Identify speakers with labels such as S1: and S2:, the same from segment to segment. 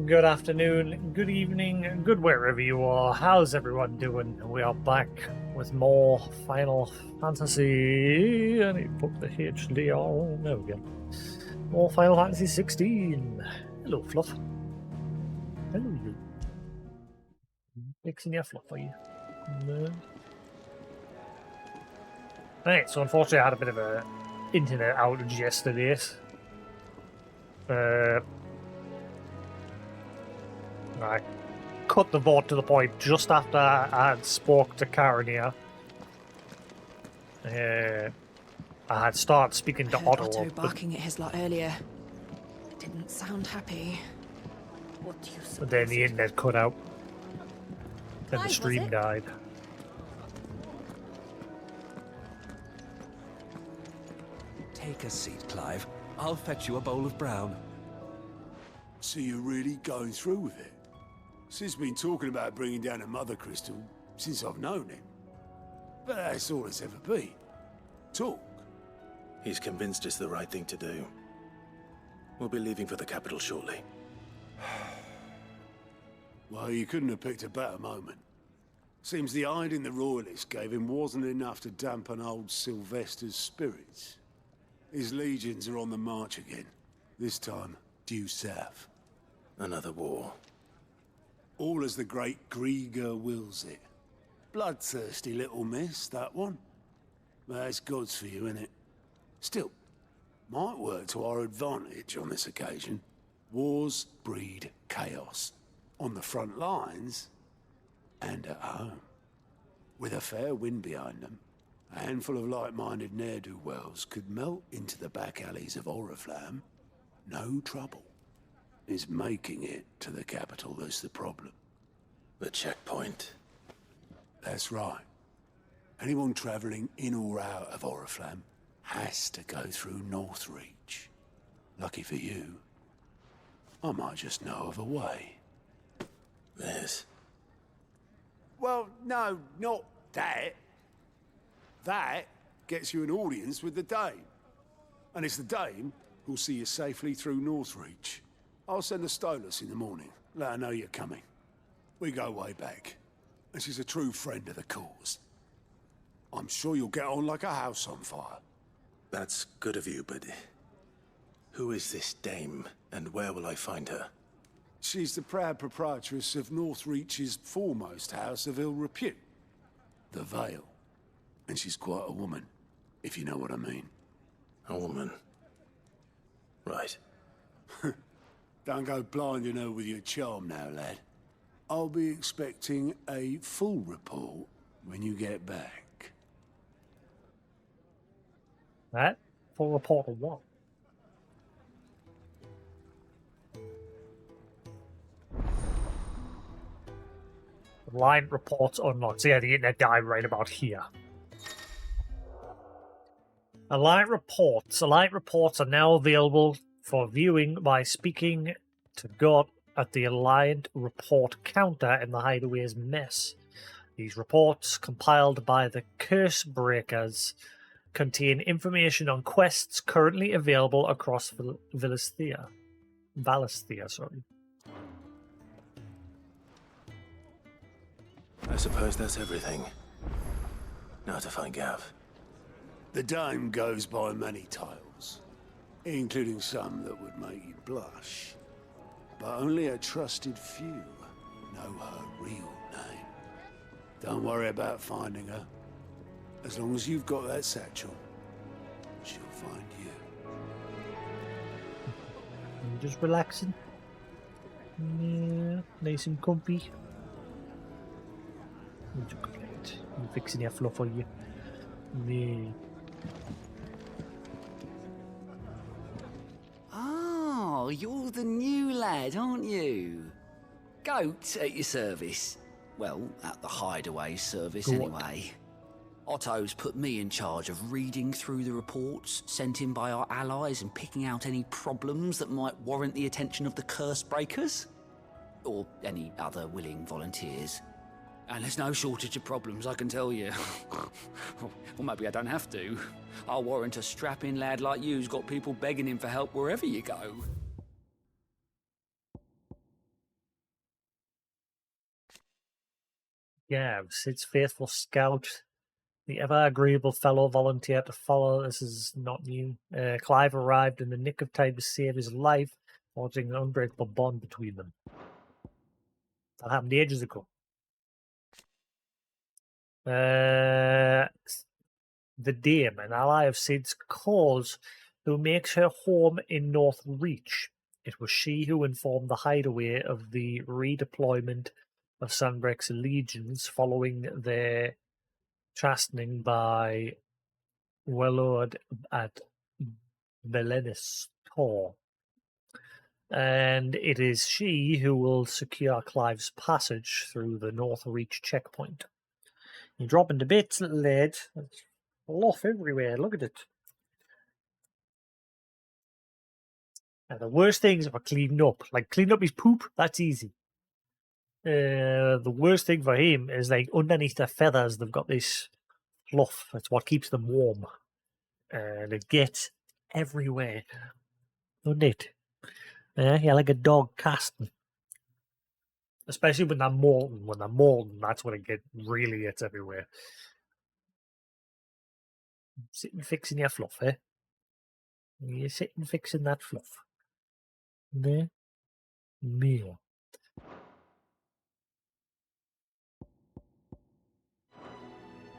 S1: Good afternoon, good evening, good wherever you are. How's everyone doing? We are back with more Final Fantasy. I need to put the HDR on. There we go. More Final Fantasy 16. Hello, Fluff. Hello, you. Fixing your fluff, are you? No. Right, so unfortunately I had a bit of a internet outage yesterday. I cut the vote to the point just after I had spoke to Karen here. I had started speaking to
S2: Otto barking at his lot earlier. Didn't sound happy.
S3: What do you suppose?
S1: But then the internet cut out. Then the
S3: Clive,
S1: stream
S3: was it?
S1: died.
S4: Take a seat, Clive. I'll fetch you a bowl of brown.
S5: So you're really going through with it? Sid's been talking about bringing down a mother crystal since I've known him. But that's all it's ever been. Talk.
S6: He's convinced it's the right thing to do. We'll be leaving for the capital shortly.
S5: Well, you couldn't have picked a better moment. Seems the hiding the Royalists gave him wasn't enough to dampen old Sylvester's spirits. His legions are on the march again. This time, due south.
S6: Another war.
S5: All as the great Grieger wills it. Bloodthirsty little miss, that one. That's God's for you, innit? Still, might work to our advantage on this occasion. Wars breed chaos. On the front lines, and at home. With a fair wind behind them, a handful of like-minded ne'er-do-wells could melt into the back alleys of Oriflamme. No trouble. Is making it to the capital that's the problem.
S6: The checkpoint.
S5: That's right. Anyone travelling in or out of Oriflamme has to go through Northreach. Lucky for you, I might just know of a way.
S6: This.
S5: Well, no, not that. That gets you an audience with the Dame. And it's the Dame who'll see you safely through Northreach. I'll send a Stolas in the morning. Let her know you're coming. We go way back. And she's a true friend of the cause. I'm sure you'll get on like a house on fire.
S6: That's good of you, but... who is this dame, and where will I find her?
S5: She's the proud proprietress of Northreach's foremost house of ill repute. The Vale. And she's quite a woman, if you know what I mean.
S6: A woman. Right.
S5: Don't go blinding her with your charm now, lad. I'll be expecting a full report when you get back.
S1: That? Full report of what? Line reports unlocked. So yeah, the internet died right about here. Alliant reports. Alliant reports are now available for viewing by speaking to God at the Alliant report counter in the Hideaway's mess. These reports, compiled by the Curse Breakers, contain information on quests currently available across Valisthea. Sorry.
S6: I suppose that's everything. Now to find Gav.
S5: The Dame goes by many titles, including some that would make you blush. But only a trusted few know her real name. Don't worry about finding her. As long as you've got that satchel, she'll find you.
S1: You just relaxing? Yeah, nice and comfy. Great. You fixing your fluff, are you? Yeah.
S7: Oh, you're the new lad, aren't you? Goat at your service. Well, at the Hideaway service anyway. Otto's put me in charge of reading through the reports sent in by our allies and picking out any problems that might warrant the attention of the Curse Breakers. Or any other willing volunteers. And there's no shortage of problems, I can tell you. Well, maybe I don't have to. I'll warrant a strapping lad like you's got people begging him for help wherever you go.
S1: Yeah, Sid's faithful scout, the ever agreeable fellow volunteer to follow. This is not new. Clive arrived in the nick of time to save his life, forging an unbreakable bond between them. That happened ages ago. The Dame, an ally of Sid's cause, who makes her home in North Reach. It was she who informed the hideaway of the redeployment of Sunbreak's legions following their chastening by Warlord at Belenis Tor. And it is she who will secure Clive's passage through the North Reach checkpoint. You're dropping to bits, little lad. There's fluff everywhere. Look at it. And the worst things are cleaning up. Like, cleaning up his poop, that's easy. The worst thing for him is, like, underneath their feathers, they've got this fluff. That's what keeps them warm. And it gets everywhere. Doesn't it? Yeah, like a dog casting. Especially when they're molten. When they're molten, that's when it gets everywhere. Sitting fixing your fluff, eh? You're sitting fixing that fluff. Ne? Meal.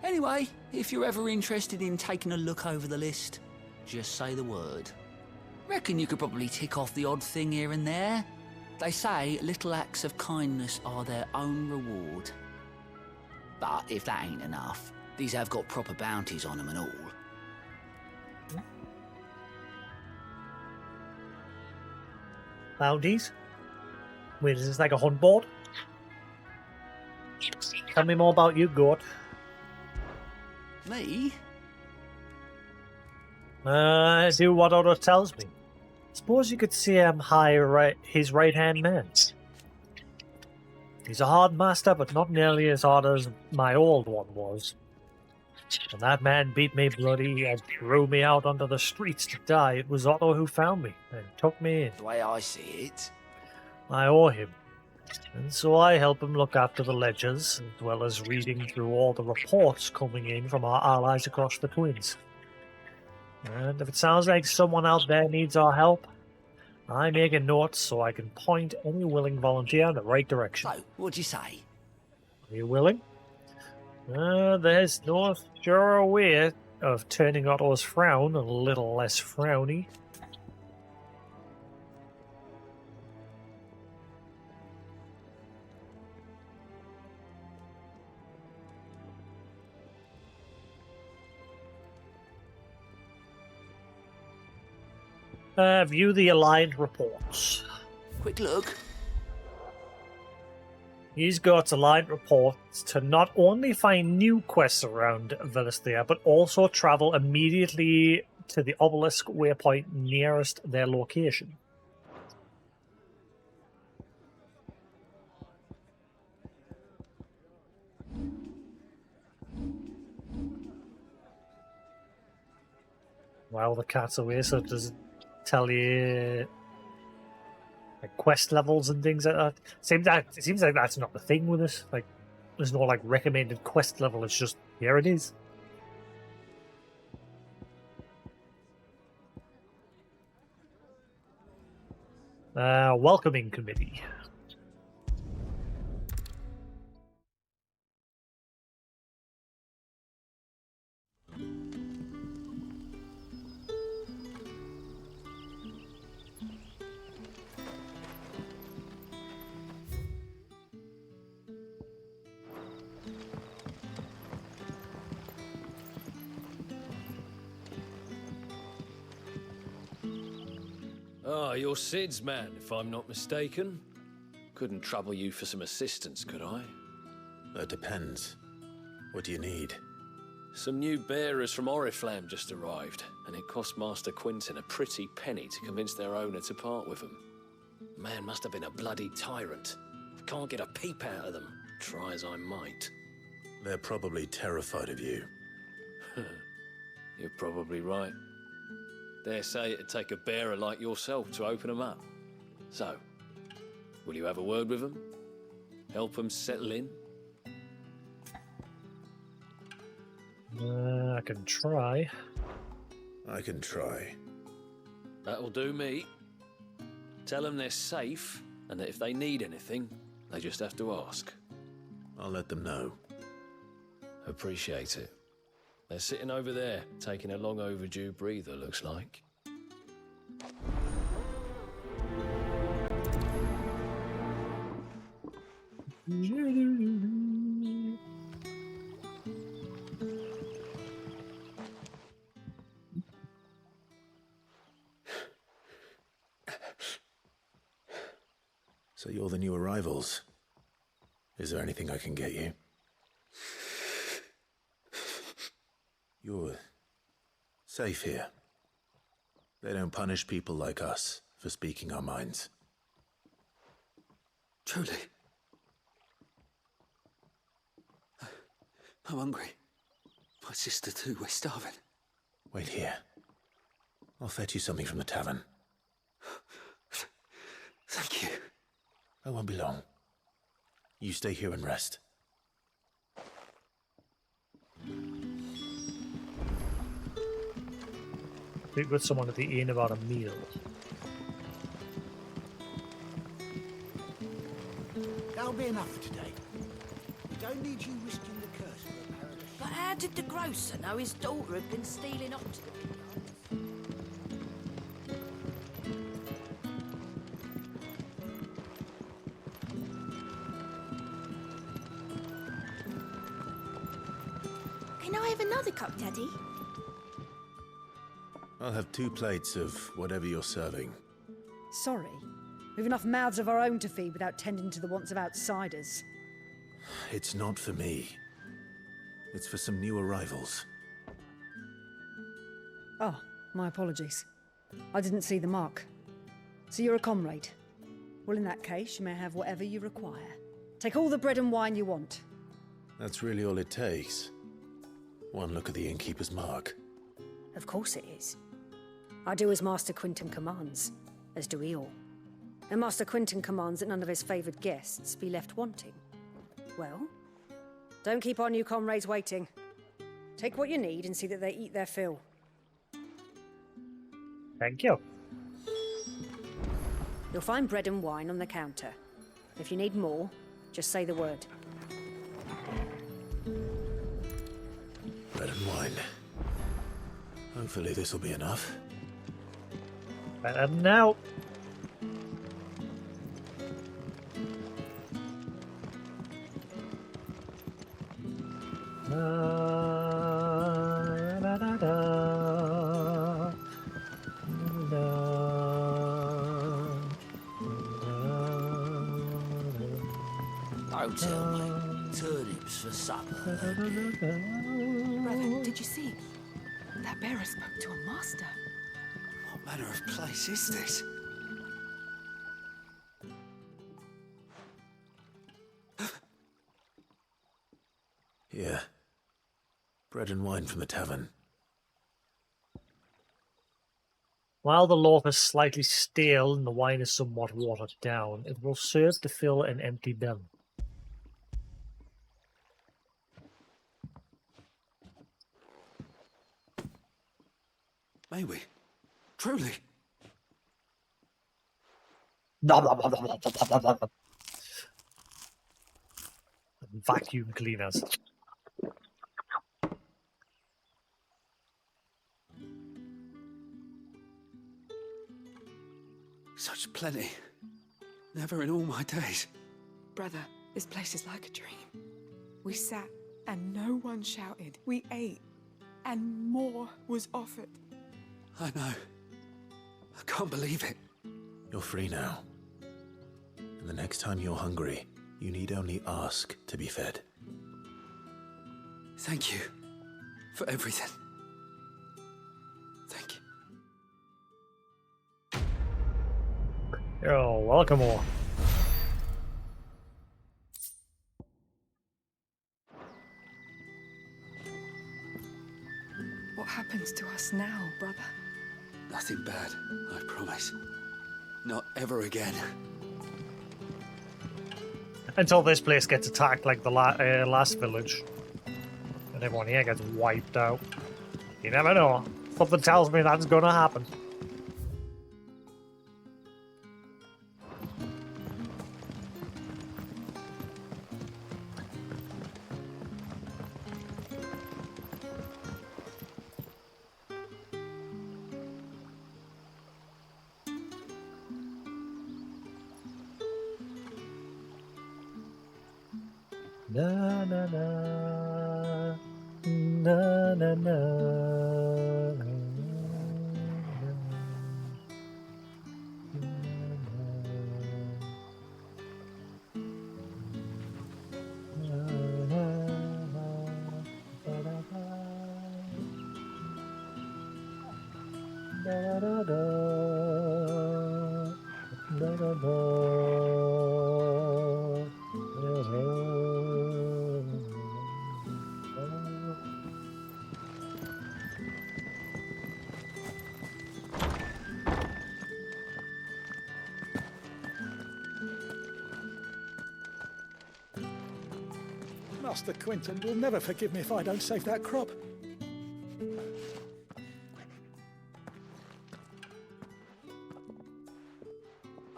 S7: Anyway, if you're ever interested in taking a look over the list, just say the word. Reckon you could probably tick off the odd thing here and there. They say little acts of kindness are their own reward. But if that ain't enough, these have got proper bounties on them and all.
S1: Bounties? Wait, is this like a hunt board? Tell me more about you, Goat.
S7: Me?
S1: Do what Otto tells me. Suppose you could say I'm his right-hand man. He's a hard master, but not nearly as hard as my old one was. When that man beat me bloody and threw me out onto the streets to die, it was Otto who found me and took me in.
S7: The way I see it.
S1: I owe him. And so I help him look after the ledgers, as well as reading through all the reports coming in from our allies across the Twins. And if it sounds like someone out there needs our help, I make a note so I can point any willing volunteer in the right direction.
S7: So, what'd you say?
S1: Are you willing? There's no surer way of turning Otto's frown a little less frowny. View the aligned reports.
S7: Quick look.
S1: He's got aligned reports to not only find new quests around Velisthea, but also travel immediately to the obelisk waypoint nearest their location. While the cat's away, so does it tell you like quest levels and things like that? It seems like that's not the thing with this. Like, there's no like recommended quest level. It's just here it is. Welcoming committee.
S8: Ah, you're Sid's man, if I'm not mistaken. Couldn't trouble you for some assistance, could I?
S6: That depends. What do you need?
S8: Some new bearers from Oriflamme just arrived, and it cost Master Quinton a pretty penny to convince their owner to part with them. Man must have been a bloody tyrant. Can't get a peep out of them, try as I might.
S6: They're probably terrified of you.
S8: You're probably right. Dare say it'd take a bearer like yourself to open them up. So, will you have a word with them? Help them settle in?
S1: I can try.
S6: I can try.
S8: That'll do me. Tell them they're safe, and that if they need anything, they just have to ask.
S6: I'll let them know.
S8: Appreciate it. They're sitting over there, taking a long overdue breather, looks like.
S6: So you're the new arrivals. Is there anything I can get you? You're safe here. They don't punish people like us for speaking our minds.
S7: Truly. I'm hungry. My sister too, we're starving.
S6: Wait here. I'll fetch you something from the tavern.
S7: Thank you.
S6: I won't be long. You stay here and rest.
S1: Speak with someone at the inn about a meal.
S5: That'll be enough for today. We don't need you risking the curse for a paradise.
S3: But how did the grocer know his daughter had been stealing ox to the vineyards?
S2: Can I have another cup, Daddy?
S6: I'll have 2 plates of whatever you're serving.
S9: Sorry. We've enough mouths of our own to feed without tending to the wants of outsiders.
S6: It's not for me. It's for some new arrivals.
S9: Oh, my apologies. I didn't see the mark. So you're a comrade. Well, in that case, you may have whatever you require. Take all the bread and wine you want.
S6: That's really all it takes. One look at the innkeeper's mark.
S9: Of course it is. I do as Master Quinton commands, as do we all. And Master Quinton commands that none of his favoured guests be left wanting. Well, don't keep our new comrades waiting. Take what you need and see that they eat their fill.
S1: Thank you.
S9: You'll find bread and wine on the counter. If you need more, just say the word.
S6: Bread and wine. Hopefully this will be enough.
S1: Better now.
S7: Don't tell me. Turnips for supper.
S2: Brother, did you see? That bearer spoke to a master.
S7: What manner of place is this?
S6: Here. Bread and wine from the tavern.
S1: While the loaf is slightly stale and the wine is somewhat watered down, it will serve to fill an empty belly.
S7: May we? Truly?
S1: Vacuum cleaners.
S7: Such plenty. Never in all my days.
S2: Brother, this place is like a dream. We sat and no one shouted. We ate and more was offered.
S7: I know. I can't believe it.
S6: You're free now. And the next time you're hungry, you need only ask to be fed.
S7: Thank you for everything. Thank you.
S1: You're welcome all.
S2: What happens to us now, brother?
S7: Nothing bad, I promise. Not ever again.
S1: Until this place gets attacked like the last village. and everyone here gets wiped out. You never know. Something tells me that's gonna happen. Na na na na na na.
S10: Master Quinton will never forgive me if I don't save that crop.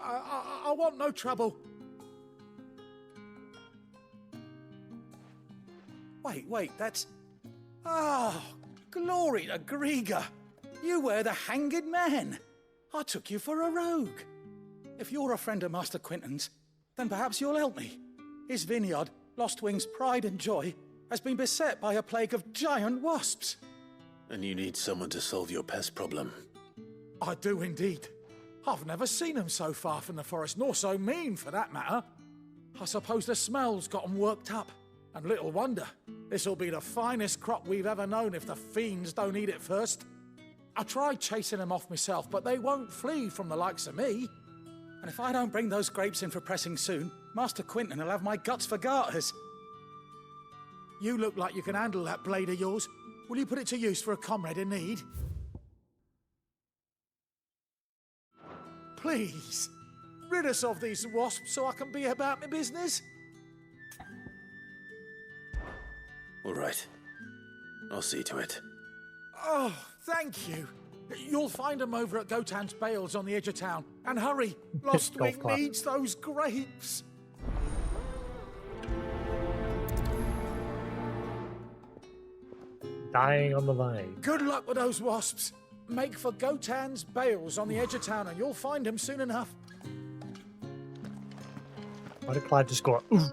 S10: I want no trouble. Wait, that's... Oh, glory to Grieger. You were the hanged man. I took you for a rogue. If you're a friend of Master Quinton's, then perhaps you'll help me. His vineyard, Lostwing's pride and joy, has been beset by a plague of giant wasps.
S6: And you need someone to solve your pest problem.
S10: I do indeed. I've never seen them so far from the forest, nor so mean for that matter. I suppose the smell's got them worked up. And little wonder. This'll be the finest crop we've ever known if the fiends don't eat it first. I tried chasing them off myself, but they won't flee from the likes of me. And if I don't bring those grapes in for pressing soon, Master Quinton will have my guts for garters. You look like you can handle that blade of yours. Will you put it to use for a comrade in need? Please, rid us of these wasps so I can be about my business.
S6: All right. I'll see to it.
S10: Oh, thank you. You'll find them over at Gotan's Bales on the edge of town. And hurry, Lostwing needs those grapes.
S1: Dying on the vine.
S10: Good luck with those wasps. Make for Gotan's Bales on the edge of town and you'll find them soon enough.
S1: Why did Clyde just go, ooh?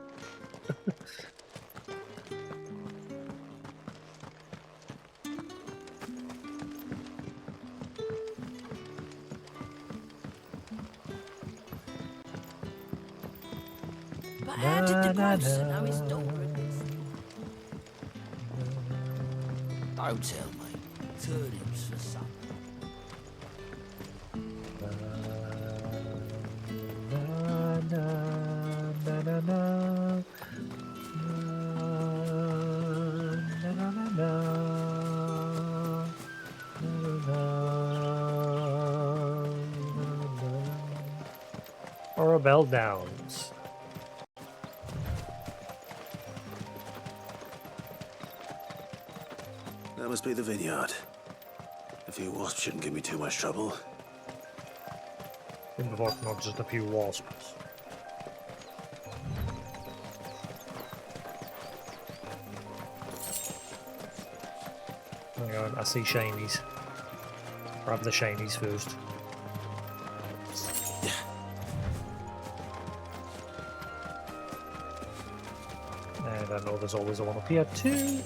S3: But how did the grocer know his daughter had been stealing?
S7: Don't tell me. Turnips for supper.
S1: Orabelle Downs.
S6: That must be the vineyard. A few wasps shouldn't give me too much trouble.
S1: In the book, not just a few wasps. Hang on, I see shinies. Grab the shinies first. And I know there's always a one up here too.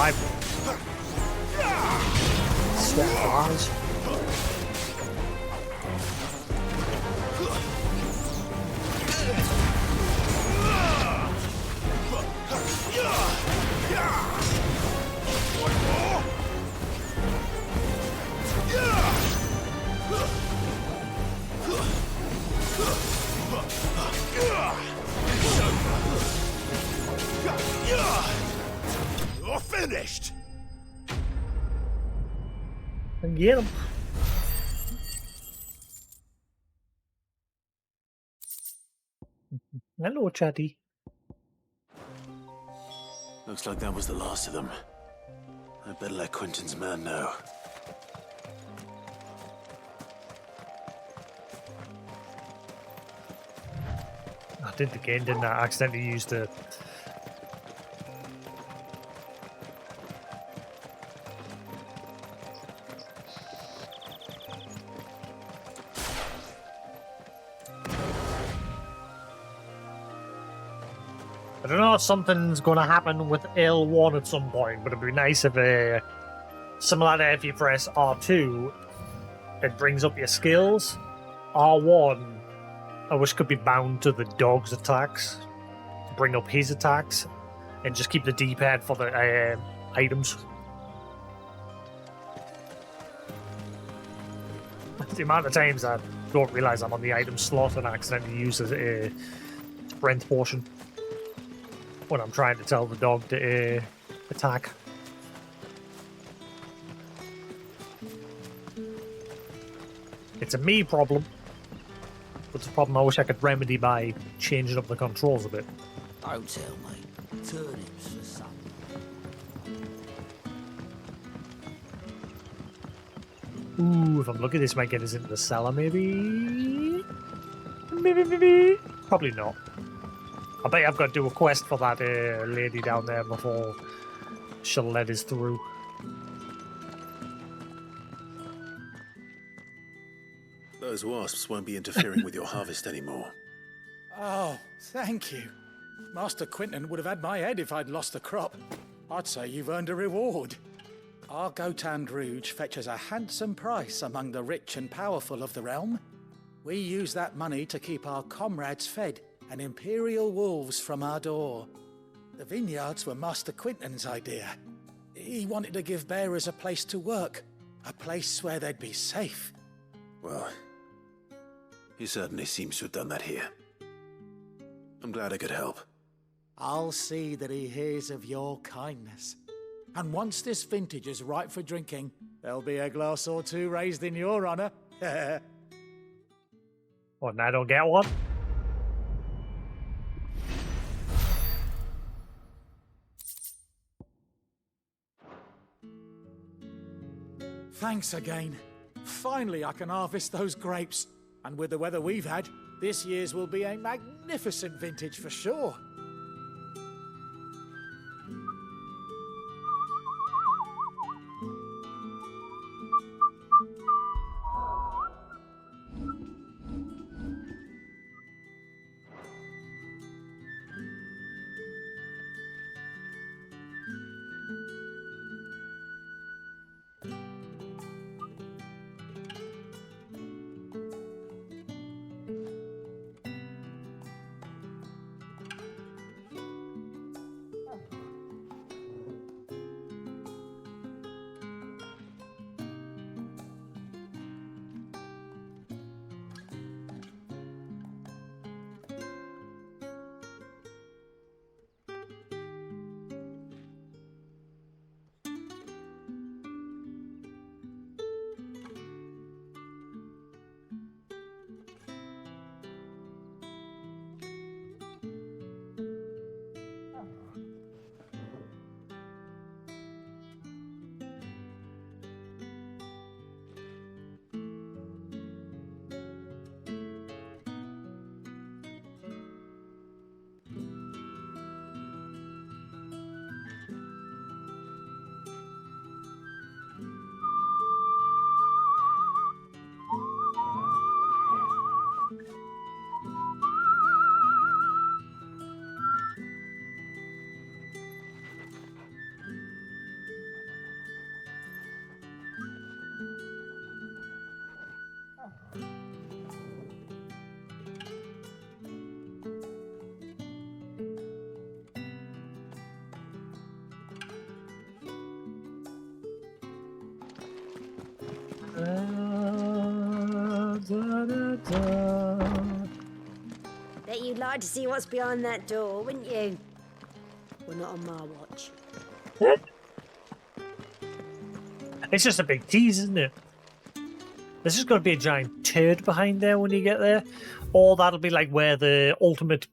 S1: rival. Swap bars.
S5: You're finished!
S1: And get him. Hello, Chatty.
S6: Looks like that was the last of them. I'd better let Quentin's man know.
S1: I did the game, didn't I? I accidentally used the... I don't know if something's going to happen with L1 at some point, but it'd be nice if, similar to if you press R2, it brings up your skills. R1, I wish could be bound to the dog's attacks, to bring up his attacks, and just keep the D-pad for the items. The amount of times I don't realise I'm on the item slot and I accidentally use a strength portion when I'm trying to tell the dog to attack. It's a me problem. It's a problem I wish I could remedy by changing up the controls a bit.
S7: Don't tell me. Turnips for supper.
S1: Ooh, if I'm lucky, this might get us into the cellar, maybe? Maybe. Probably not. I bet I've got to do a quest for that lady down there before she'll let us through.
S6: Those wasps won't be interfering with your harvest anymore.
S10: Oh, thank you. Master Quentin would have had my head if I'd lost the crop. I'd say you've earned a reward. Our Gotand Rouge fetches a handsome price among the rich and powerful of the realm. We use that money to keep our comrades fed and imperial wolves from our door. The vineyards were Master Quentin's idea. He wanted to give bearers a place to work, a place where they'd be safe.
S6: Well, he certainly seems to have done that here. I'm glad I could help.
S10: I'll see that he hears of your kindness. And once this vintage is ripe for drinking, there'll be a glass or two raised in your honor.
S1: What, and I don't get one?
S10: Thanks again. Finally, I can harvest those grapes. And with the weather we've had, this year's will be a magnificent vintage for sure.
S9: Bet you'd like to see what's behind that door, wouldn't you? Well, not on my watch.
S1: It's just a big tease, isn't it? There's just going to be a giant turd behind there when you get there. Or that'll be like where the ultimate...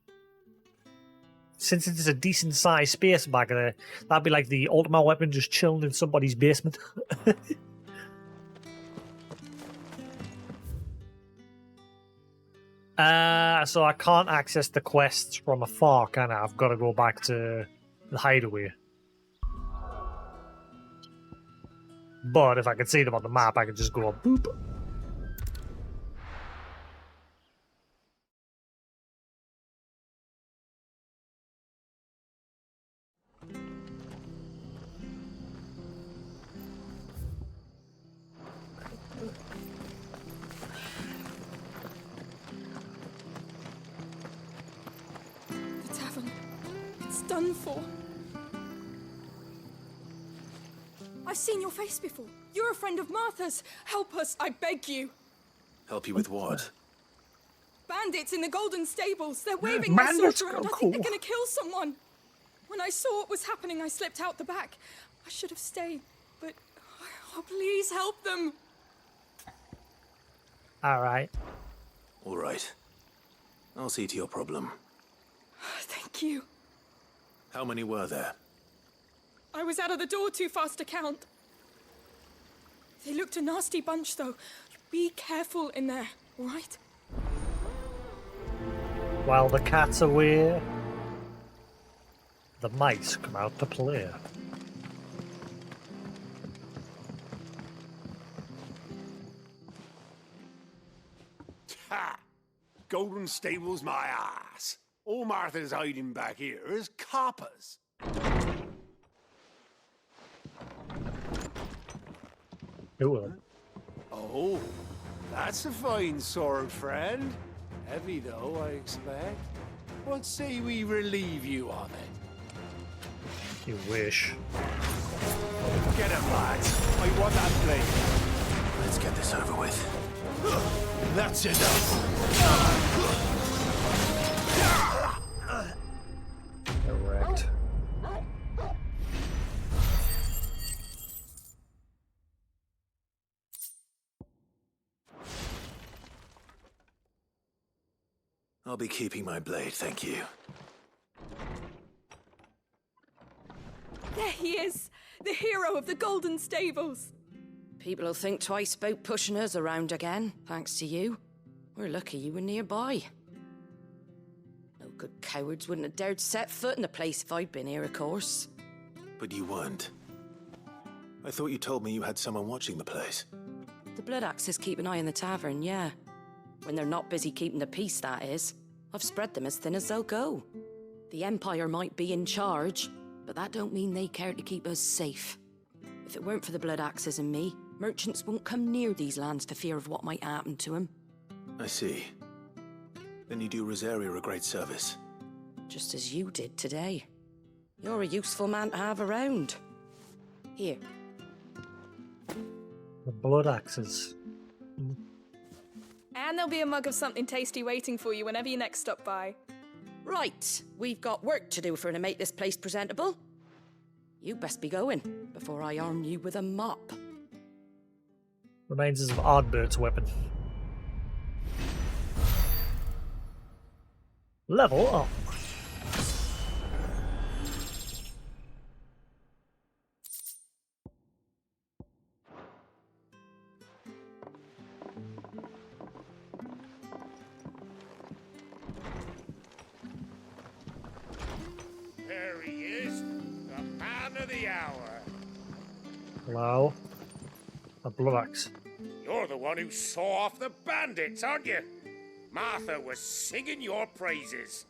S1: Since it's a decent sized space back there, that'll be like the ultimate weapon just chilling in somebody's basement. So I can't access the quests from afar, can I? I've got to go back to the hideaway. But if I can see them on the map, I can just go boop.
S2: The tavern. It's done for. I've seen your face before. You're a friend of Martha's. Help us, I beg you.
S6: Help you with what?
S2: Bandits in the Golden Stables. They're waving their swords around. I think they're
S1: Cool.
S2: gonna kill someone. When I saw what was happening, I slipped out the back. I should have stayed, but oh, please help them.
S1: Alright.
S6: All right. I'll see to your problem.
S2: Thank you.
S6: How many were there?
S2: I was out of the door too fast to count. They looked a nasty bunch, though. Be careful in there, all right?
S1: While the cat's away, the mice come out to play.
S5: Ha! Golden Stables my ass. All Martha's hiding back here is coppers.
S1: Ooh.
S5: Oh, that's a fine sword, friend. Heavy though, I expect. What say we relieve you of it?
S1: You wish.
S5: Get him, lads. I want that blade.
S6: Let's get this over with.
S5: That's enough.
S1: Correct.
S6: I'll be keeping my blade, thank you.
S2: There he is, the hero of the Golden Stables.
S3: People will think twice about pushing us around again, thanks to you. We're lucky you were nearby. No good cowards wouldn't have dared set foot in the place if I'd been here, of course.
S6: But you weren't. I thought you told me you had someone watching the place.
S3: The Blood Axes keep an eye on the tavern, yeah. When they're not busy keeping the peace, that is. I've spread them as thin as they'll go. The Empire might be in charge, but that don't mean they care to keep us safe. If it weren't for the Blood Axes and me, merchants won't come near these lands for fear of what might happen to them.
S6: I see. Then you do Rosaria a great service.
S3: Just as you did today. You're a useful man to have around. Here.
S1: The blood axes.
S2: And there'll be a mug of something tasty waiting for you whenever you next stop by.
S3: Right, we've got work to do for to make this place presentable. You best be going, before I arm you with a mop.
S1: Reminds us of Ardbert's weapon. Level up.
S11: There he is, the man of the hour.
S1: Hello. A blood axe.
S11: You're the one who saw off the bandits, aren't you? Martha was singing your praises.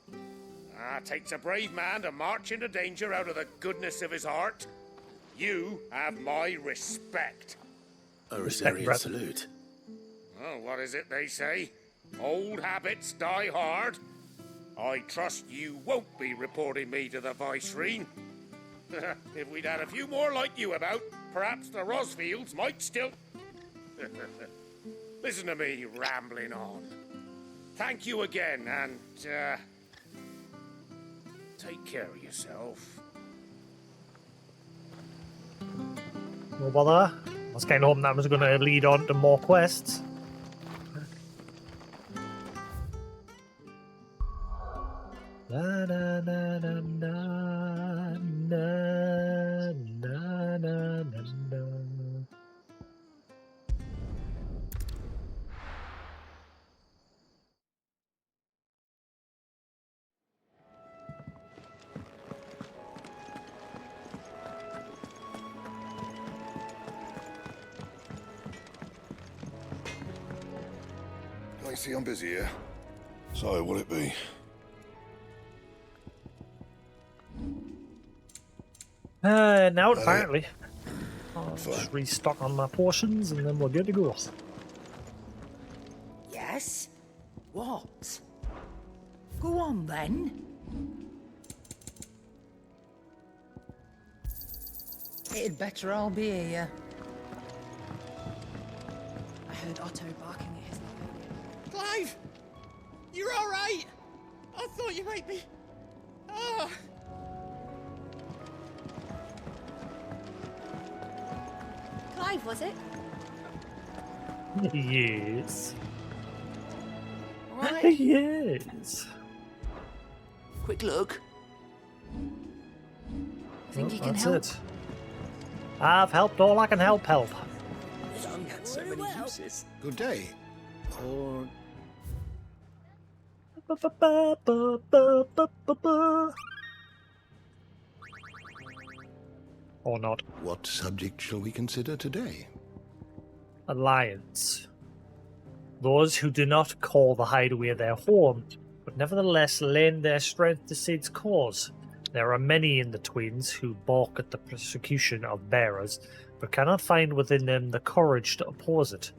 S11: Takes a brave man to march into danger out of the goodness of his heart. You have my respect.
S6: A Rosarian salute.
S11: Oh, what is it they say? Old habits die hard. I trust you won't be reporting me to the Viceroy. If we'd had a few more like you about, perhaps the Rosfields might still... Listen to me rambling on. Thank you again, and, take care of yourself.
S1: No bother. I was kind of hoping that was going to lead on to more quests. Na na na na na na na na na.
S12: I see I'm busy here. So, will it be?
S1: Now apparently. I'll just restock on my portions and then we're good to go.
S13: Yes? What? Go on then. It'd better I'll be here.
S2: I heard Otto barking at his lion.
S14: Clive! You're alright! I thought you might be... Ah!
S15: Clive, was it?
S1: Yes.
S13: Right.
S1: Yes.
S7: Quick look.
S13: Think you can
S1: That's
S13: help?
S1: it. I've helped all I can help.
S7: Sun had so many uses.
S12: Good day. Or...
S1: Or not.
S12: What subject shall we consider today?
S1: Alliance. Those who do not call the hideaway their home, but nevertheless lend their strength to Sid's cause. There are many in the Twins who balk at the persecution of bearers, but cannot find within them the courage to oppose it,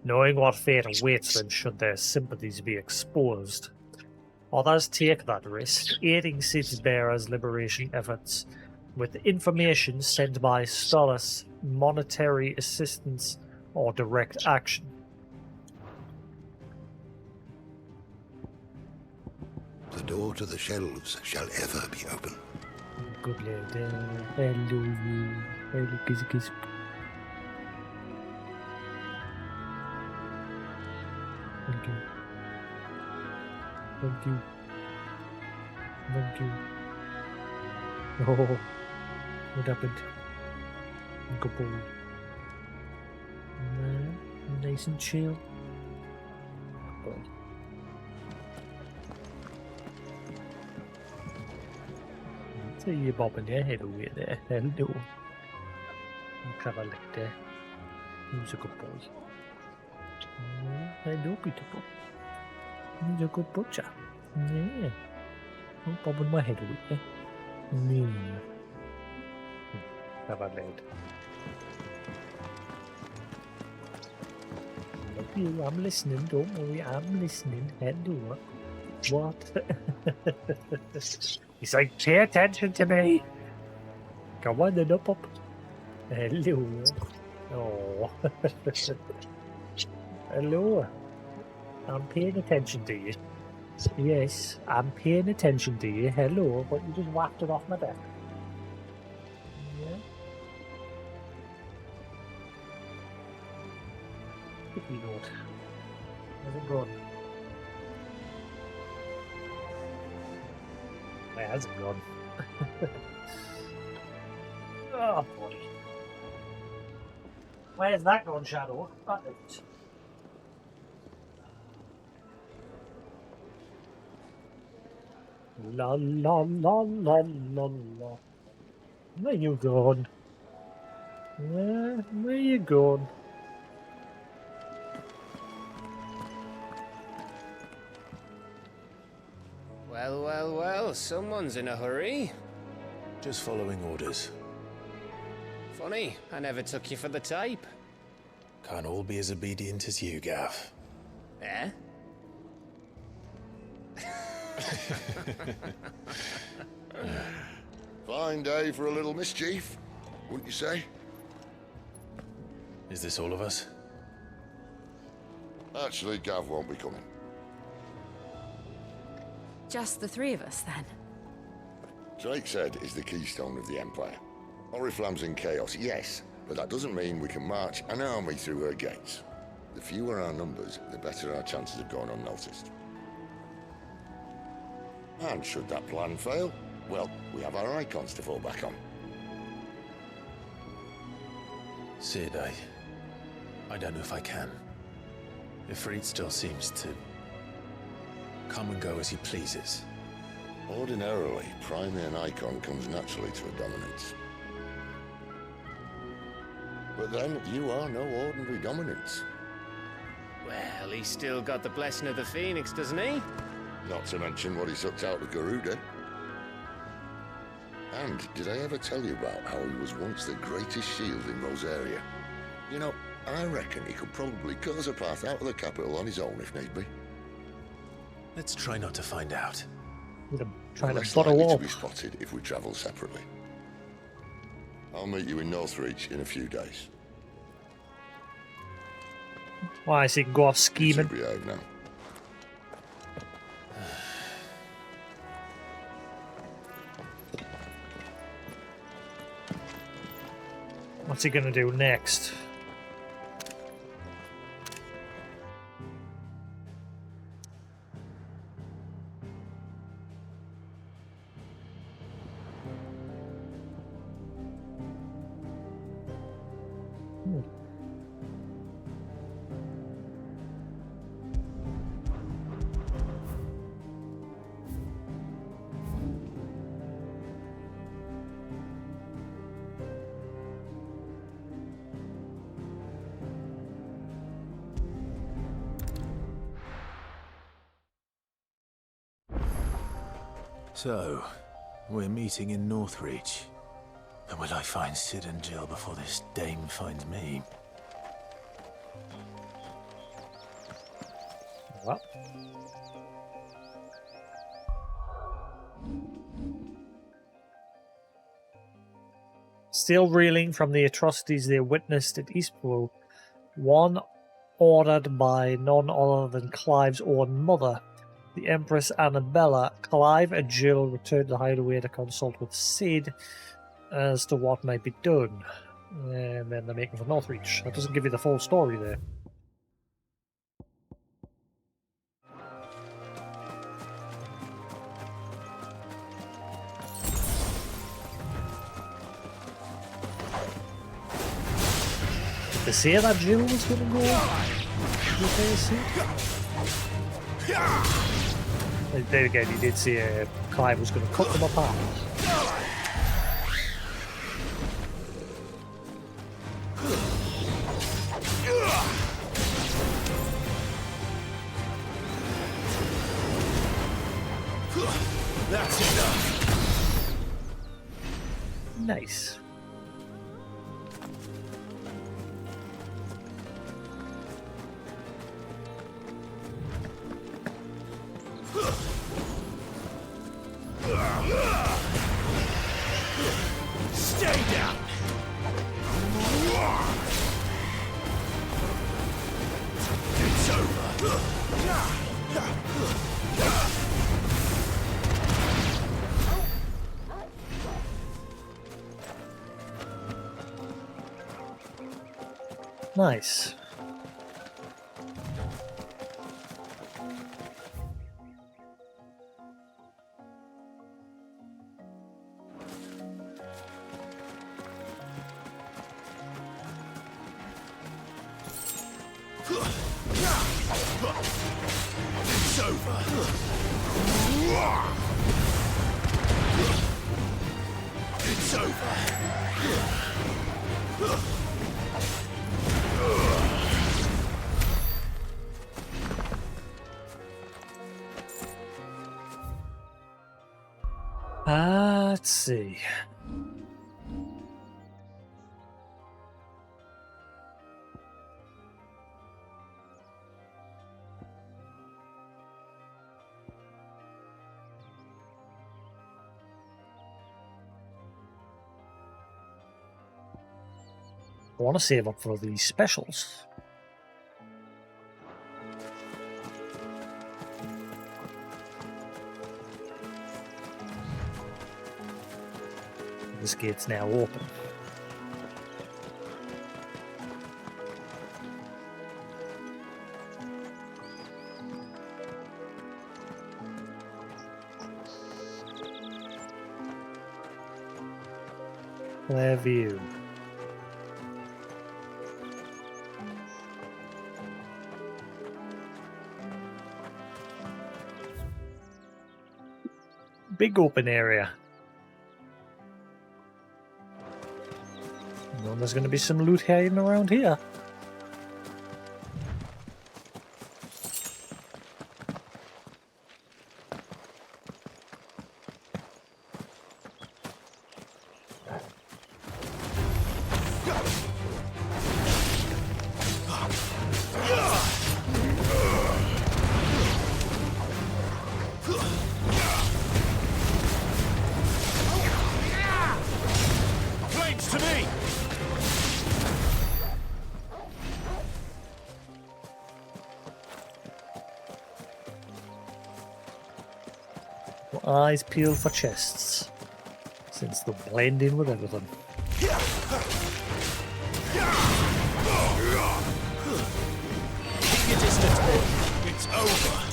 S1: knowing what fate awaits them should their sympathies be exposed. Others take that risk, aiding Sid's bearers' liberation efforts, with information sent by Stolas, monetary assistance, or direct action.
S12: The door to the shelves shall ever be open.
S1: Good lady. Hello, you. Hello, kiss, kiss. Thank you. Thank you. Thank you. Oh, what happened? Good boy. Nice and chill. Good boy. So you're bobbing your head away there. Hello. Clever lick there. He's a good boy. Hello, beautiful. He's a good butcher. Yeah. I'm bobbing my head away there. Yeah. Clever lad. Love you. I'm listening. Don't worry. I'm listening. Hello. What? He's like, pay attention to me. Come on, then up. Hello. Oh. Hello. I'm paying attention to you. Yes, I'm paying attention to you. Hello, but you just whacked it off my back. Yeah. Good lord. How's it going? Where has it gone? Oh boy. Where's that gone, Shadow? That is. La la la la la la. Where you going? Where you going?
S14: Well, well, well, someone's in a hurry.
S6: Just following orders.
S14: Funny, I never took you for the type.
S6: Can't all be as obedient as you, Gav.
S14: Eh?
S12: Fine day for a little mischief, wouldn't you say?
S6: Is this all of us?
S16: Actually, Gav won't be coming.
S17: Just the three of us, then?
S16: Drake's Head is the keystone of the Empire. Oriflamme's in chaos, yes, but that doesn't mean we can march an army through her gates. The fewer our numbers, the better our chances of going unnoticed. And should that plan fail, well, we have our icons to fall back on.
S6: Sid, I don't know if I can. Ifrit still seems to come and go as he pleases.
S16: Ordinarily, priming an icon comes naturally to a dominance. But then, you are no ordinary dominance.
S18: Well, he's still got the blessing of the Phoenix, doesn't he?
S16: Not to mention what he sucked out of Garuda. And did I ever tell you about how he was once the greatest shield in Rosaria? You know, I reckon he could probably cut us a path out of the capital on his own if need be.
S6: Let's try not to find out.
S1: Trying
S16: Less
S1: to bottle
S16: likely
S1: up.
S16: to be spotted if we travel separately. I'll meet you in Northreach in a few days.
S1: Why, so you can go off
S16: You
S1: scheming.
S16: two behave now.
S1: What's he gonna do next?
S6: So, we're meeting in Northreach. But will I find Sid and Jill before this dame finds me?
S1: What? Still reeling from the atrocities they witnessed at Eastpool, one ordered by none other than Clive's own mother, the Empress Annabella, Clive and Jill returned to the hideaway to consult with Sid as to what might be done. And then they're making for Northreach. That doesn't give you the full story there. Did they say that Jill was going to go with Sid? There again, he did say Clive was going to cut them apart.
S6: That's enough.
S1: Nice.
S6: Stay down. It's over.
S1: Nice.
S6: It's over. It's over.
S1: Let's see. I want to save up for these specials. This gate's now open. Clear view. Big open area. Well, there's going to be some loot hiding around here.
S11: Flames to me!
S1: Eyes peeled for chests, since they'll blend in with everything.
S11: Keep your distance, boy. It's over.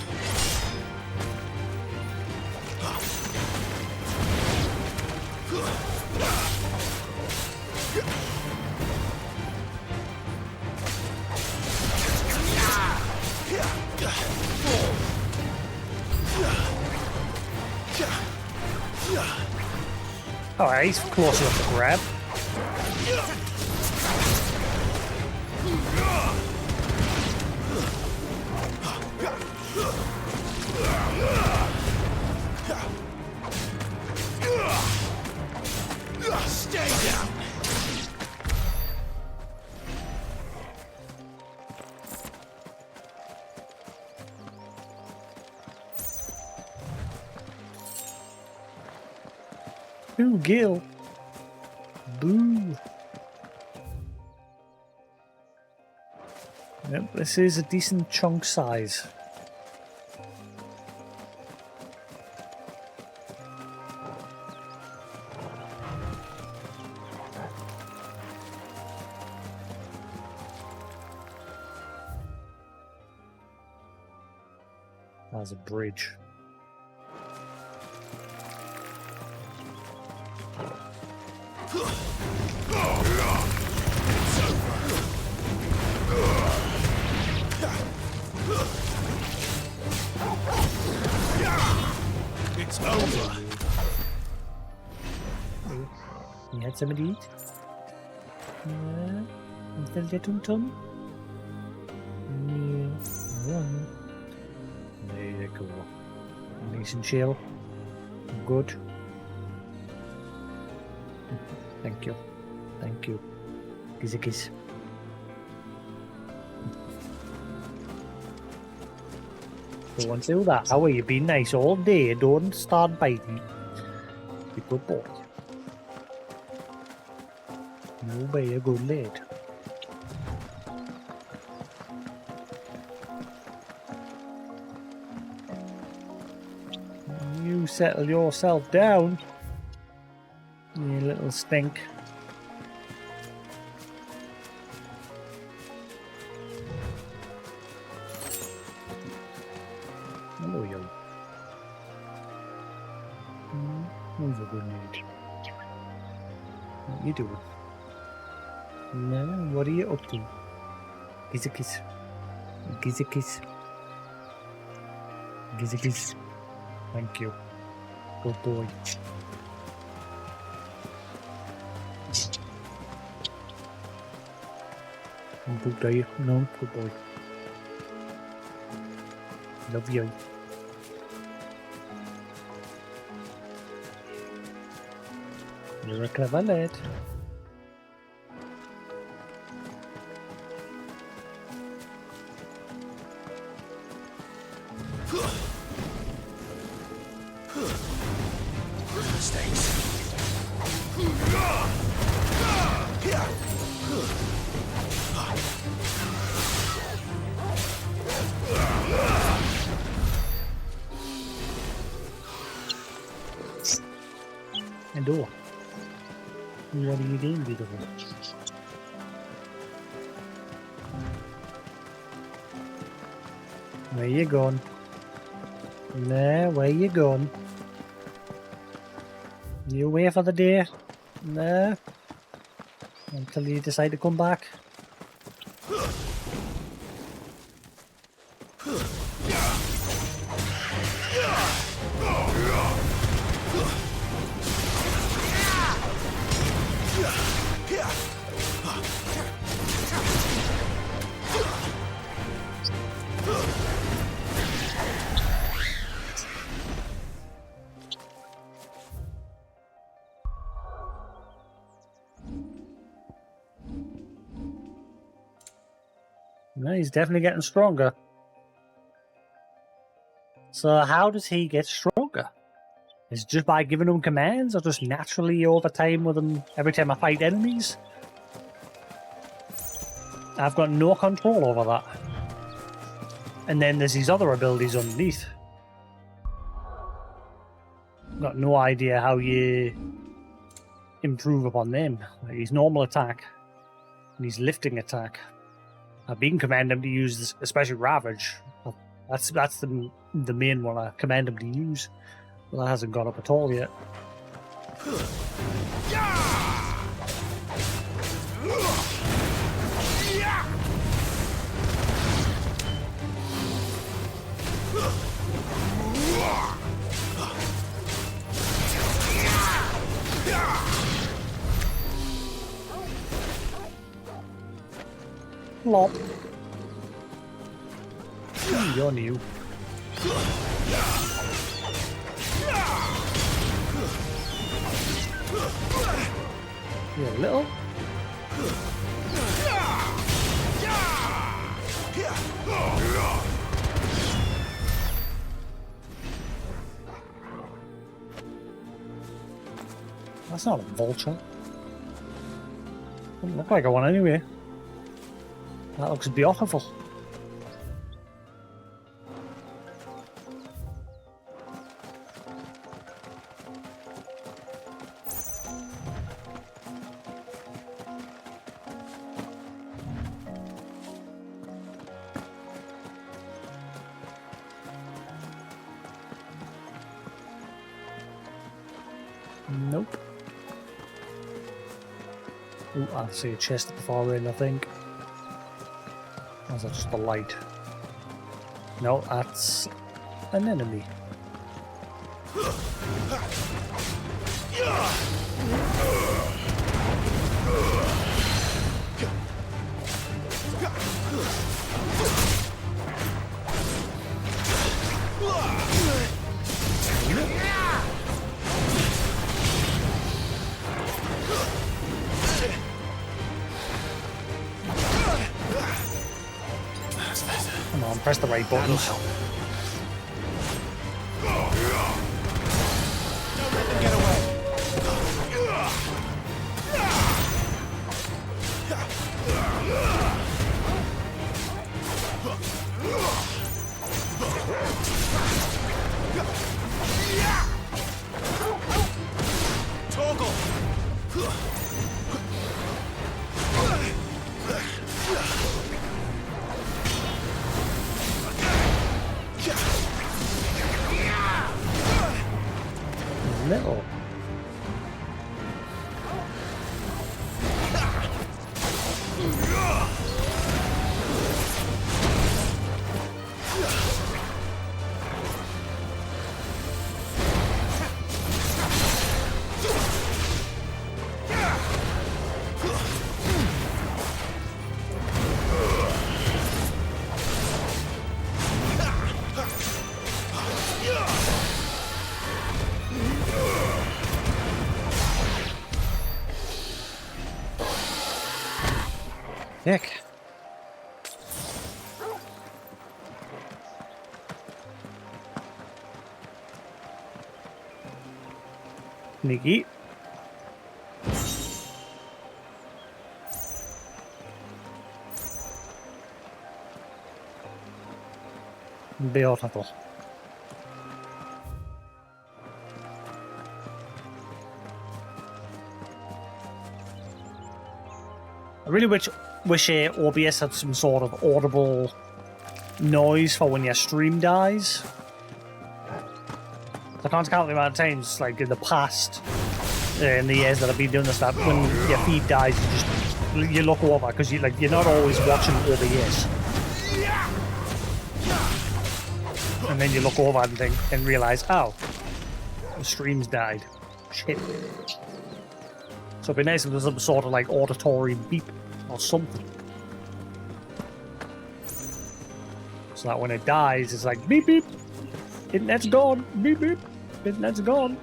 S1: Alright, he's close enough to grab.
S11: Stay down.
S1: Ooh, Gil. Boo. Yep, this is a decent chunk size. There's a bridge.
S11: It's over.
S1: You had somebody to eat? Yeah. Little little tum. Yeah. There you go. Nice and chill. Good. Thank you. Thank you. Kiss a kiss. Don't do that. How are you being nice all day? Don't start biting. Be a good boy. You'll be a good lad. You settle yourself down, you little stink. Hello, you. Who's a good lad? What you doing? No, what are you up to? Kiss a kiss. Kiss a kiss. Kiss a kiss. Thank you. Good boy. Good day. No, good boy. Love you. You're a clever lad. And door. What are you doing, beautiful? Where you going? Nah, where you going? You away for the day? Nah. Until you decide to come back. No, he's definitely getting stronger. So how does he get stronger? Is it just by giving him commands, or just naturally over time with him every time I fight enemies? I've got no control over that. And then there's these other abilities underneath. Got no idea how you improve upon them. Like his normal attack and his lifting attack. I've been commanding him to use this, especially Ravage. That's the main one I command him to use. But that hasn't gone up at all yet. Lop. You're new. You're little. That's not a vulture. Doesn't look like a one anyway. That looks beautiful. Nope. Ooh, I see a chest at the far end, I think. Or is that just the light? No, that's an enemy. Come on, press the right buttons. Little. Heck. Sneaky. Beautiful. I really wish OBS had some sort of audible noise for when your stream dies. I can't count the amount of times, like in the past, in the years that I've been doing this, that when your feed dies, you look over because you're not always watching OBS, and then you look over and think and realize, oh, the stream's died. Shit. So it'd be nice if there was some sort of like auditory beep or something. So that when it dies, it's like beep beep. Internet's gone. Beep beep. Internet's gone.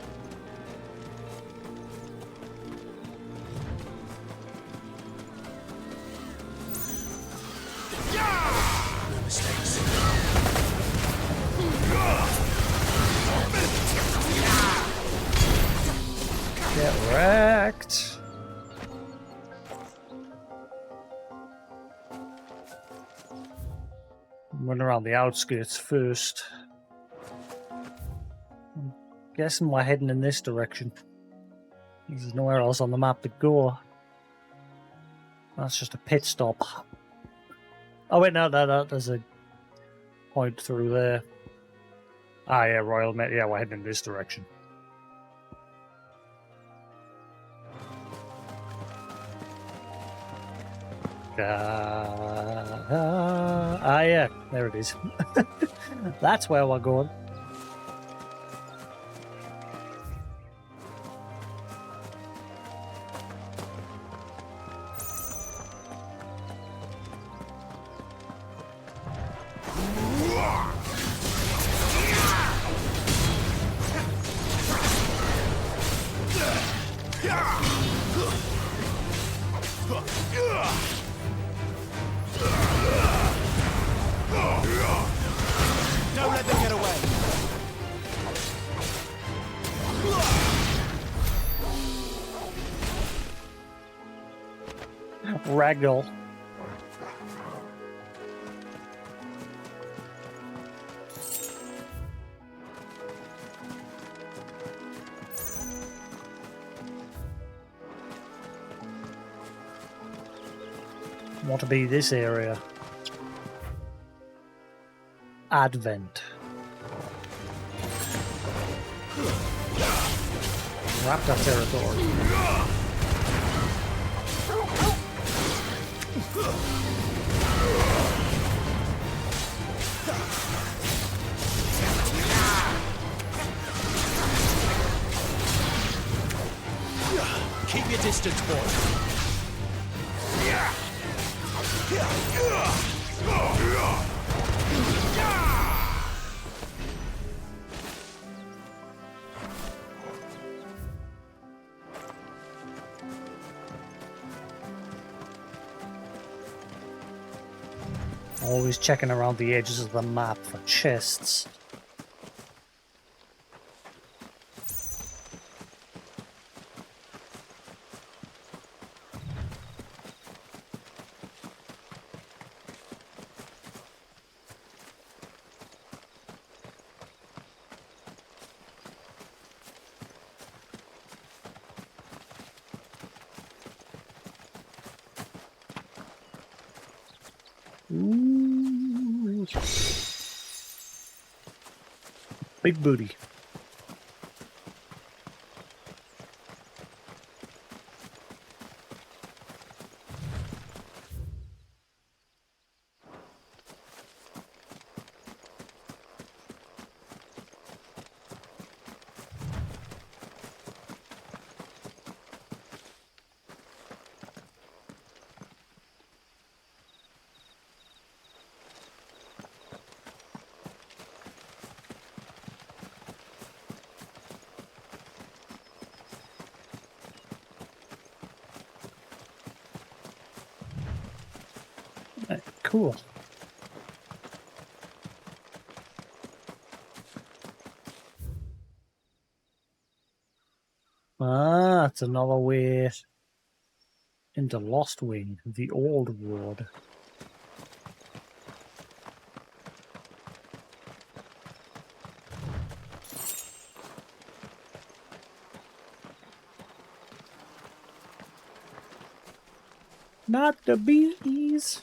S10: No mistakes.
S1: Get wrecked. Run around the outskirts first. I'm guessing we're heading in this direction. There's nowhere else on the map to go. That's just a pit stop. Oh wait, no, there's a point through there. Ah yeah, Royal Met. Yeah, we're heading in this direction. Yeah, there it is. That's where we're going.
S14: Don't let them get away.
S1: Ragdoll. Want to be this area. Advent. Raptor territory.
S14: Keep your distance, boy.
S1: Always checking around the edges of the map for chests. Ooh. Big booty. Cool. Ah, it's another way into Lost Wing, the old road. Not the bees.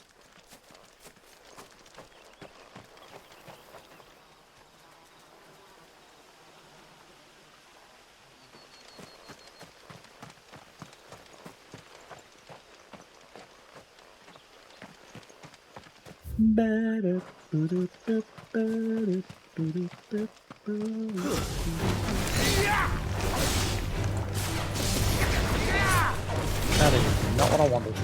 S1: That is not what I wanted.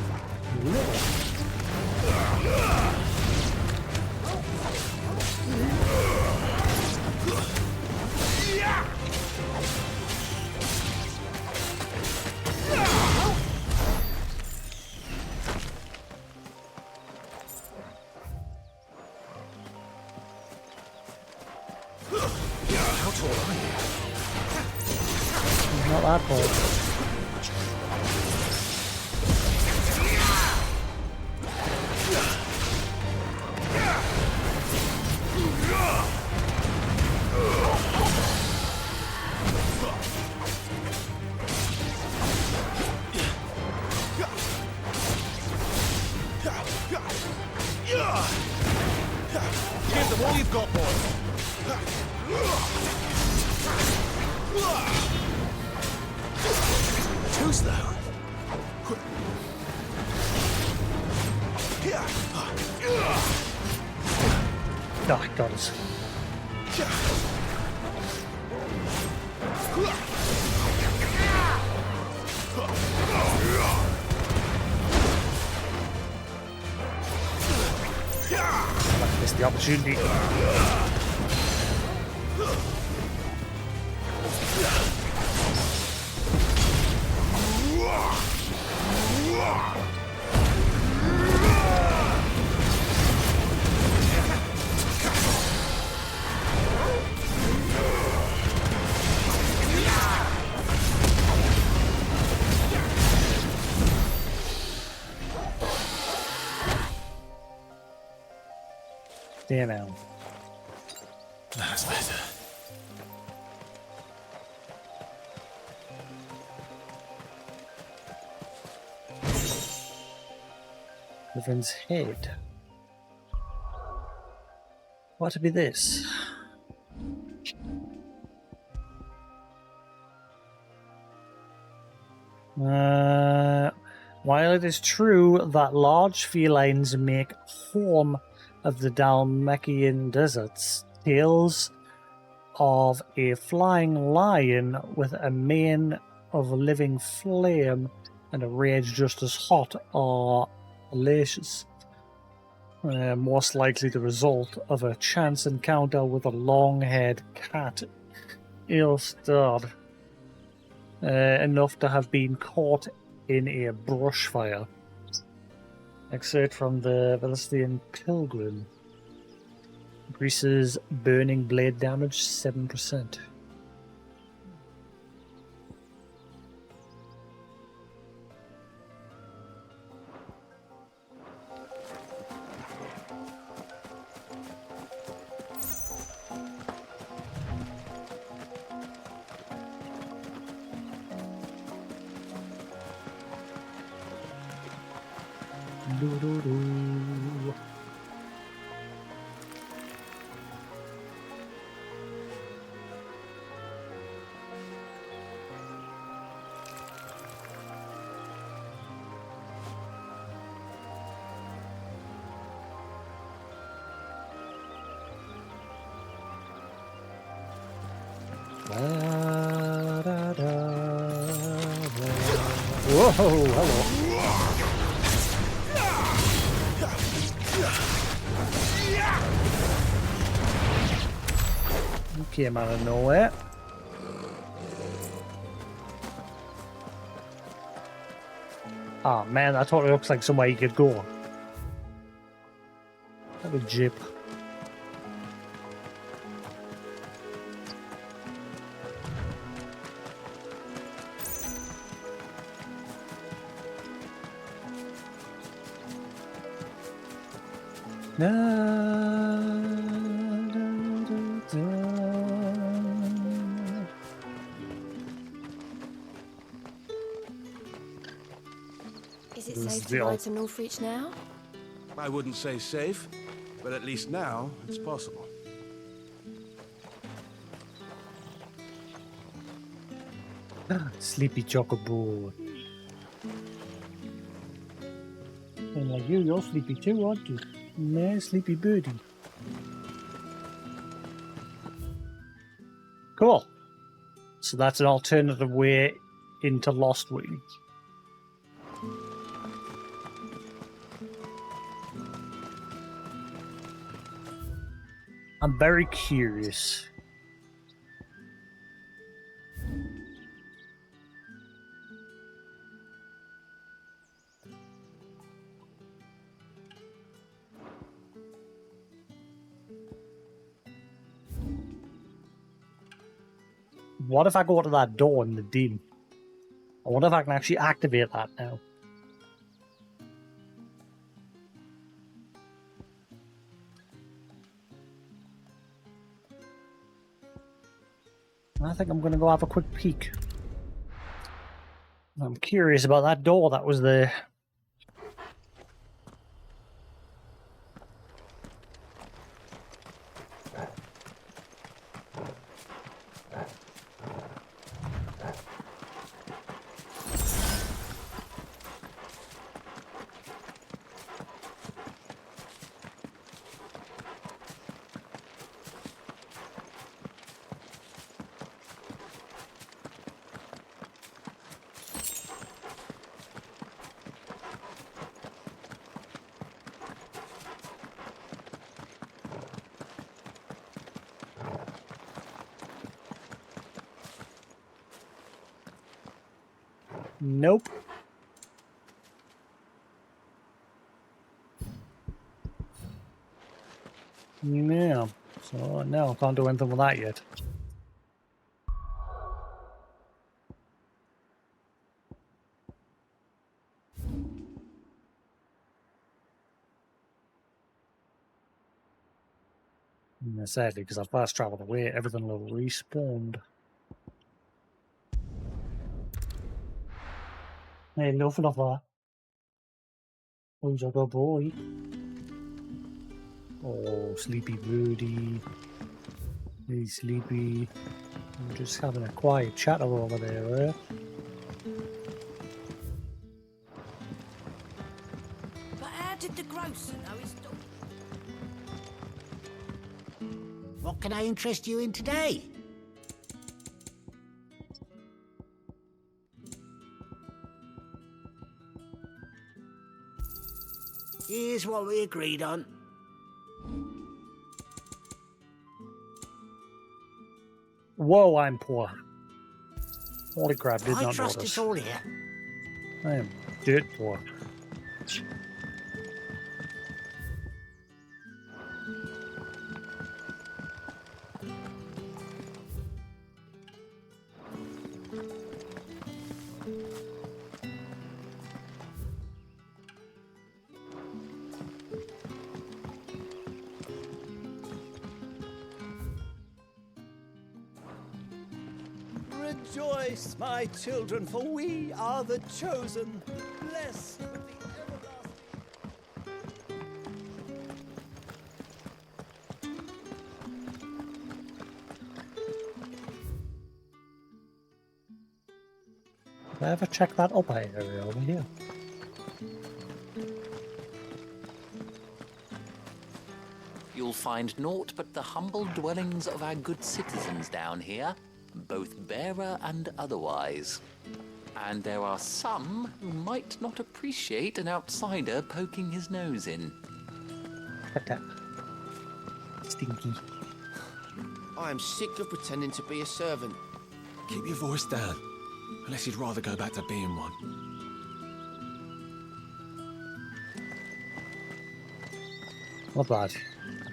S10: How tall are you?
S1: He's not that tall.
S10: Give them all you've got, boy. Too slow.
S1: Oh, got us. I missed the opportunity. There now.
S6: That's better.
S1: Wyvern's head. What to be this? While it is true that large felines make home of the Dalmatian deserts, tales of a flying lion with a mane of living flame and a rage just as hot are fallacious. Most likely the result of a chance encounter with a long-haired cat, ill-starred, enough to have been caught in a brush fire. Excerpt from the Velestian Pilgrim. Increases burning blade damage 7%. Whoa, hello. You came out of nowhere. Oh man, that totally looks like somewhere you could go. What a jeep.
S15: Is it
S1: This is
S15: safe
S1: the
S15: to ride
S1: old-
S15: to Northreach now?
S19: I wouldn't say safe, but at least now it's possible.
S1: Sleepy chocobo. And like you're sleepy too, aren't you? Nah, sleepy birdie. Cool. So that's an alternative way into Lost Week. I'm very curious. What if I go to that door in the dim? I wonder if I can actually activate that now. I think I'm going to go have a quick peek. I'm curious about that door that was there. Nope. Yeah. So no, can't do anything with that yet. Yeah, sadly, because I fast traveled away, everything will respawned. Hey, enough of that. Who's a good boy? Oh, sleepy birdie. He's sleepy. I'm just having a quiet chatter over there, eh?
S13: But how did the grocer know his dog?
S20: What can I interest you in today? Here's what we agreed on.
S1: Whoa, I'm poor. Holy crap, did
S20: I
S1: not
S20: trust
S1: notice.
S20: us all here.
S1: I am dirt poor.
S21: Rejoice, my children, for we are the chosen, blessed with the everlasting.
S1: Did I ever check that up area over here?
S22: You'll find naught but the humble dwellings of our good citizens down here, both bearer and otherwise. And there are some who might not appreciate an outsider poking his nose in.
S1: Stinky.
S23: I am sick of pretending to be a servant.
S6: Keep your voice down, unless you'd rather go back to being one.
S1: Not bad.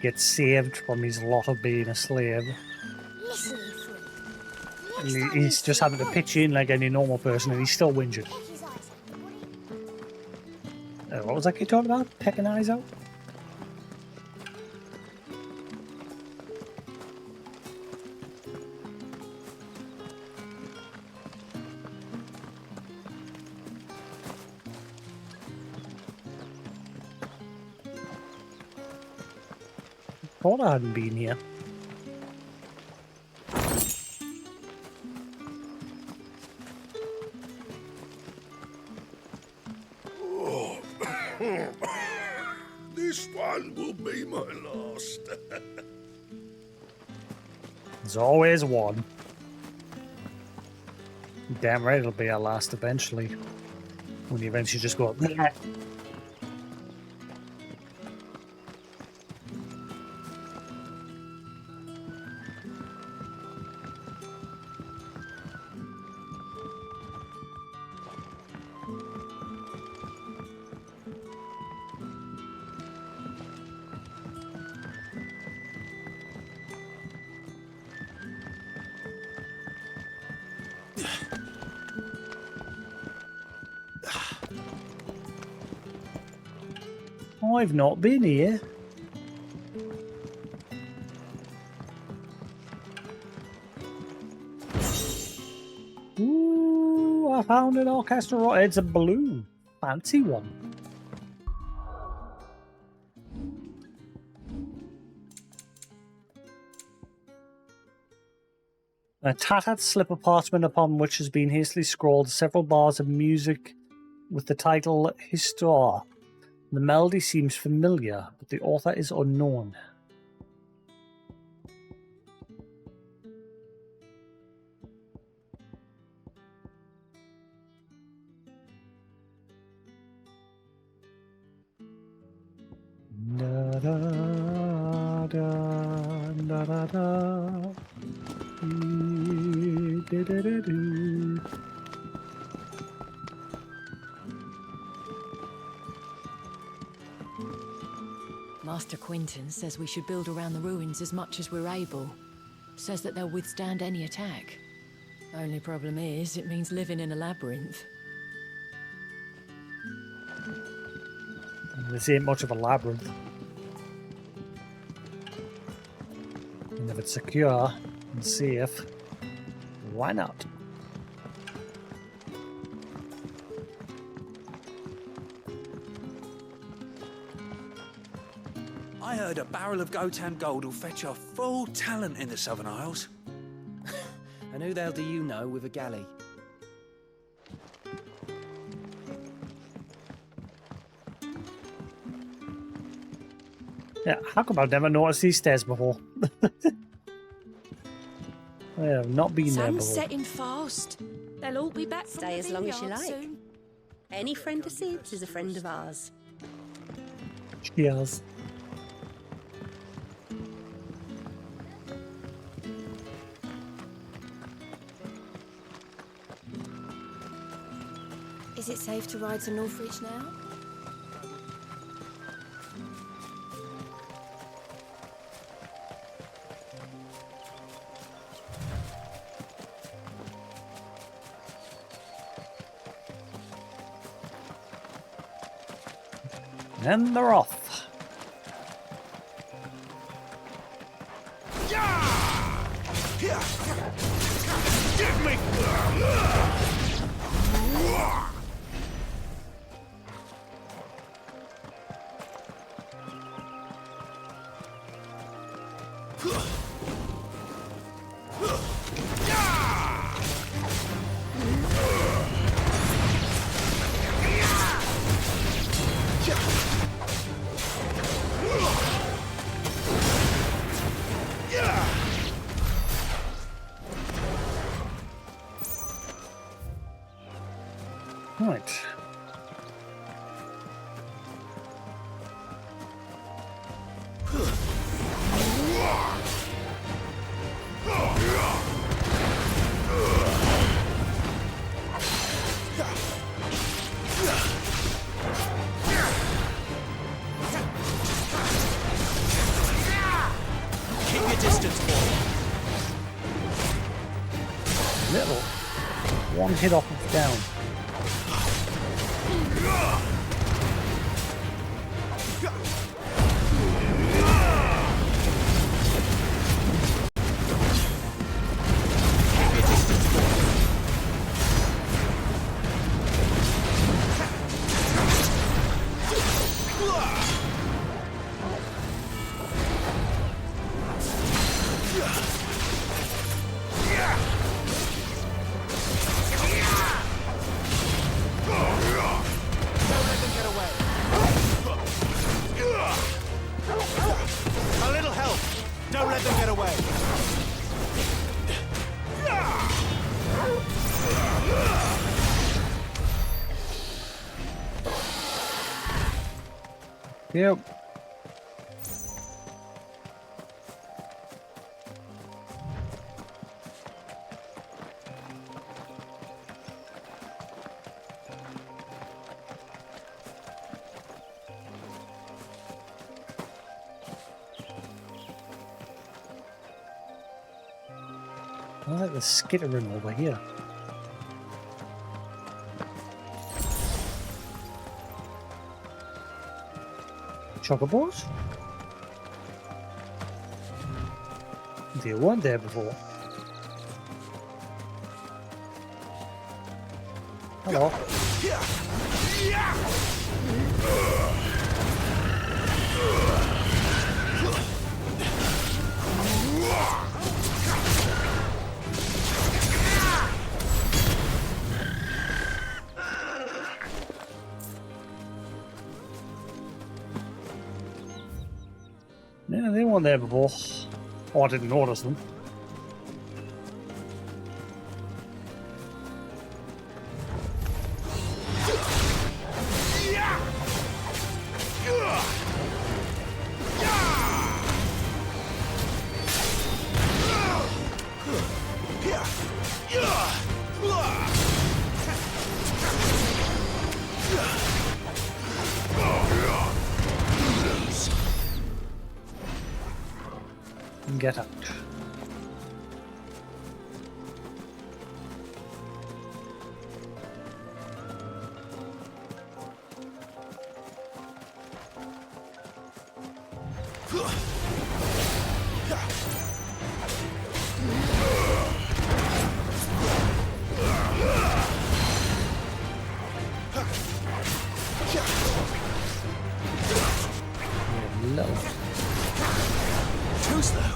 S1: Gets saved from his lot of being a slave.
S15: Listen, you fool.
S1: And he's just having to pitch in like any normal person and he's still whinging. What was that kid talking about? Pecking eyes out? Thought I hadn't been here.
S12: This one will be my last.
S1: There's always one. Damn right it'll be our last eventually. When you eventually just go, bleh. I've not been here. Ooh, I found an orchestral. It's a blue. Fancy one. A tattered slip of parchment upon which has been hastily scrawled several bars of music with the title Histoire. The melody seems familiar, but the author is unknown. Da da da da da da. Da da da da.
S4: Master Quinton says we should build around the ruins as much as we're able. Says that they'll withstand any attack. Only problem is, it means living in a labyrinth.
S1: This ain't much of a labyrinth. And if it's secure and safe, why not?
S8: I heard a barrel of Gotan gold will fetch a full talent in the Southern Isles.
S21: And who the hell do you know with a galley?
S1: Yeah, how come I've never noticed these stairs before? I have not been there
S13: Sun's
S1: before.
S13: setting fast. They'll all be back.
S9: Stay as long as you like.
S13: Soon.
S9: Any friend of Sid's is a friend of ours.
S1: Cheers.
S15: Is it safe to ride to Northreach now?
S1: And they're off.
S12: Give me!
S1: Right.
S8: Keep your distance, boy.
S1: Little. One hit off of down. Yep. I like the skittering over here. Chocobos? They weren't there before. Hello. Yeah, they weren't there before. Oh, I didn't notice them. Get out.
S8: Too slow.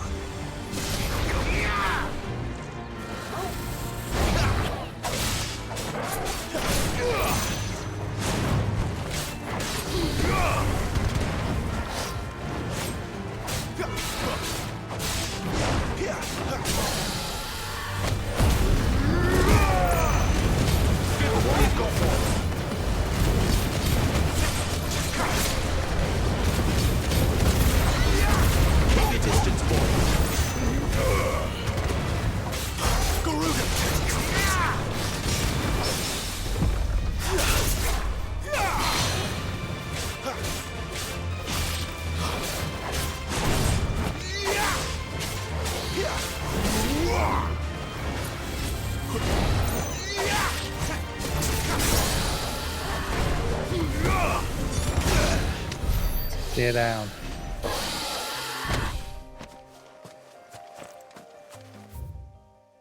S1: Stay down.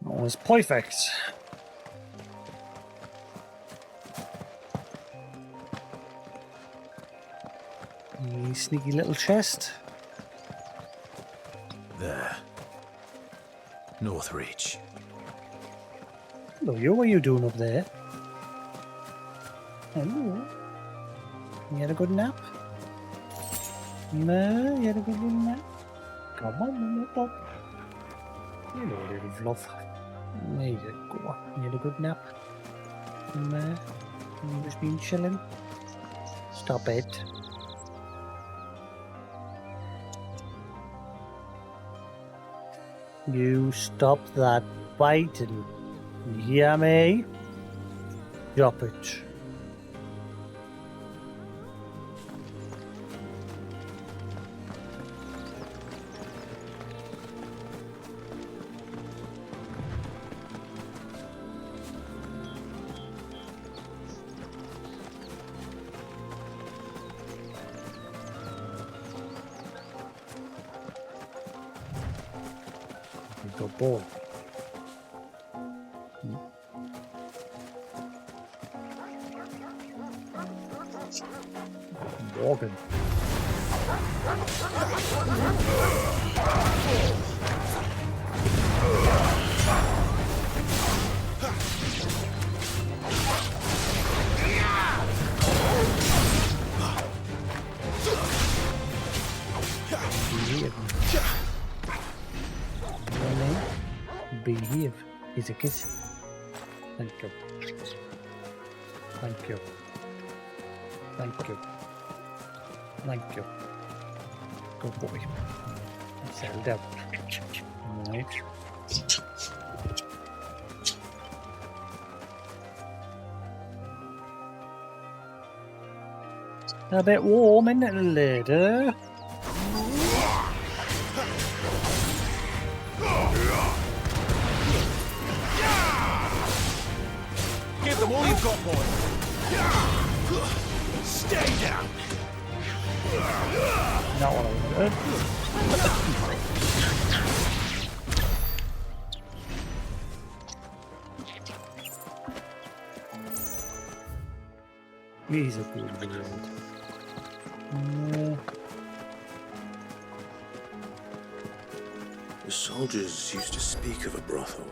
S1: That was perfect. You sneaky little chest.
S6: There. Northreach.
S1: Hello, you. What are you doing up there? Hello. You had a good nap? No, you had a good little nap? Come on, little dog. Hello, little fluff. There you go. You had a good nap? No, you just been chilling? Stop it. You stop that biting. Yeah, me? Drop it. Good boy. Morgan. Behave. He's a kiss. Thank you. Thank you. Thank you. Thank you. Good boy. Settle down. Right. A bit warm, isn't it, lady?
S8: Give them all you've got, boy. Stay down.
S1: Not what I wanted. He's a good bird.
S6: The soldiers used to speak of a brothel,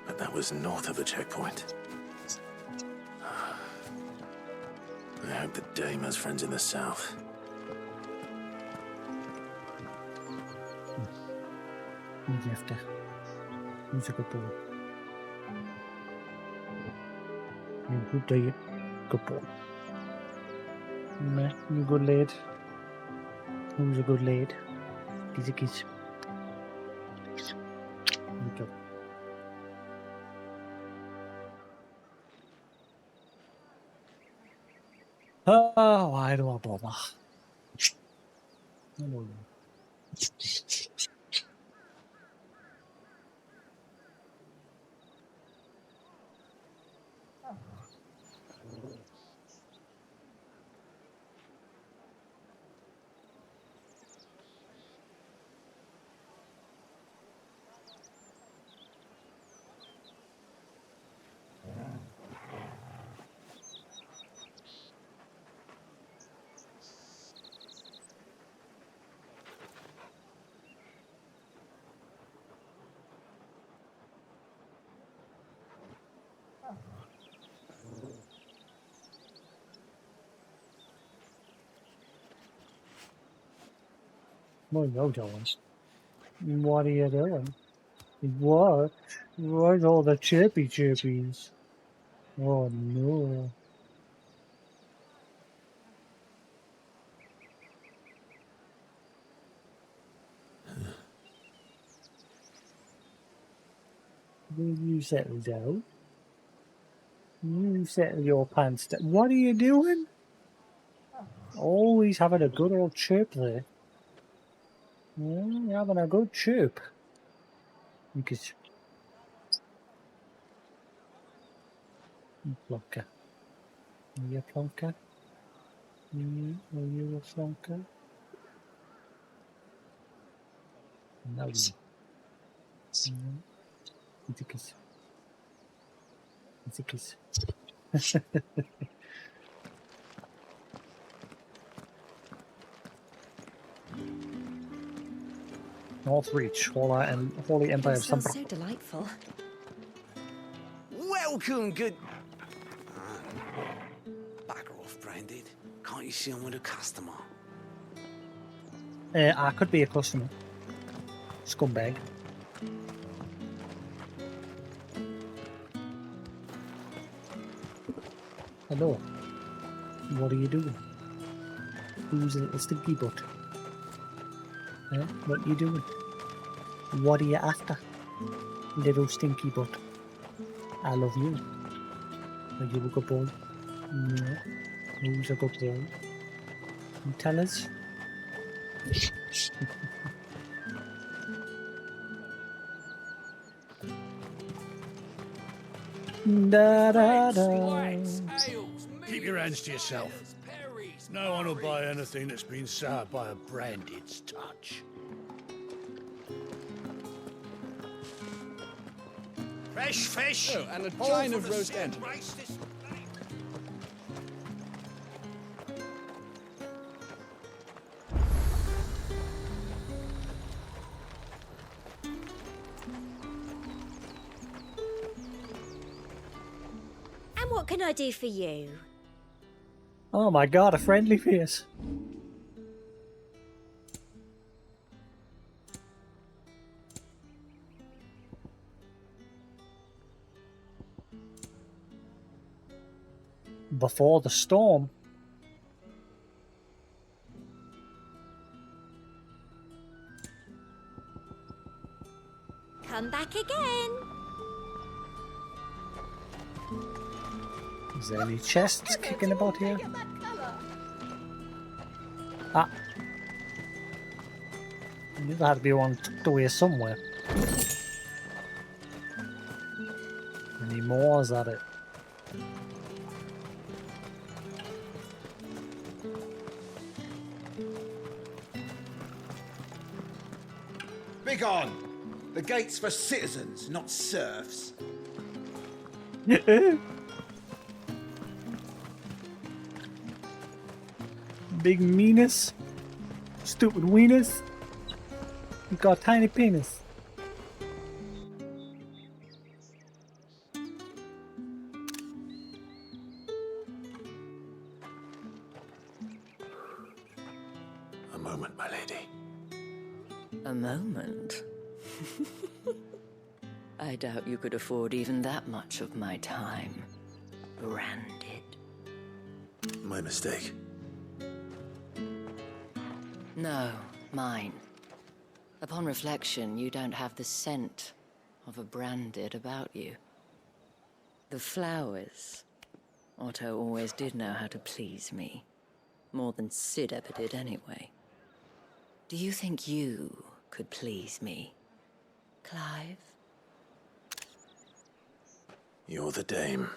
S6: but that was north of the checkpoint. I hope the dame has friends in the south.
S1: Who's after? Who's a good boy? You good day. Good boy. Nah, you good lad. Who's a good lad? He's a kiss. Good job. Oh, why do I bother? I don't know. What are you doing? What are you doing? What? Where's all the chirpy chirpies? Oh no. Will you settle down? You settle your pants down. What are you doing? Always having a good old chirp there. Yeah, you're having a good chirp. Because you plonker. Are you a plonker? Are you a plonker? No. It's a kiss. It's a kiss. North Reach, Holy Empire of
S9: It smells
S1: Sunbrook.
S9: so delightful.
S7: Welcome, good... Bagger off, Branded. Can't you see I'm with a customer?
S1: I could be a customer. Scumbag. Hello. What are you doing? Who's a little stinky butt? What are you doing? What are you after? Little stinky butt. I love you. Are you a good boy? No. Who's a good boy? You tell us. Da da da.
S2: Keep your hands to yourself. No one will buy anything that's been soured by a Branded's touch.
S14: Fresh fish!
S8: Oh, and a chine of roast end.
S9: And what can I do for you?
S1: Oh my god, a friendly face. Before the storm.
S9: I'm back again.
S1: Is there any chests kicking about here? Ah. I knew there had to be one tucked away somewhere. Any more? Is that it?
S3: Begone! The gate's for citizens, not serfs.
S1: Big meanest. Stupid weenus. You got a tiny penis.
S6: A moment, my lady.
S4: A moment? I doubt you could afford even that much of my time. Branded.
S6: My mistake.
S4: No, mine. Upon reflection, you don't have the scent of a branded about you. The flowers. Otto always did know how to please me. More than Sid ever did anyway. Do you think you could please me, Clive?
S6: You're the dame.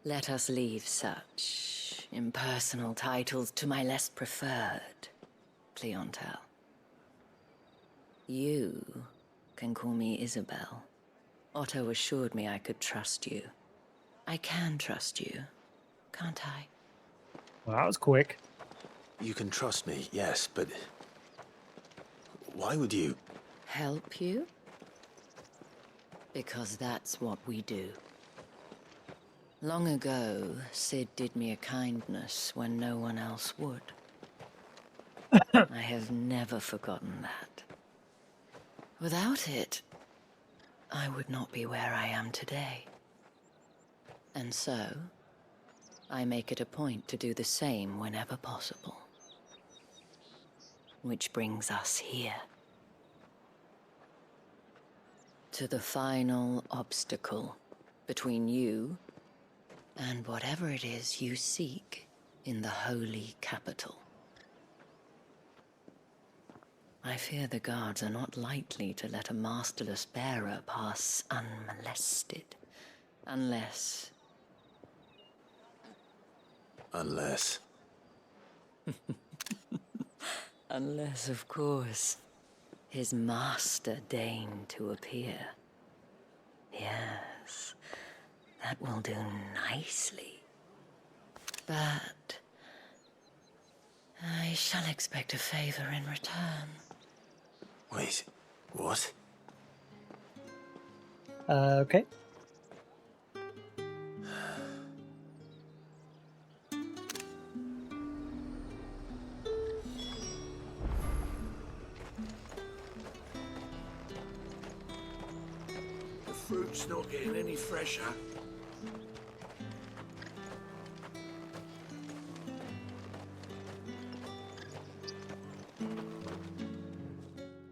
S4: Let us leave such impersonal titles to my less preferred clientele. You can call me Isabel. Otto assured me I could trust you. I can trust you, can't I?
S1: Well, that was quick.
S6: You can trust me, yes, but why would you?
S4: Help you? Because that's what we do. Long ago, Sid did me a kindness when no one else would. I have never forgotten that. Without it, I would not be where I am today. And so, I make it a point to do the same whenever possible. Which brings us here. To the final obstacle between you and whatever it is you seek in the holy capital. I fear the guards are not likely to let a masterless bearer pass unmolested, unless...
S6: Unless...
S4: Unless, of course, his master deigned to appear. Yes, that will do nicely. But I shall expect a favor in return.
S6: Wait, what?
S1: Okay.
S2: The fruit's not getting any fresher.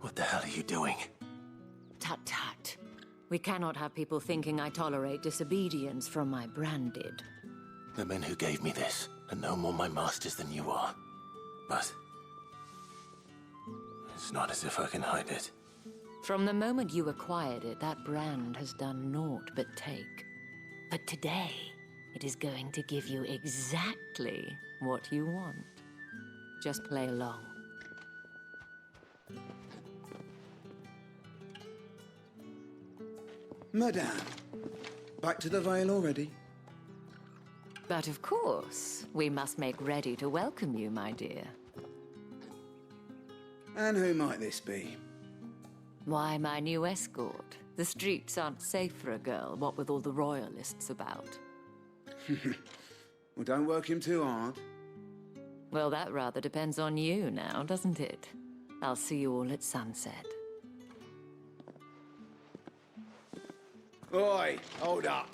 S6: What the hell are you doing?
S4: Tut tut. We cannot have people thinking I tolerate disobedience from my branded.
S6: The men who gave me this are no more my masters than you are. But it's not as if I can hide it.
S4: From the moment you acquired it, that brand has done naught but take. But today, it is going to give you exactly what you want. Just play along.
S3: Madame, back to the Vale already?
S4: But of course, we must make ready to welcome you, my dear.
S3: And who might this be?
S4: Why, my new escort. The streets aren't safe for a girl, what with all the royalists about.
S3: Well, don't work him too hard.
S4: Well, that rather depends on you now, doesn't it? I'll see you all at sunset.
S3: Oi, hold up.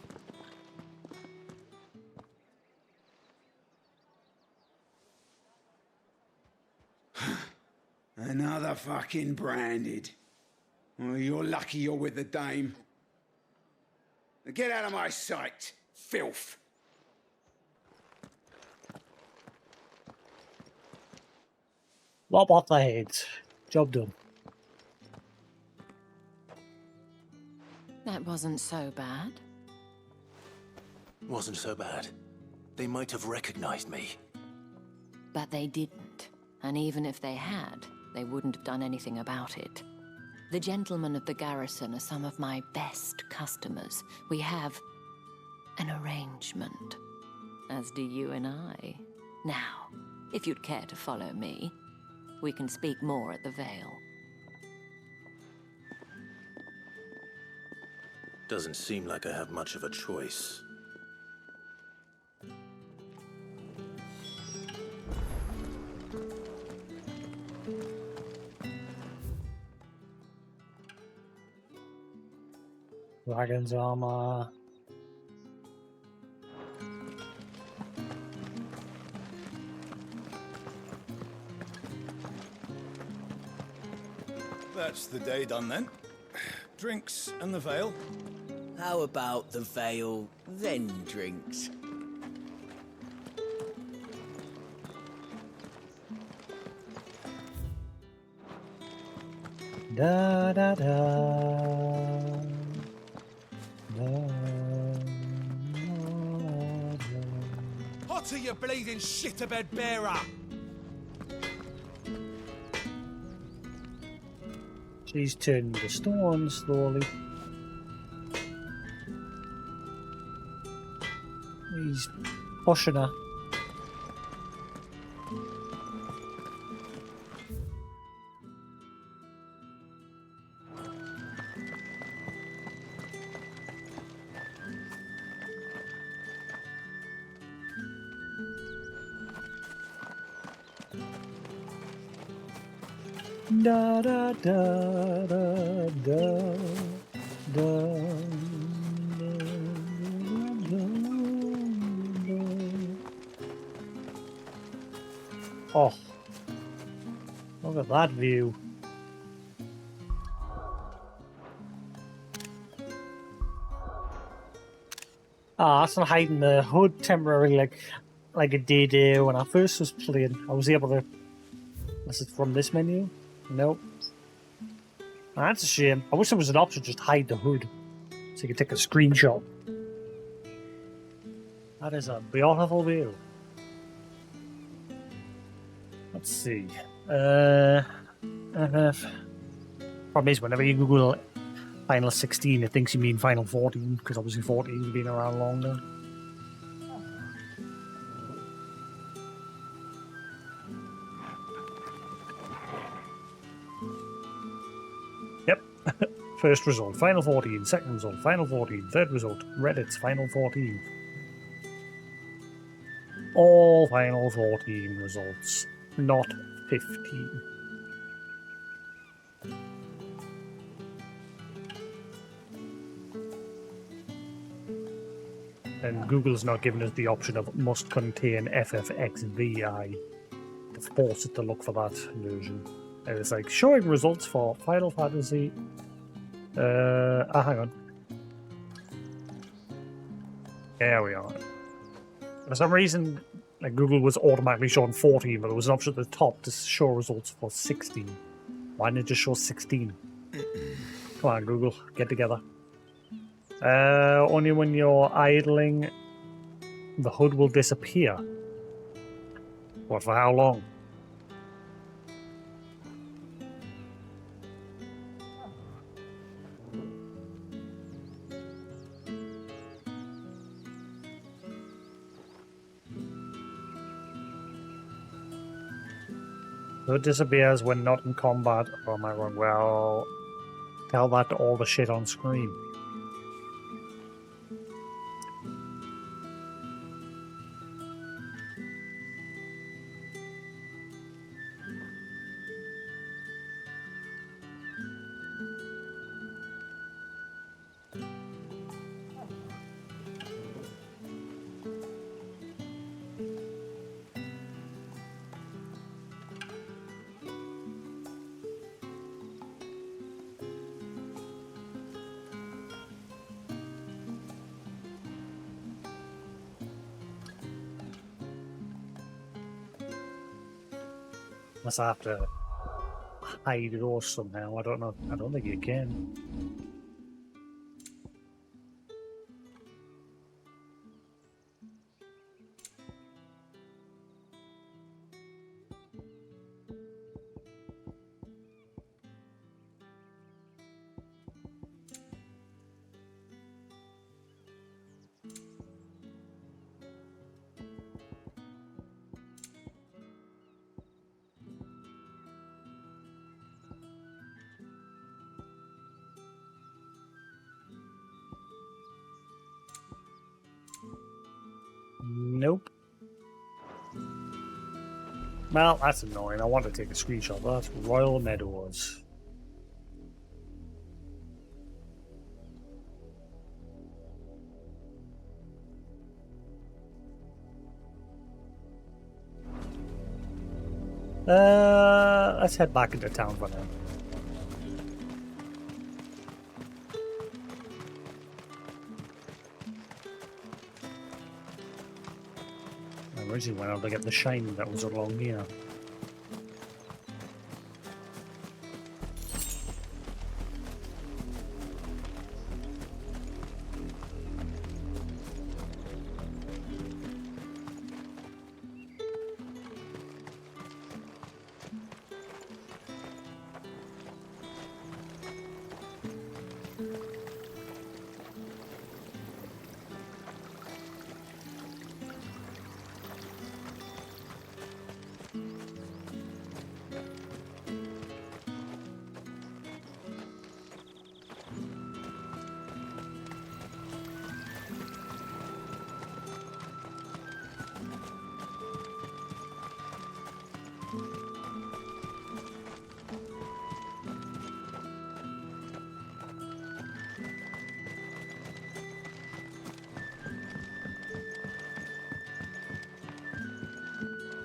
S3: Another fucking branded. Oh, you're lucky you're with the dame. Get out of my sight, filth.
S1: Lop off the head. Job done.
S4: That wasn't so bad.
S6: Wasn't so bad. They might have recognized me.
S4: But they didn't. And even if they had, they wouldn't have done anything about it. The gentlemen of the garrison are some of my best customers. We have an arrangement, as do you and I. Now, if you'd care to follow me, we can speak more at the Vale.
S6: Doesn't seem like I have much of a choice.
S1: Dragon's armor.
S5: That's the day done then. Drinks and the Vale.
S21: How about the Vale, then drinks?
S1: Da da da.
S17: Hotter, you bleeding shit-a-bed bearer!
S1: She's turning to stone slowly. He's pushing her. Da da da da da da. Oh, look at that view. Ah, that's not hiding the hood temporarily like it did when I first was playing. I was able to. Is it from this menu? Nope. That's a shame. I wish there was an option to just hide the hood so you could take a screenshot. That is a beautiful view. Let's see. Problem is, whenever you Google Final 16, it thinks you mean Final 14, because obviously 14's been around longer. Yep. First result, Final 14. Second result, Final 14. Third result, Reddit's Final 14. All Final 14 results, not 15. And Google's not given us the option of must contain FFXVI to force it to look for that version. And it's like showing results for Final Fantasy. Hang on. There we are. For some reason, like Google was automatically showing 14, but there was an option at the top to show results for 16. Why didn't it just show 16? Come on, Google, get together. Only when you're idling, the hood will disappear. What, for how long? So it disappears when not in combat. Oh, am I wrong? Well, tell that to all the shit on screen. Unless I have to hide those somehow. I don't know. I don't think you can. Nope. Well, that's annoying. I want to take a screenshot. That's Royal Meadows. Let's head back into town for now. I originally went out to get the shine that was along here.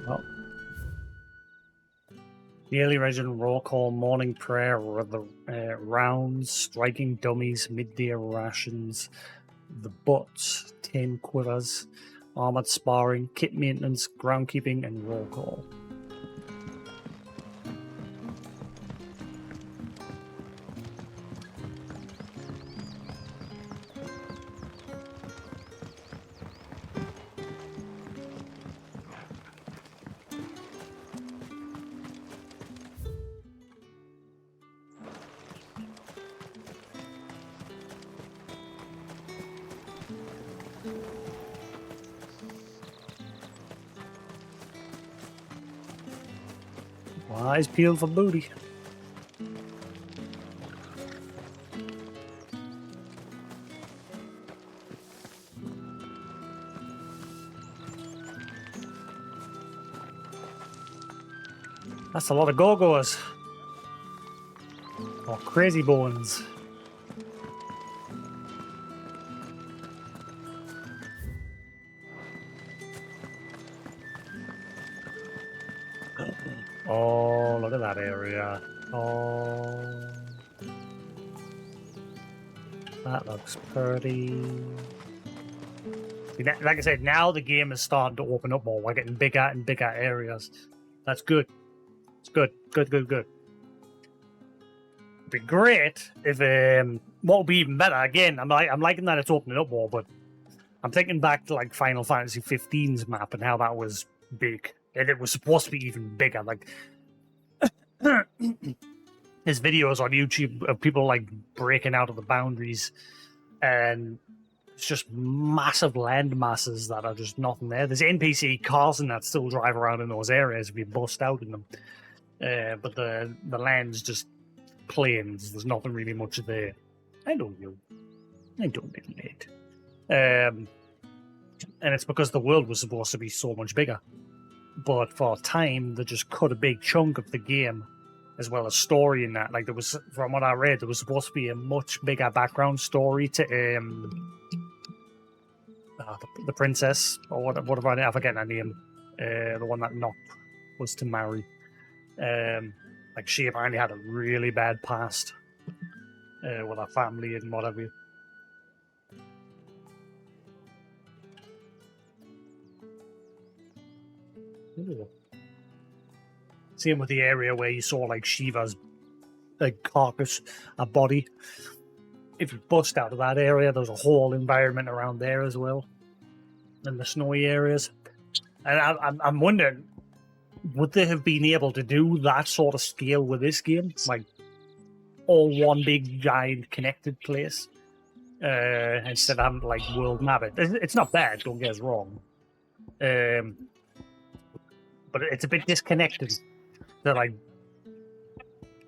S1: Well, yearly resident roll call, morning prayer, rounds, striking dummies, midday rations, the butts, 10 quivers, armored sparring, kit maintenance, groundkeeping, and roll call. Eyes peeled for booty. That's a lot of go-go's. Or crazy bones. Oh, look at that area. Oh. That looks pretty. Like I said, now the game is starting to open up more. We're getting bigger and bigger areas. That's good. It's good. Good. It'd be great if what would be even better. Again, I'm liking that it's opening up more, but I'm thinking back to like Final Fantasy 15's map and how that was big. And it was supposed to be even bigger. Like there's videos on YouTube of people like breaking out of the boundaries, and it's just massive land masses that are just nothing there. There's NPC cars and that still drive around in those areas if you bust out in them. But the land's just plains. There's nothing really much there. I don't admit. And it's because the world was supposed to be so much bigger. But for a time, they just cut a big chunk of the game, as well as story in that. Like there was, from what I read, there was supposed to be a much bigger background story to the princess, or whatever. I forget her name. The one that Noct was to marry. Like she apparently had a really bad past with her family and whatever. Same with the area where you saw like Shiva's carcass, a body. If you bust out of that area, there's a whole environment around there as well, in the snowy areas. And I'm wondering, would they have been able to do that sort of scale with this game, like all one big giant connected place, instead of having to like world map it? It's not bad, don't get us wrong, but it's a bit disconnected. That like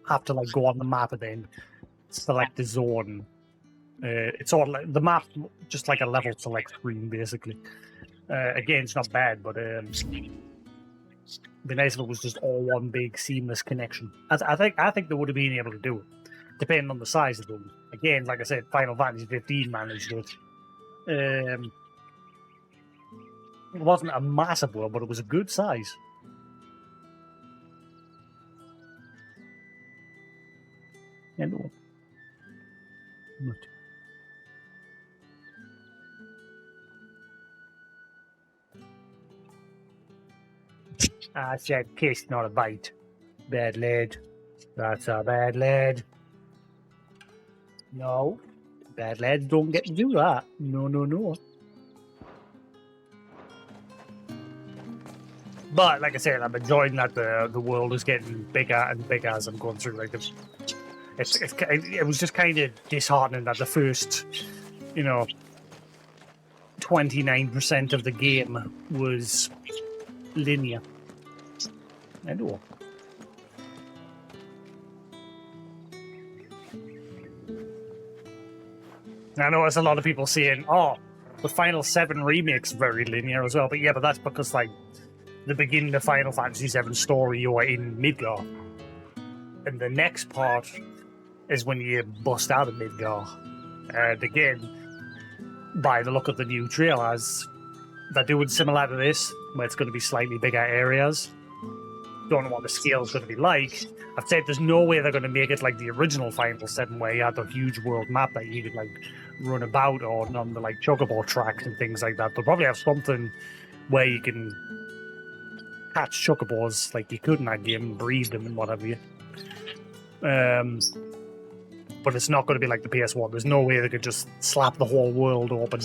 S1: have to like go on the map and then select the zone. It's sort of like the map, just like a level select screen, basically. Again, it's not bad, but it'd be nice if it was just all one big seamless connection. I think they would have been able to do it, depending on the size of them. Again, like I said, Final Fantasy 15 managed it. It wasn't a massive world, but it was a good size. Hello. I said kiss, not a bite. Bad lad. That's a bad lad. No. Bad lads don't get to do that. No, no, no. But, like I said, I'm enjoying that the world is getting bigger and bigger as I'm going through. Like, it was just kind of disheartening that the first, 29% of the game was linear. I know. I know there's a lot of people saying, oh, the Final 7 remake's very linear as well. But yeah, but that's because, like, the beginning of Final Fantasy 7 story, you're in Midgar. And the next part is when you bust out of Midgar. And again, by the look of the new trailers, they're doing similar to this, where it's going to be slightly bigger areas. Don't know what the scale's going to be like. I've said there's no way they're going to make it like the original Final 7, where you had the huge world map that you could like run about on the like chocobo tracks and things like that. They'll probably have something where you can catch chocobos like you could in that game and breed them and whatever you. But it's not going to be like the PS1. There's no way they could just slap the whole world open.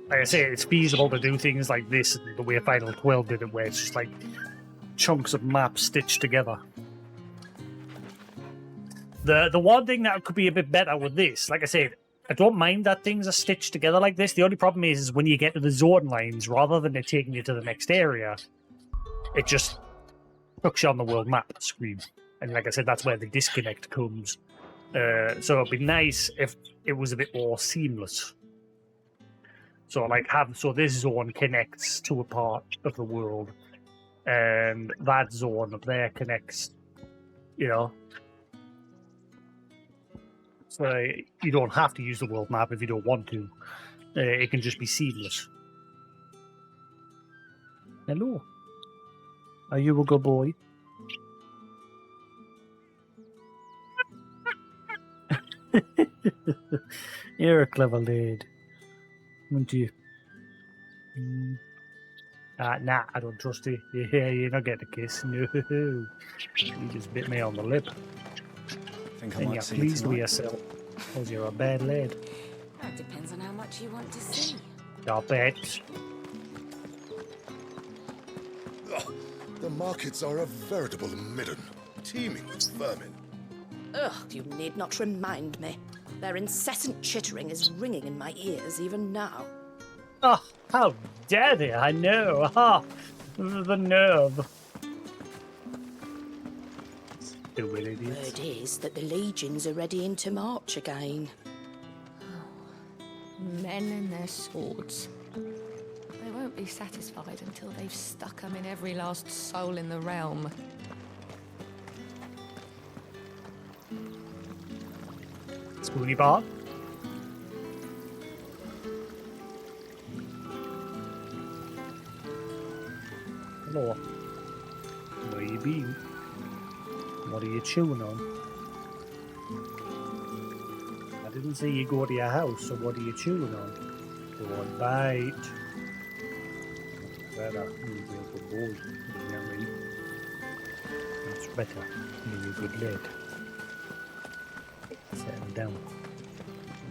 S1: Like I say, it's feasible to do things like this the way Final 12 did it, where it's just like chunks of maps stitched together. The one thing that could be a bit better with this, like I said, I don't mind that things are stitched together like this. The only problem is when you get to the zone lines, rather than it taking you to the next area, it just hooks you on the world map screen. And like I said, that's where the disconnect comes. So it'd be nice if it was a bit more seamless. So like so this zone connects to a part of the world, and that zone up there connects, So you don't have to use the world map if you don't want to. It can just be seamless. Hello. Are you a good boy? You're a clever lad, aren't you? Nah, I don't trust you. Yeah, you're not getting a kiss. No, you just bit me on the lip.
S5: Think I
S1: And
S5: might
S1: you're
S5: see
S1: pleased
S5: tonight.
S1: with yourself, because you're a bad lad.
S13: That depends on how much you want to see.
S1: I bet.
S12: The markets are a veritable midden, teeming with vermin.
S11: Ugh, you need not remind me. Their incessant chittering is ringing in my ears even now.
S1: Oh, how dare they? I know. Ha! The nerve. Stupid idiots.
S11: Word is that the legions are ready into march again.
S16: Men and their swords. They won't be satisfied until they've stuck them in every last soul in the realm.
S1: Spoony bar. Hello. Where you been? What are you chewing on? I didn't see you go to your house, so what are you chewing on? Go on, bite. better. You're a good boy. You hear me? That's better. You're a good lad. Settle down.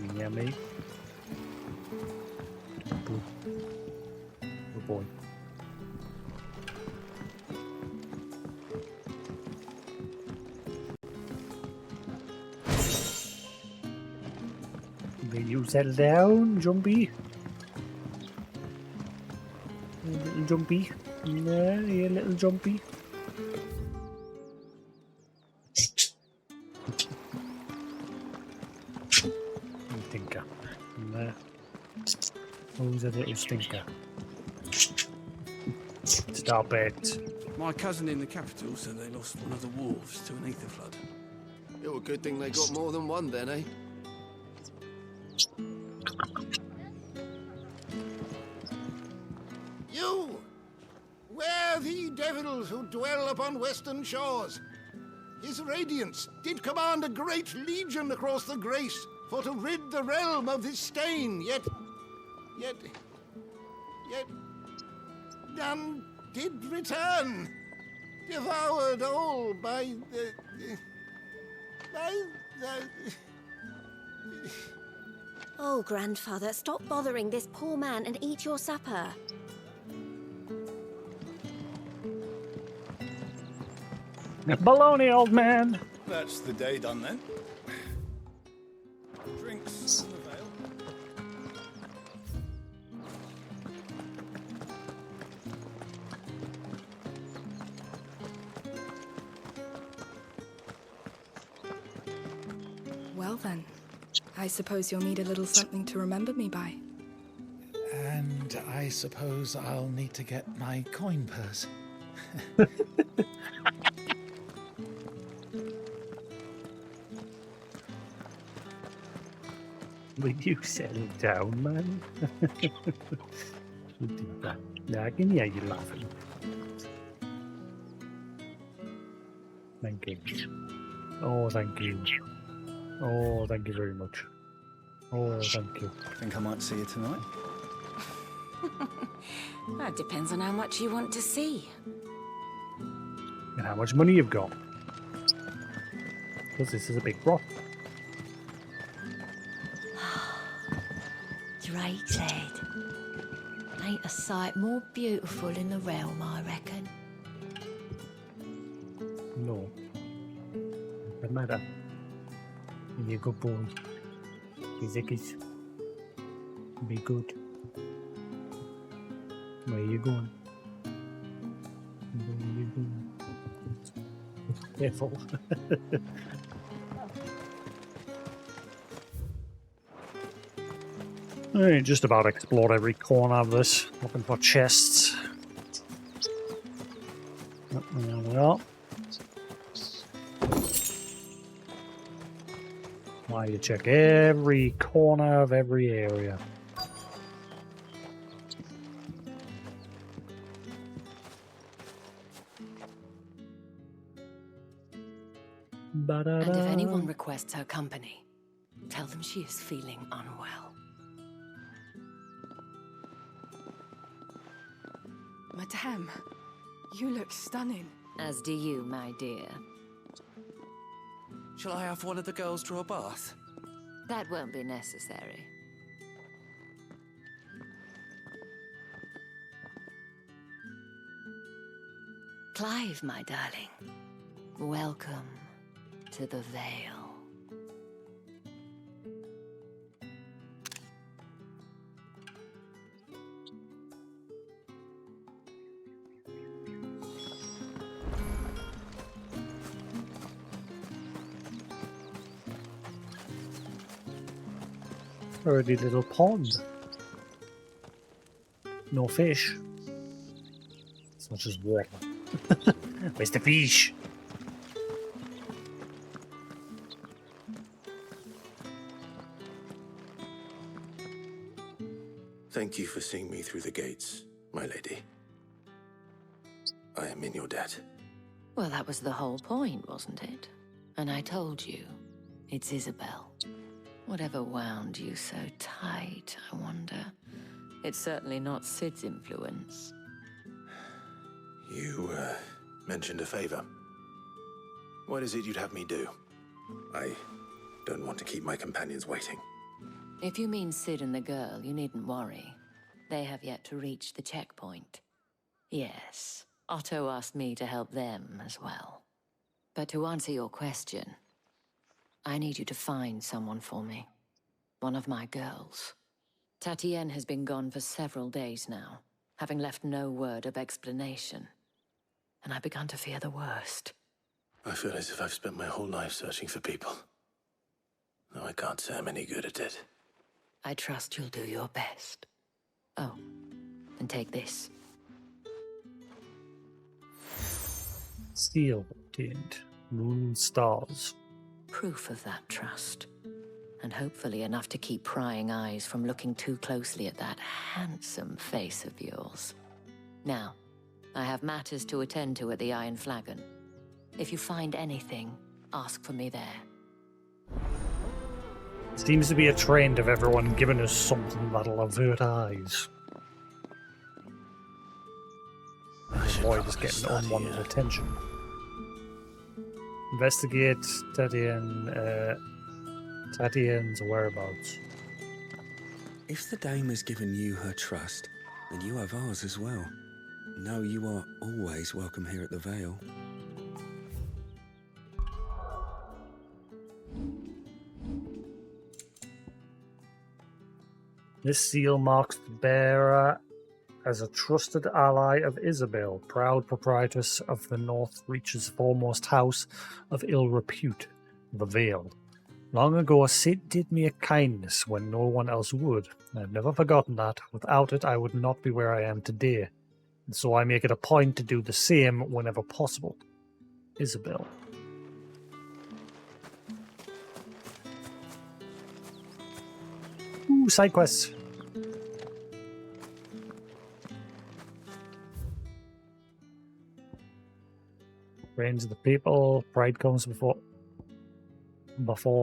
S1: You hear me? Good boy. Good boy. Will you settle down, Jumpy? Little Jumpy? Yeah, you little Jumpy. Stinker. Nah. Who's a little stinker? Stop it.
S10: My cousin in the capital said they lost one of the wolves to an ether flood.
S23: It was a good thing they got more than one then, eh?
S18: You! Where the devils who dwell upon western shores? His radiance did command a great legion across the grace for to rid the realm of this stain, yet none did return, devoured all by the
S9: Oh, grandfather, stop bothering this poor man and eat your supper.
S1: Baloney, old man.
S5: That's the day done then. Drinks in the vale.
S11: Well then, I suppose you'll need a little something to remember me by.
S2: And I suppose I'll need to get my coin purse.
S1: Will you settle down, man? Yeah, I can hear you laughing. Thank you. Oh, thank you. Oh, thank you very much. Oh, thank you.
S5: Think I might see you tonight?
S13: That depends on how much you want to see.
S1: And how much money you've got. Because this is a big rock.
S4: Drake's Head. Ain't a sight more beautiful in the realm, I reckon.
S1: No. Doesn't matter. You're a good boy. Jasix. Be good. Where are you going? Where are you going? Careful. I just about explored every corner of this, looking for chests. There we are. Why you check every corner of every area.
S4: And if anyone requests her company, tell them she is feeling unwell.
S11: Madame, you look stunning.
S4: As do you, my dear.
S8: Shall I have one of the girls draw a bath?
S4: That won't be necessary. Clive, my darling. Welcome to the Vale.
S1: Already little pond. No fish. It's not just water. Where's the fish?
S6: Thank you for seeing me through the gates, my lady. I am in your debt.
S4: Well, that was the whole point, wasn't it? And I told you, it's Isabel. Whatever wound you so tight, I wonder. It's certainly not Sid's influence.
S6: You, mentioned a favor. What is it you'd have me do? I don't want to keep my companions waiting.
S4: If you mean Sid and the girl, you needn't worry. They have yet to reach the checkpoint. Yes, Otto asked me to help them as well. But to answer your question, I need you to find someone for me. One of my girls. Tatienne has been gone for several days now, having left no word of explanation. And I've begun to fear the worst.
S6: I feel as if I've spent my whole life searching for people. No, I can't say I'm any good at it.
S4: I trust you'll do your best. Oh, and take this.
S1: Seal tint, moon stars.
S4: Proof of that trust. And hopefully enough to keep prying eyes from looking too closely at that handsome face of yours. Now, I have matters to attend to at the Iron Flagon. If you find anything, ask for me there.
S1: Seems to be a trend of everyone giving us something that'll avert eyes. Avoid us getting unwanted attention. Investigate Tatienne's whereabouts.
S10: If the dame has given you her trust, then you have ours as well. No, you are always welcome here at the Vale.
S1: This seal marks the bearer as a trusted ally of Isabel, proud proprietress of the North Reach's foremost house of ill repute, the Vale. Long ago, Sid did me a kindness when no one else would. I've never forgotten that. Without it, I would not be where I am today. And so I make it a point to do the same whenever possible. Isabel. Ooh, side quests. Reigns of the people. Pride comes before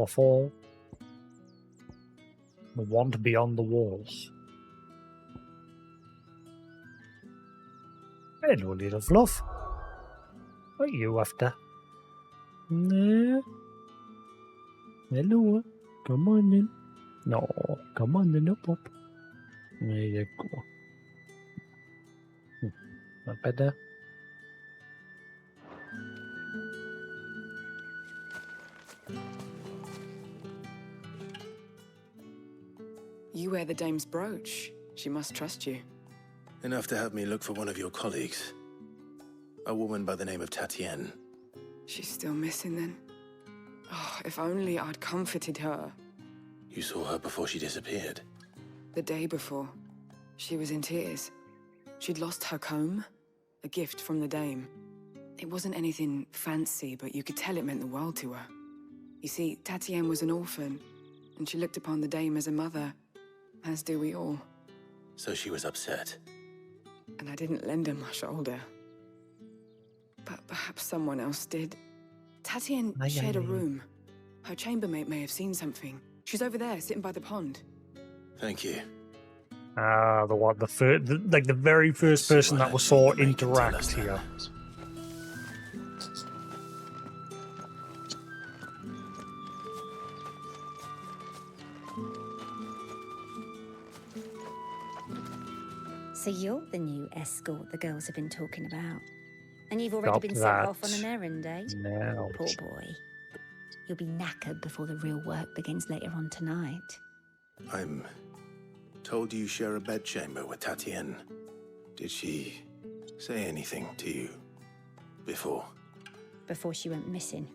S1: fall. The want beyond the walls. Hello, little fluff. What are you after? No. Hello. Come on then. No, come on then, up. There you go. Not better.
S19: You wear the dame's brooch. She must trust you.
S6: Enough to have me look for one of your colleagues. A woman by the name of Tatienne.
S19: She's still missing then. Oh, if only I'd comforted her.
S6: You saw her before she disappeared?
S19: The day before. She was in tears. She'd lost her comb, a gift from the dame. It wasn't anything fancy, but you could tell it meant the world to her. You see, Tatienne was an orphan, and she looked upon the dame as a mother, as do we all.
S6: So she was upset.
S19: And I didn't lend her my shoulder. But perhaps someone else did. Tatienne shared a room. Her chambermaid may have seen something. She's over there, sitting by the pond.
S6: Thank you.
S1: Ah, the very first person that we saw interact here.
S20: So you're the new escort the girls have been talking about. And you've already been sent off on an errand, eh?
S1: No.
S20: Poor boy. You'll be knackered before the real work begins later on tonight.
S6: I'm told you share a bedchamber with Tatienne. Did she say anything to you before?
S20: Before she went missing.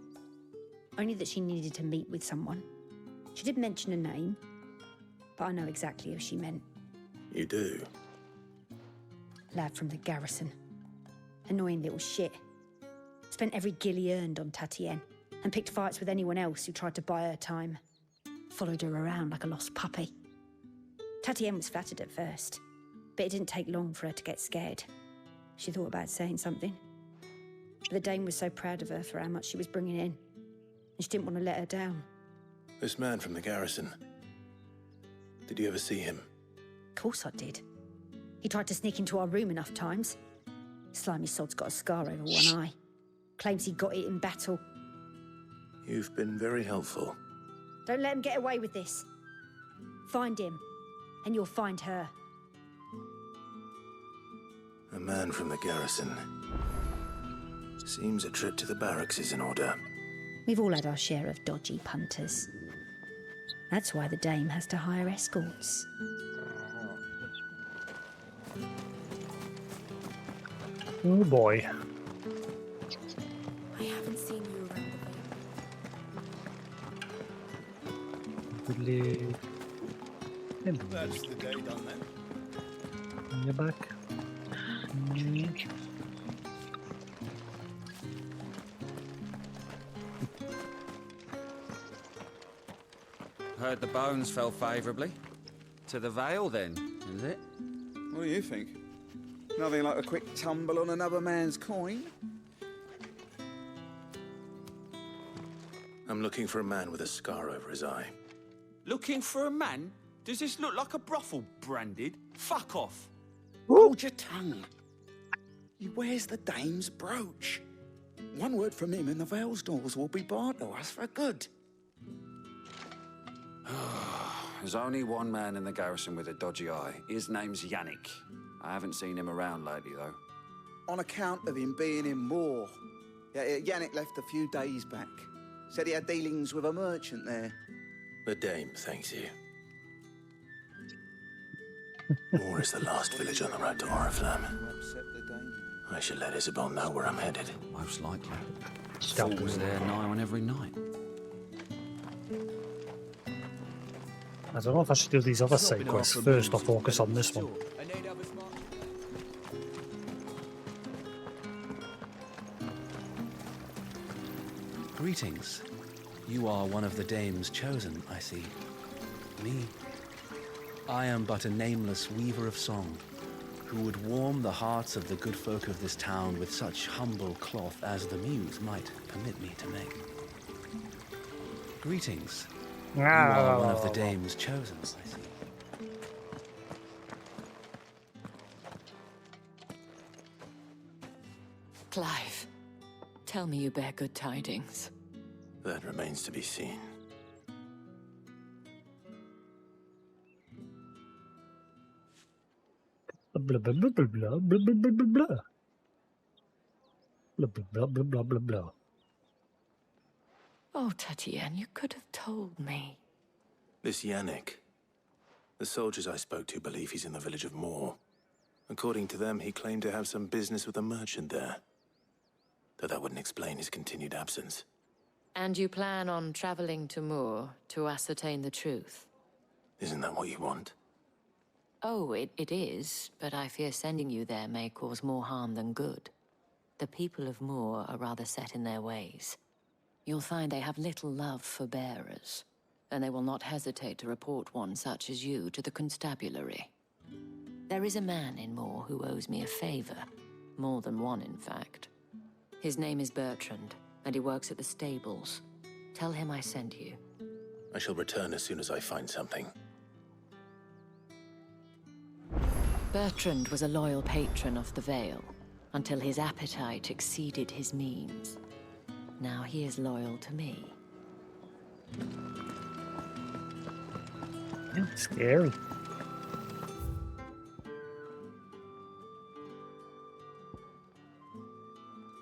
S20: Only that she needed to meet with someone. She did mention a name, but I know exactly who she meant.
S6: You do?
S20: Lad from the garrison. Annoying little shit. Spent every gil he earned on Tatienne, and picked fights with anyone else who tried to buy her time. Followed her around like a lost puppy. Tatienne was flattered at first, but it didn't take long for her to get scared. She thought about saying something. But the dame was so proud of her for how much she was bringing in, and she didn't want to let her down.
S6: This man from the garrison. Did you ever see him?
S20: Of course I did. He tried to sneak into our room enough times. Slimy sod's got a scar over one eye. Claims he got it in battle.
S6: You've been very helpful.
S20: Don't let him get away with this. Find him, and you'll find her.
S6: A man from the garrison. Seems a trip to the barracks is in order.
S20: We've all had our share of dodgy punters. That's why the Dame has to hire escorts.
S1: Oh boy.
S11: I haven't seen you around
S5: That's the day done then.
S1: You're back.
S8: Heard the bones fell favourably. To the Vale, then, is it?
S7: What do you think? Nothing like a quick tumble on another man's coin?
S6: I'm looking for a man with a scar over his eye.
S8: Looking for a man? Does this look like a brothel, Branded? Fuck off.
S7: Hold your tongue. He wears the Dame's brooch. One word from him and the Vale's doors will be barred to us for good.
S8: There's only one man in the garrison with a dodgy eye. His name's Yannick. I haven't seen him around lately, though.
S7: On account of him being in war. Yannick left a few days back. Said he had dealings with a merchant there.
S6: The Dame thanks you. Moor is the last village on the road to Oriflamme. I should let Isabel know where I'm headed.
S8: Most likely. Falls there nigh on every night.
S1: I don't know if I should do these other side quests first or focus on this one.
S10: Greetings. You are one of the Dame's chosen, I see. Me? I am but a nameless weaver of song, who would warm the hearts of the good folk of this town with such humble cloth as the muse might permit me to make. Greetings. You are one of the Dame's chosen, I see.
S4: Clive, tell me you bear good tidings.
S6: That remains to be seen.
S1: Blah blah blah blah blah blah blah blah blah blah. Blah blah blah blah blah blah.
S4: Oh, Tatienne, you could have told me.
S6: This Yannick. The soldiers I spoke to believe he's in the village of Moor. According to them, he claimed to have some business with a merchant there. Though that wouldn't explain his continued absence.
S4: And you plan on traveling to Moor to ascertain the truth?
S6: Isn't that what you want?
S4: Oh, it is, but I fear sending you there may cause more harm than good. The people of Moor are rather set in their ways. You'll find they have little love for bearers, and they will not hesitate to report one such as you to the constabulary. There is a man in Moor who owes me a favor. More than one, in fact. His name is Bertrand, and he works at the stables. Tell him I sent you.
S6: I shall return as soon as I find something.
S4: Bertrand was a loyal patron of the Vale, until his appetite exceeded his means. Now he is loyal to me.
S1: Scary.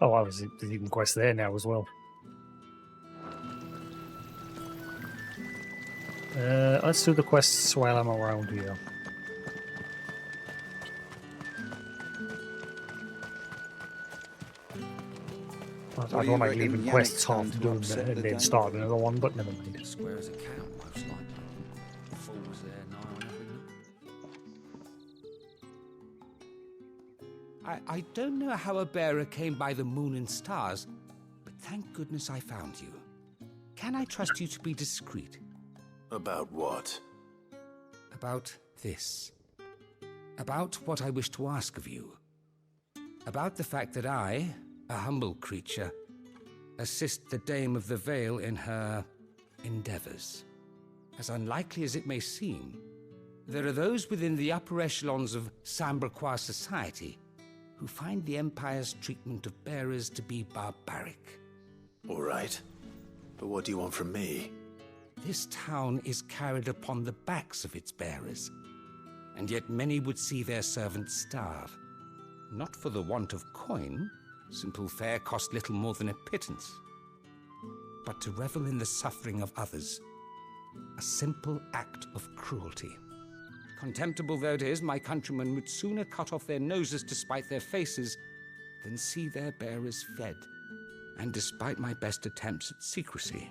S1: Oh, obviously, there's even quests there now as well. Let's do the quests while I'm around here. I don't like leaving quests half done and then starting another one, but never mind.
S8: Square as a cow, most likely. Falls there nigh on every night.
S17: I don't know how a bearer came by the moon and stars, but thank goodness I found you. Can I trust you to be discreet?
S6: About what?
S17: About this. About what I wish to ask of you. About the fact that I, a humble creature, assist the Dame of the Vale in her endeavors. As unlikely as it may seem, there are those within the upper echelons of Samberquois society who find the Empire's treatment of bearers to be barbaric.
S6: All right. But what do you want from me?
S17: This town is carried upon the backs of its bearers, and yet many would see their servants starve. Not for the want of coin, simple fare cost little more than a pittance, but to revel in the suffering of others, a simple act of cruelty. Contemptible though it is, my countrymen would sooner cut off their noses to spite their faces than see their bearers fed. And despite my best attempts at secrecy,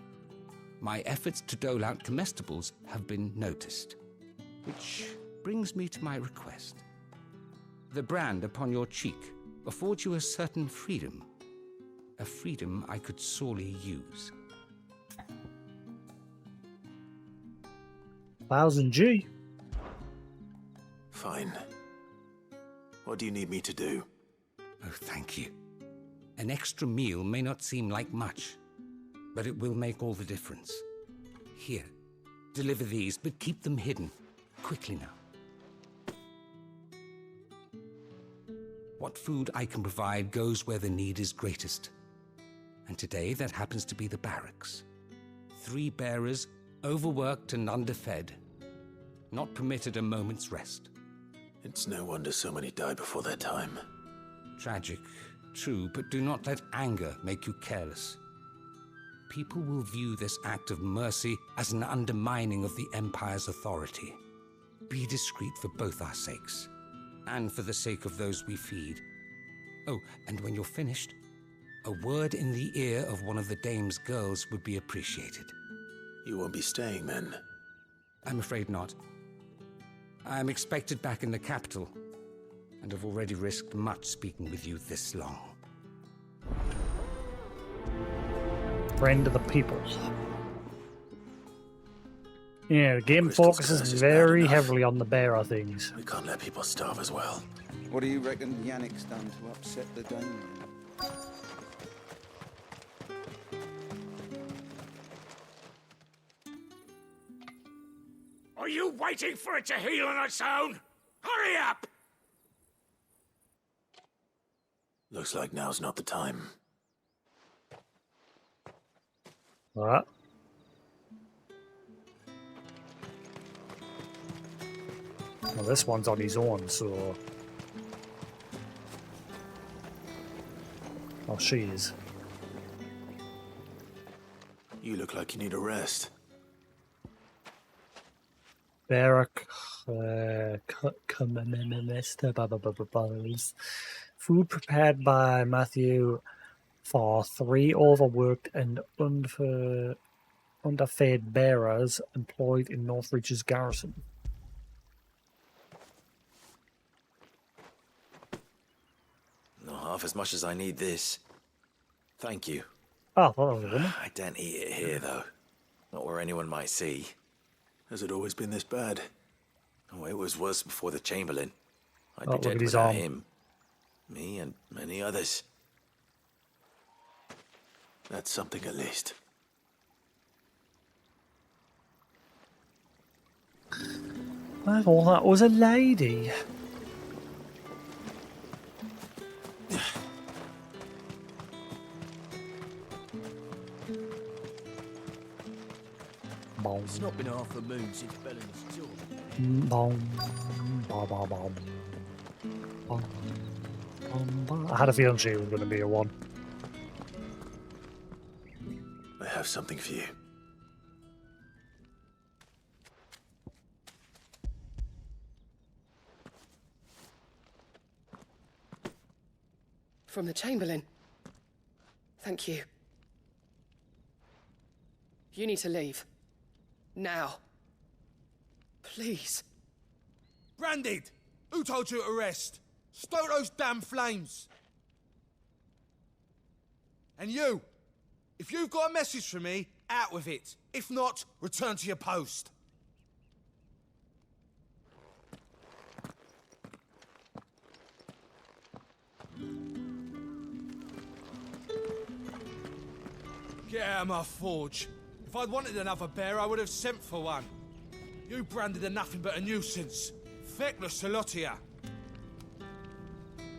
S17: my efforts to dole out comestibles have been noticed. Which brings me to my request. The brand upon your cheek affords you a certain freedom. A freedom I could sorely use.
S1: 1000 G.
S6: Fine. What do you need me to do?
S17: Oh, thank you. An extra meal may not seem like much, but it will make all the difference. Here, deliver these, but keep them hidden. Quickly now. What food I can provide goes where the need is greatest. And today, that happens to be the barracks. 3 bearers, overworked and underfed, not permitted a moment's rest.
S6: It's no wonder so many die before their time.
S17: Tragic, true, but do not let anger make you careless. People will view this act of mercy as an undermining of the Empire's authority. Be discreet for both our sakes, and for the sake of those we feed. Oh, and when you're finished, a word in the ear of one of the dame's girls would be appreciated.
S6: You won't be staying, then?
S17: I'm afraid not. I'm expected back in the capital, and have already risked much speaking with you this long.
S1: Friend of the people. Yeah, the game focuses very heavily on the bearer things.
S6: We can't let people starve as well.
S7: What do you reckon Yannick's done to upset the dame?
S2: Are you waiting for it to heal on its own? Hurry up!
S6: Looks like now's not the time.
S1: What? Well, this one's on his own, so... Oh, she is.
S6: You look like you need a rest.
S1: Barrack, food prepared by Matthew for 3 overworked and underfed bearers employed in Northreach's garrison.
S14: Not half as much as I need this. Thank you.
S1: Oh, that was a woman.
S14: I don't eat it here, though. Not where anyone might see.
S6: Has it always been this bad?
S14: Oh, it was worse before the Chamberlain. I'd
S1: Oh,
S14: be
S1: look
S14: dead
S1: at his
S14: without
S1: arm.
S14: him. Me and many others.
S6: That's something at least.
S1: I thought that was a lady.
S21: It's not been half a moon since Belen's tour.
S1: I had a feeling she was going to be a 1.
S6: I have something for you.
S15: From the Chamberlain. Thank you. You need to leave. Now. Please.
S22: Branded! Who told you to rest? Stoke those damn flames! And you! If you've got a message for me, out with it. If not, return to your post. Get out of my forge. If I'd wanted another bear, I would have sent for one. You branded are nothing but a nuisance. Feckless a lot of ya.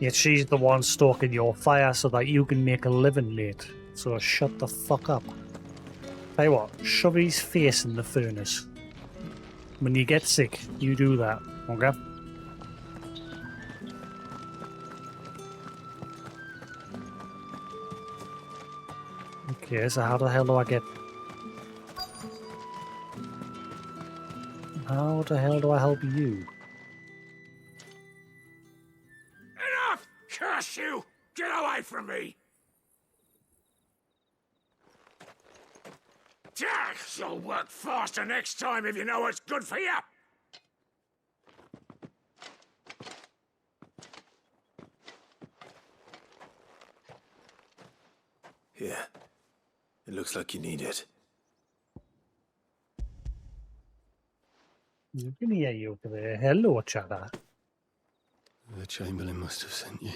S1: Yet she's the one stoking your fire so that you can make a living, mate. So shut the fuck up. Tell you what, shove his face in the furnace. When you get sick, you do that, okay? Okay, so how the hell do I get... How the hell do I help you?
S2: Enough! Curse you! Get away from me! You'll work faster next time if you know what's good for you!
S6: Here. It looks like you need it.
S1: You can hear you over there. Hello, Chada.
S3: The Chamberlain must have sent you,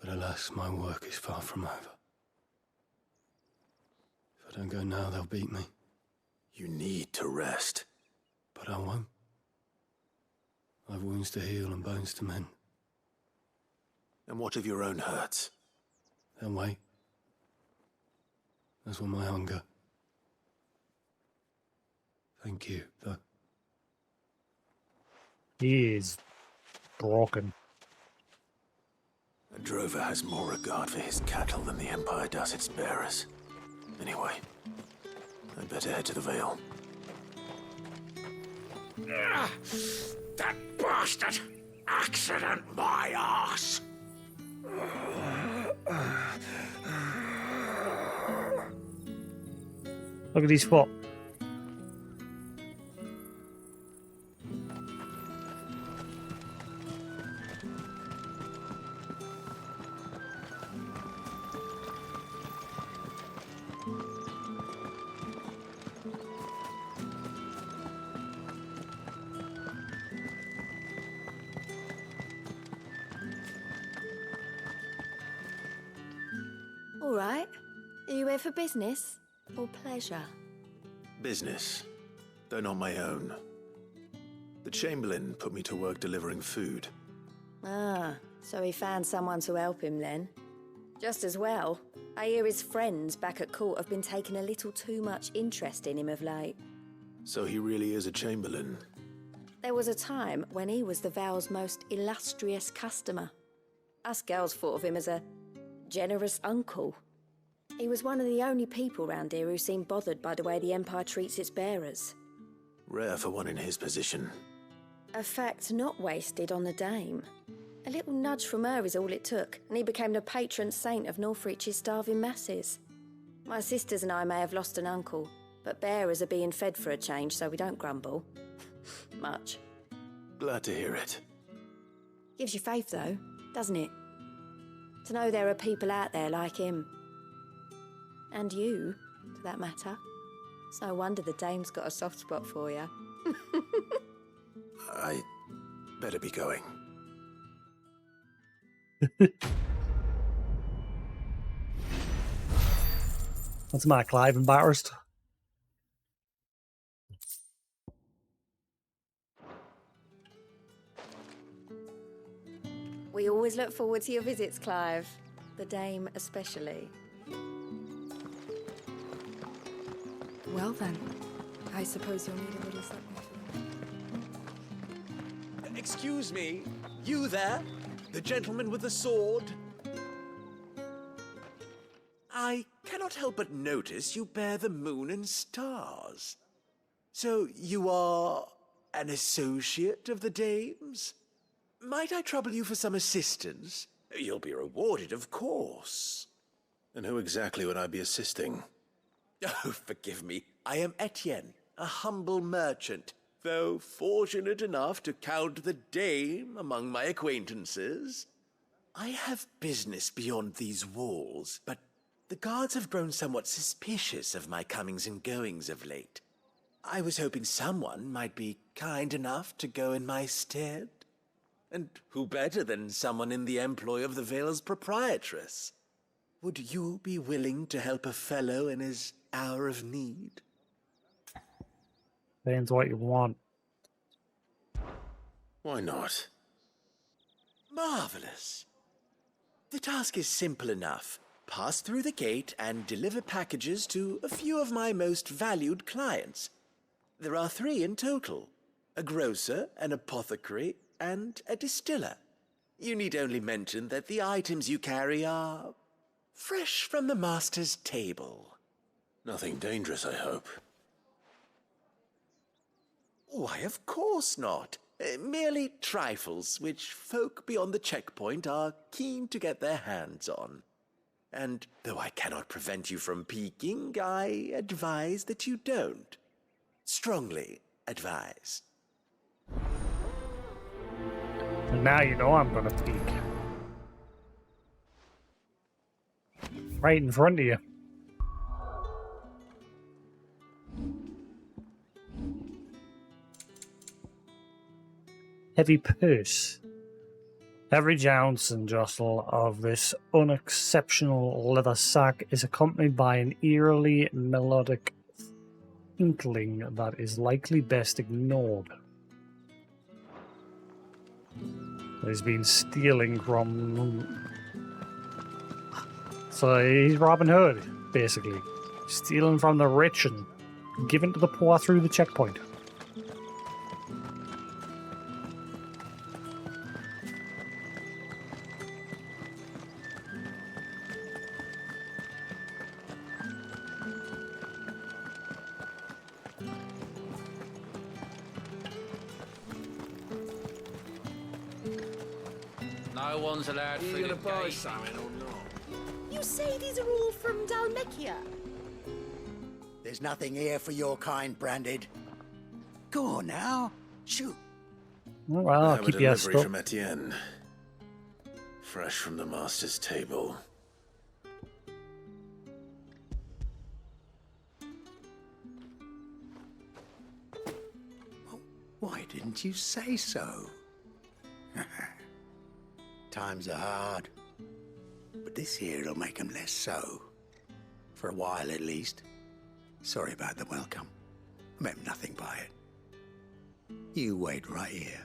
S3: but alas, my work is far from over. If I don't go now, they'll beat me.
S6: You need to rest.
S3: But I won't. I've wounds to heal and bones to mend.
S6: And what of your own hurts?
S3: They'll wait. As will my hunger. Thank you, though.
S1: He is broken.
S6: A drover has more regard for his cattle than the Empire does its bearers. Anyway, I'd better head to the Vale.
S2: That bastard! Accident my arse!
S1: Look at his foot.
S9: All right. Are you here for business or pleasure?
S6: Business, though not my own. The Chamberlain put me to work delivering food.
S4: Ah, so he found someone to help him then. Just as well. I hear his friends back at court have been taking a little too much interest in him of late.
S6: So he really is a Chamberlain.
S4: There was a time when he was the Vale's most illustrious customer. Us girls thought of him as a generous uncle. He was one of the only people round here who seemed bothered by the way the Empire treats its bearers.
S6: Rare for one in his position.
S4: A fact not wasted on the dame. A little nudge from her is all it took, and he became the patron saint of Northreach's starving masses. My sisters and I may have lost an uncle, but bearers are being fed for a change, so we don't grumble. Much.
S6: Glad to hear it.
S4: Gives you faith, though, doesn't it? To know there are people out there like him. And you, for that matter. It's no wonder the dame's got a soft spot for you.
S6: I better be going.
S1: What's my Clive embarrassed?
S4: We always look forward to your visits, Clive. The dame especially.
S19: Well then, I suppose you'll need a little something.
S21: Excuse me, you there? The gentleman with the sword? I cannot help but notice you bear the moon and stars. So you are an associate of the dame's? Might I trouble you for some assistance? You'll be rewarded, of course.
S6: And who exactly would I be assisting?
S21: Oh, forgive me. I am Etienne, a humble merchant, though fortunate enough to count the dame among my acquaintances. I have business beyond these walls, but the guards have grown somewhat suspicious of my comings and goings of late. I was hoping someone might be kind enough to go in my stead. And who better than someone in the employ of the Vale's proprietress? Would you be willing to help a fellow in his hour of need?
S1: Depends what you want.
S6: Why not?
S21: Marvelous. The task is simple enough. Pass through the gate and deliver packages to a few of my most valued clients. There are 3 in total. A grocer, an apothecary, and a distiller. You need only mention that the items you carry are fresh from the master's table.
S6: Nothing dangerous, I hope.
S21: Why, of course not. Merely trifles which folk beyond the checkpoint are keen to get their hands on. And though I cannot prevent you from peeking, I advise that you don't. Strongly advise.
S1: And now you know I'm gonna peek. Right in front of you. Heavy purse. Every ounce and jostle of this unexceptional leather sack is accompanied by an eerily melodic inkling that is likely best ignored. He's been stealing from... So he's Robin Hood, basically. Stealing from the rich and giving to the poor through the checkpoint.
S12: No one's allowed
S5: You
S12: through the
S5: gonna buy
S12: gate.
S5: something or not?
S11: You say these are all from Dalmekia?
S7: There's nothing here for your kind, Branded. Go on now. Shoot.
S1: Oh, well,
S6: I
S1: I'll
S6: have
S1: keep
S6: a
S1: you
S6: delivery
S1: stuck.
S6: from Etienne. Fresh from the master's table.
S7: Why didn't you say so? Times are hard. But this here'll make 'em less so. For a while, at least. Sorry about the welcome. I meant nothing by it. You wait right here.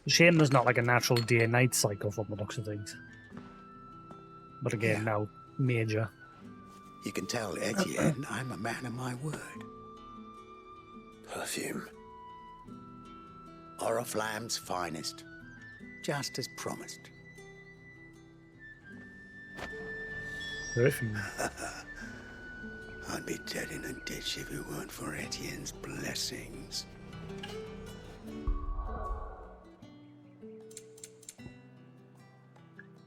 S1: Shame there's not like a natural day-night cycle from the looks of things. But again, now, major.
S7: You can tell Etienne I'm a man of my word.
S6: Perfume.
S7: Oriflamme's finest. Just as promised.
S1: Perfume.
S7: I'd be dead in a ditch if it weren't for Etienne's blessings.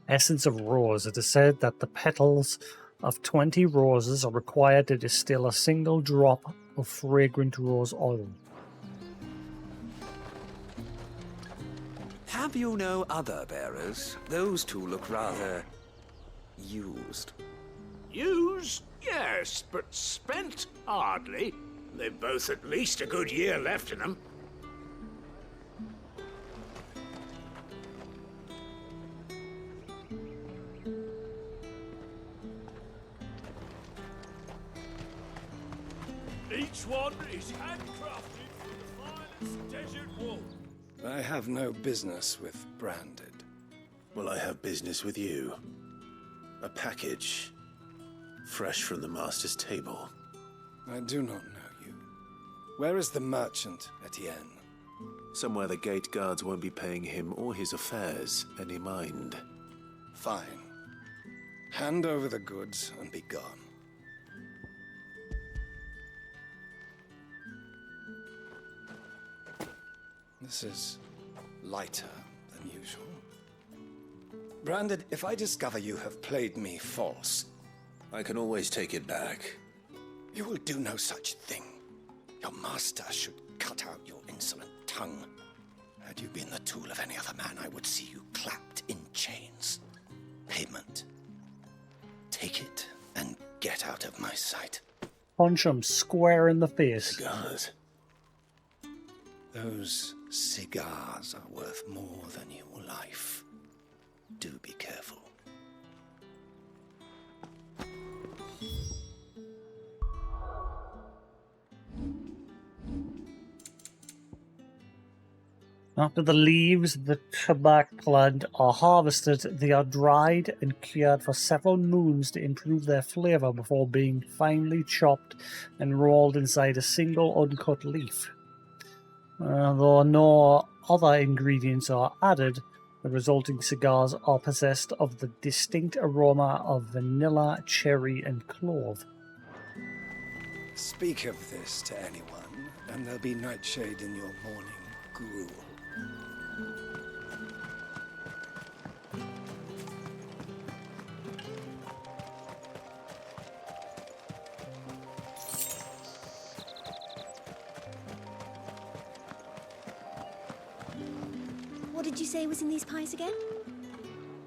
S1: Essence of rose. It is said that the petals of 20 roses are required to distill a single drop of fragrant rose oil.
S8: Have you no other bearers? Those two look rather... used.
S2: Used? Yes, but spent? Hardly. They've both at least a good year left in them. Each one is handcrafted from the finest desert wool.
S3: I have no business with Branded.
S6: Well, I have business with you. A package. Fresh from the master's table.
S3: I do not know you. Where is the merchant, Etienne?
S6: Somewhere the gate guards won't be paying him or his affairs any mind.
S3: Fine. Hand over the goods and be gone. This is lighter than usual. Branded, if I discover you have played me false...
S6: I can always take it back.
S3: You will do no such thing. Your master should cut out your insolent tongue. Had you been the tool of any other man, I would see you clapped in chains. Payment. Take it and get out of my sight.
S1: Punch him square in the face.
S6: Cigars.
S3: Those cigars are worth more than your life. Do be careful.
S1: After the leaves of the tobacco plant are harvested, they are dried and cured for several moons to improve their flavor before being finely chopped and rolled inside a single uncut leaf. Though no other ingredients are added, the resulting cigars are possessed of the distinct aroma of vanilla, cherry, and clove.
S3: Speak of this to anyone, and there'll be nightshade in your morning gruel.
S9: What did you say was in these pies again?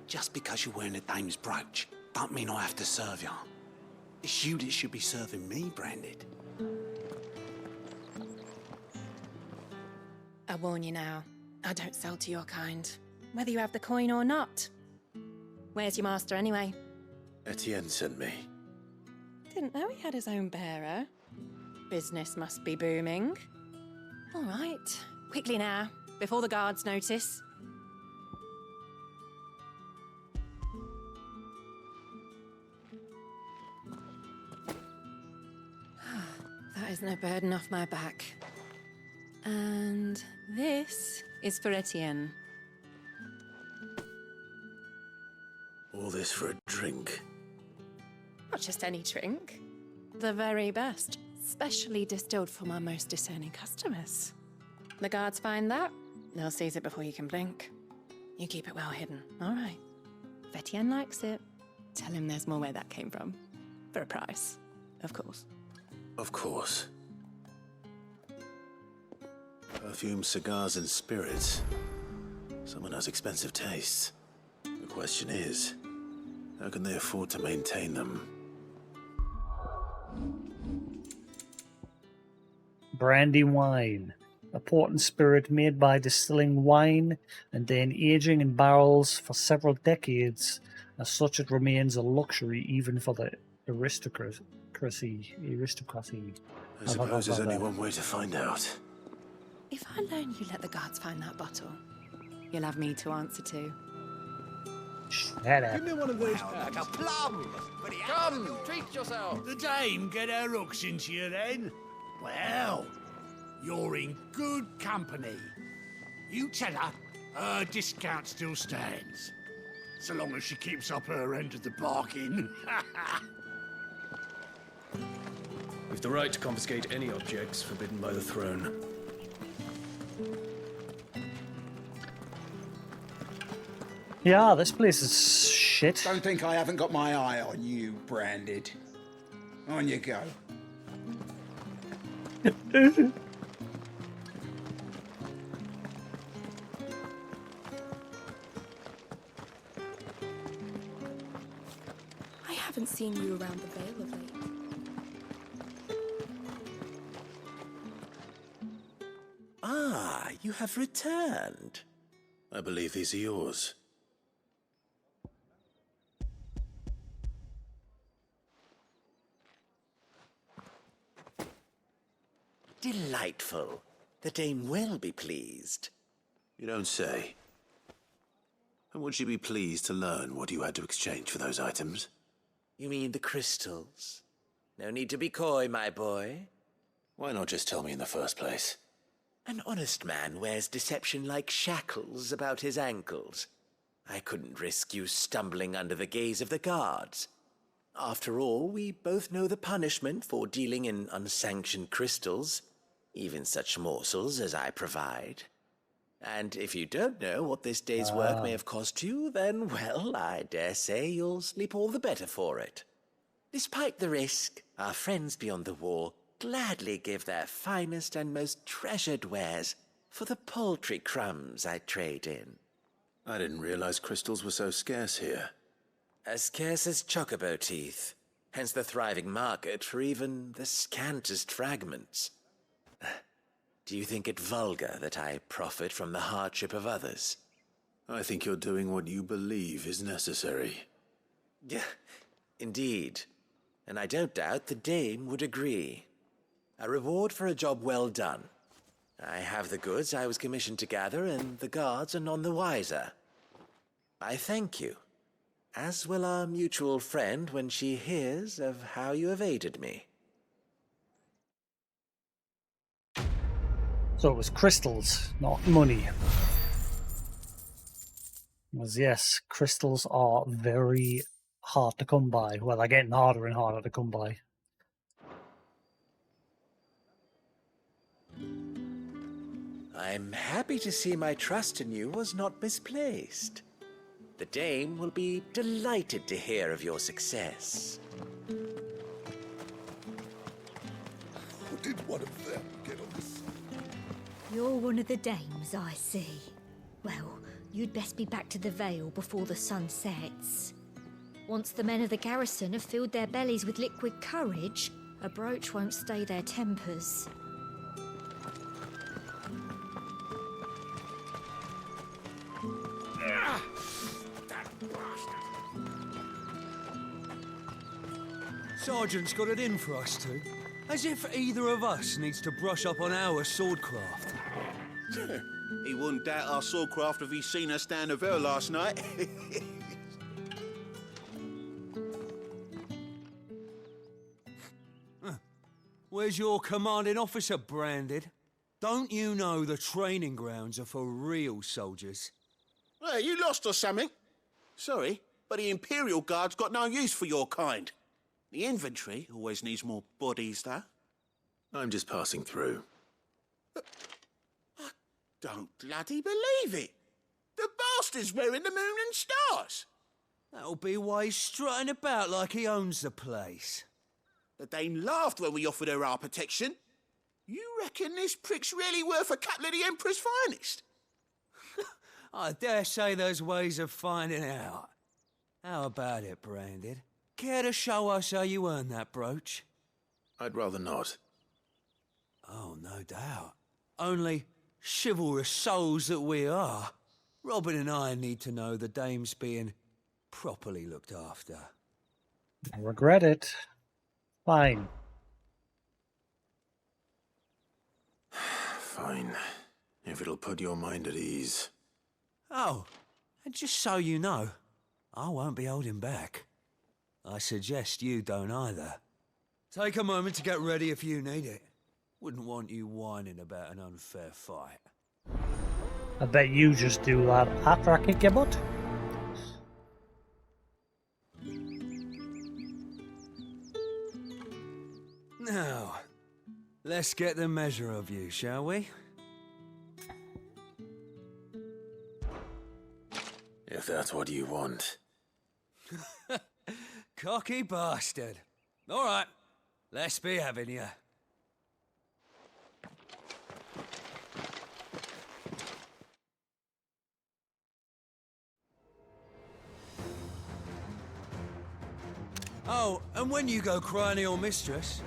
S7: Just because you're wearing a dame's brooch, don't mean I have to serve you. It's you that should be serving me, Branded.
S13: I warn you now, I don't sell to your kind, whether you have the coin or not. Where's your master, anyway?
S6: Etienne sent me.
S13: Didn't know he had his own bearer. Business must be booming. All right, quickly now, before the guards notice. That is no burden off my back. And this is for Etienne.
S6: All this for a drink.
S13: Not just any drink. The very best, specially distilled for my most discerning customers. The guards find that, they'll seize it before you can blink. You keep it well hidden, all right? If Etienne likes it, tell him there's more where that came from. For a price, of course.
S6: Of course. Perfume, cigars, and spirits. Someone has expensive tastes. The question is, how can they afford to maintain them?
S1: Brandy wine, a potent spirit made by distilling wine and then aging in barrels for several decades. As such, it remains a luxury even for the aristocracy.
S6: I suppose there's only one way to find out.
S13: If I loan you let the guards find that bottle, you'll have me to answer to.
S1: Shut up.
S2: Give me one of those
S21: Like a plum!
S2: Come, treat yourself. The dame get her hooks into you then? Well, you're in good company. You tell her her discount still stands. So long as she keeps up her end of the bargain.
S12: We've the right to confiscate any objects forbidden by the throne.
S1: Yeah, this place is shit.
S7: Don't think I haven't got my eye on you, Branded. On you go.
S11: I haven't seen you around the Vale of late.
S21: Ah, you have returned.
S6: I believe these are yours.
S21: Delightful. The dame will be pleased.
S6: You don't say. And would she be pleased to learn what you had to exchange for those items?
S21: You mean the crystals? No need to be coy, my boy.
S6: Why not just tell me in the first place?
S21: An honest man wears deception like shackles about his ankles. I couldn't risk you stumbling under the gaze of the guards. After all, we both know the punishment for dealing in unsanctioned crystals, even such morsels as I provide. And if you don't know what this day's work may have cost you, then, well, I dare say you'll sleep all the better for it. Despite the risk, our friends beyond the wall gladly give their finest and most treasured wares for the paltry crumbs I trade in.
S6: I didn't realize crystals were so scarce here.
S21: As scarce as chocobo teeth, hence the thriving market for even the scantest fragments. Do you think it vulgar that I profit from the hardship of others?
S6: I think you're doing what you believe is necessary.
S21: Yeah, indeed. And I don't doubt the dame would agree. A reward for a job well done. I have the goods I was commissioned to gather, and the guards are none the wiser. I thank you, as will our mutual friend when she hears of how you have aided me.
S1: So it was crystals, not money. Because yes, crystals are very hard to come by. Well, they're getting harder and harder to come by.
S21: I'm happy to see my trust in you was not misplaced. The dame will be delighted to hear of your success.
S2: How did one of them get on this?
S9: You're one of the dames, I see. Well, you'd best be back to the Vale before the sun sets. Once the men of the garrison have filled their bellies with liquid courage, a brooch won't stay their tempers.
S16: Sergeant's got it in for us two. As if either of us needs to brush up on our swordcraft.
S2: He wouldn't doubt our swordcraft if he'd seen us down the Vale last night.
S16: Where's your commanding officer branded? Don't you know the training grounds are for real soldiers?
S2: Hey, you lost or something? Sorry, but the Imperial Guard's got no use for your kind. The infantry always needs more bodies, though.
S6: I'm just passing through.
S2: I don't bloody believe it. The bastard's wearing the moon and stars.
S16: That'll be why he's strutting about like he owns the place.
S2: The Dane laughed when we offered her our protection. You reckon this prick's really worth a couple of the Emperor's finest?
S16: I dare say there's ways of finding out. How about it, Branded? Care to show us how you earned that brooch?
S6: I'd rather not.
S16: Oh, no doubt. Only chivalrous souls that we are, Robin and I need to know the dame's being properly looked after.
S1: I regret it. Fine.
S6: Fine. If it'll put your mind at ease.
S16: Oh, and just so you know, I won't be holding back. I suggest you don't either. Take a moment to get ready if you need it. Wouldn't want you whining about an unfair fight.
S1: I bet you just do that after I kick your butt.
S16: Now, let's get the measure of you, shall we?
S6: If that's what you want.
S16: Cocky bastard. All right, let's be having you. Oh, and when you go crying to your mistress,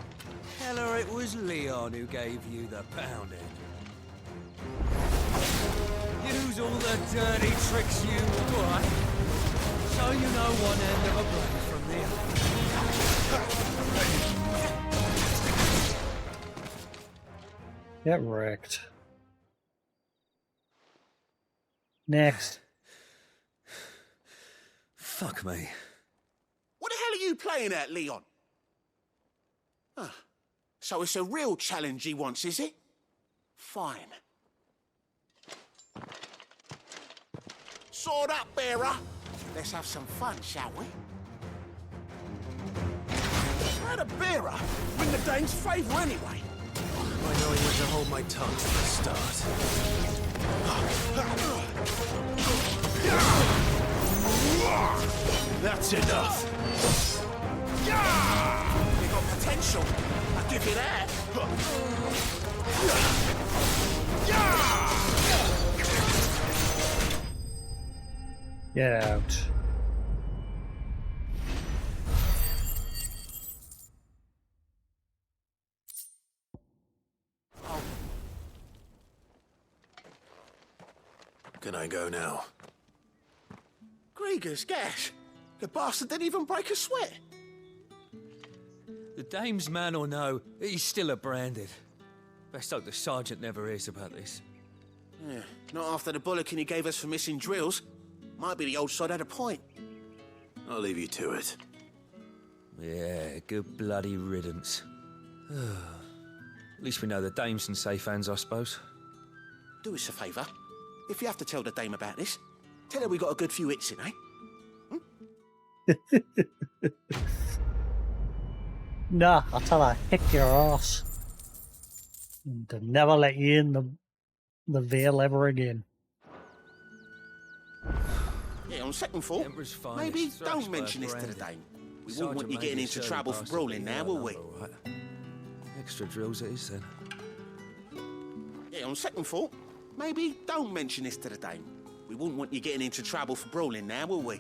S16: tell her it was Leon who gave you the pounding. Use all the dirty tricks you want, so you know one end of a blade from the other.
S1: Get wrecked. Next.
S16: Fuck me.
S2: What the hell are you playing at, Leon? So it's a real challenge he wants, is it? Fine. Sword up, bearer. Let's have some fun, shall we? How the bearer win the Dane's favour anyway?
S6: By knowing when to hold my tongue from the start. That's enough.
S2: You got potential. I'll give you that.
S1: Get out.
S6: Can I go now?
S2: Grieger's gash. The bastard didn't even break a sweat.
S16: The dame's man or no, he's still a branded. Best hope the sergeant never hears about this.
S21: Yeah, not after the bollocking he gave us for missing drills. Might be the old sod had a point.
S6: I'll leave you to it.
S16: Yeah, good bloody riddance. At least we know the dame's in safe hands, I suppose.
S21: Do us a favour. If you have to tell the dame about this, tell her we got a good few hits in, eh?
S1: Nah, I'll tell her, kick your ass. And to never let you in the Vale ever again.
S21: Yeah, on second thought, maybe don't mention this to the dame. We won't want you getting into trouble for brawling now, will we?
S16: Extra drills it is, then.
S21: Yeah, on second thought, maybe don't mention this to the dame. We wouldn't want you getting into trouble for brawling now, will we?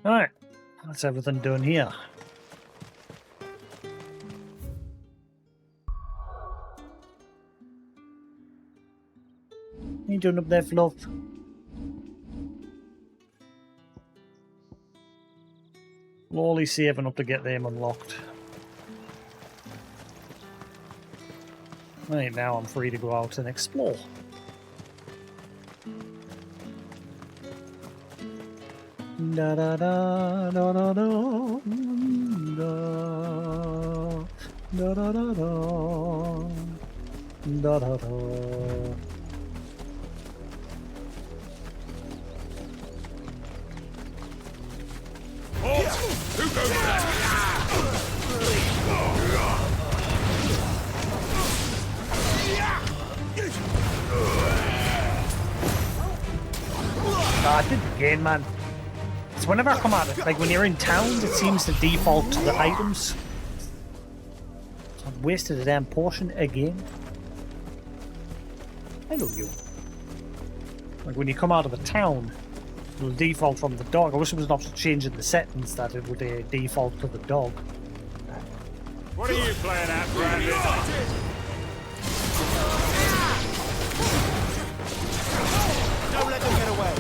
S1: Alright, that's everything done here. What are you doing up there, Fluff? Slowly saving up to get them unlocked. Right, now I'm free to go out and explore. Da da da da da da da da da da da da da.
S2: Who goes there?
S1: I did it again, man. So whenever I come out, like when you're in towns, it seems to default to the items. So I've wasted a damn portion again. Hello, you. Like when you come out of a town, it'll default from the dog. I wish there was an option to change in the settings that it would default to the dog.
S2: What are you playing at, Brandon?
S21: Don't let them get away.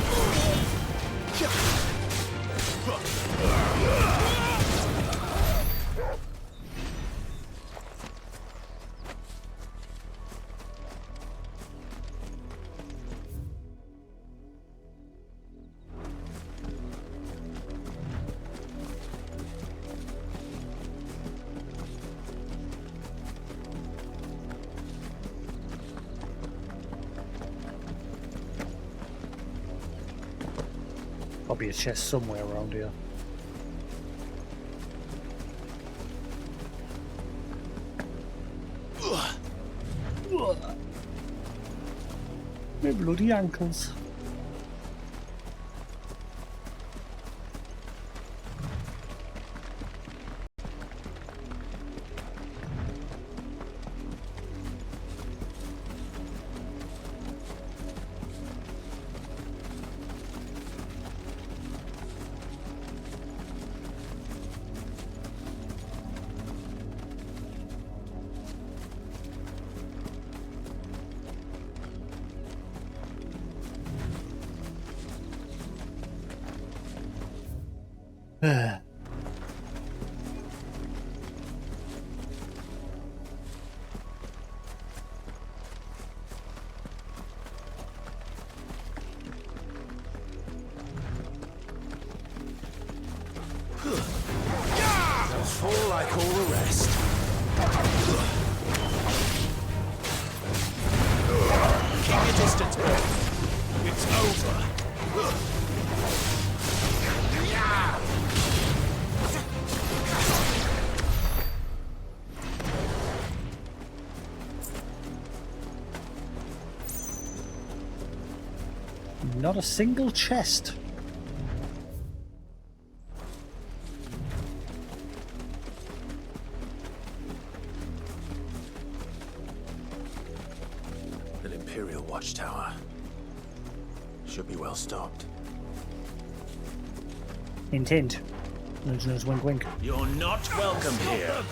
S1: Probably a chest somewhere around here. My bloody ankles.
S21: They'll fall like all the rest. Keep your distance, boy. It's over.
S1: Not a single chest.
S6: An Imperial watchtower. Should be well stocked.
S1: Hint, hint. Nudge, nudge, wink, wink.
S21: You're not welcome here.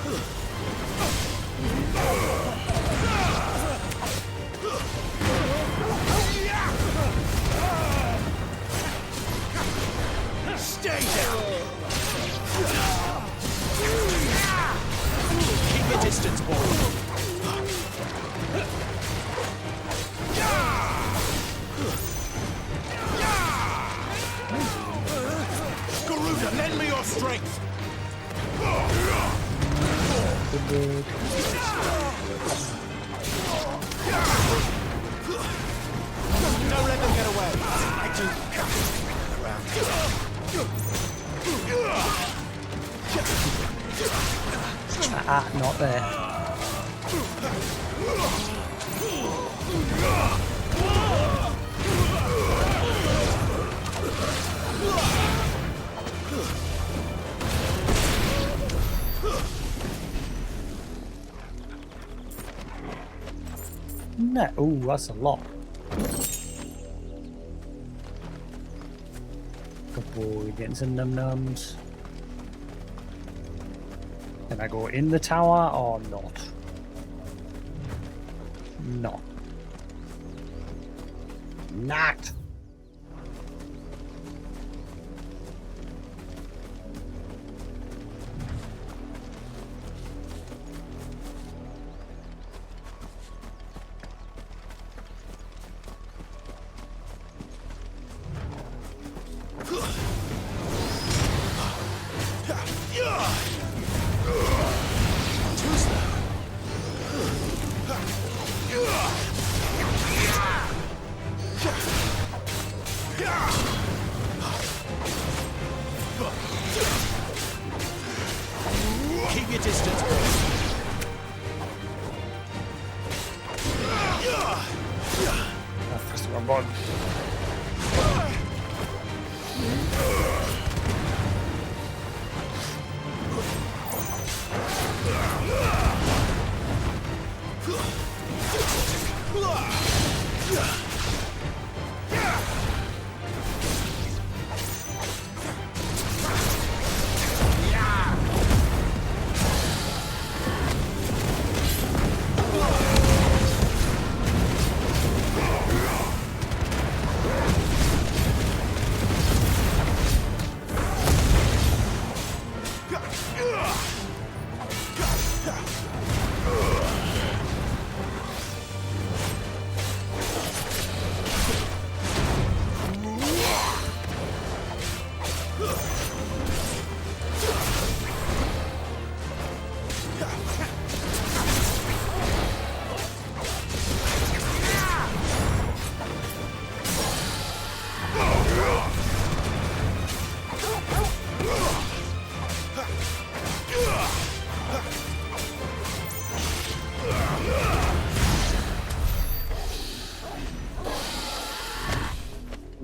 S21: Stay down.
S22: distance, boy. Garuda, lend me your strength. Don't let them get away. I do
S1: Not there. No, ooh, that's a lot. Good boy, getting some num-nums. Can I go in the tower or not? Not. Not.
S22: Keep your distance, boy.
S1: I pressed the wrong button.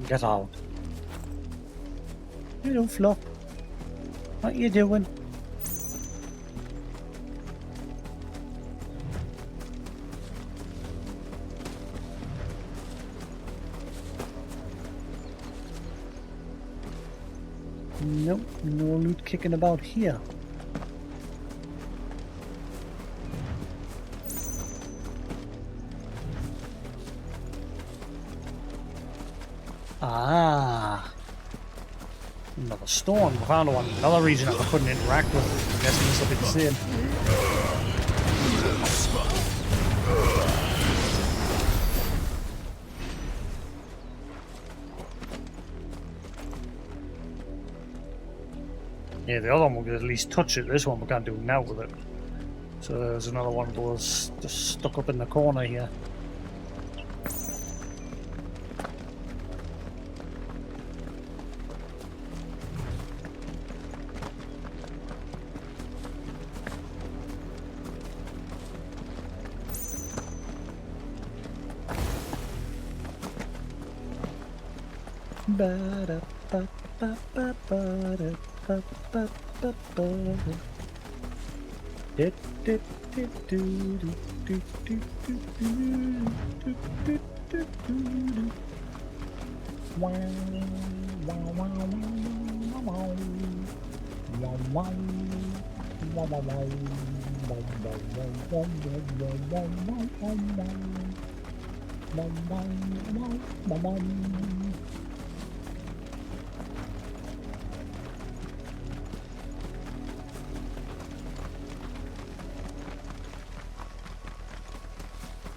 S1: Get out. You don't flop. What you doing? Nope, no loot kicking about here. Ah, another storm. We found one. Another region that we couldn't interact with. I'm guessing this will be the same. Yeah, the other one we could at least touch it. This one we can't do now with it. So there's another one of those just stuck up in the corner here.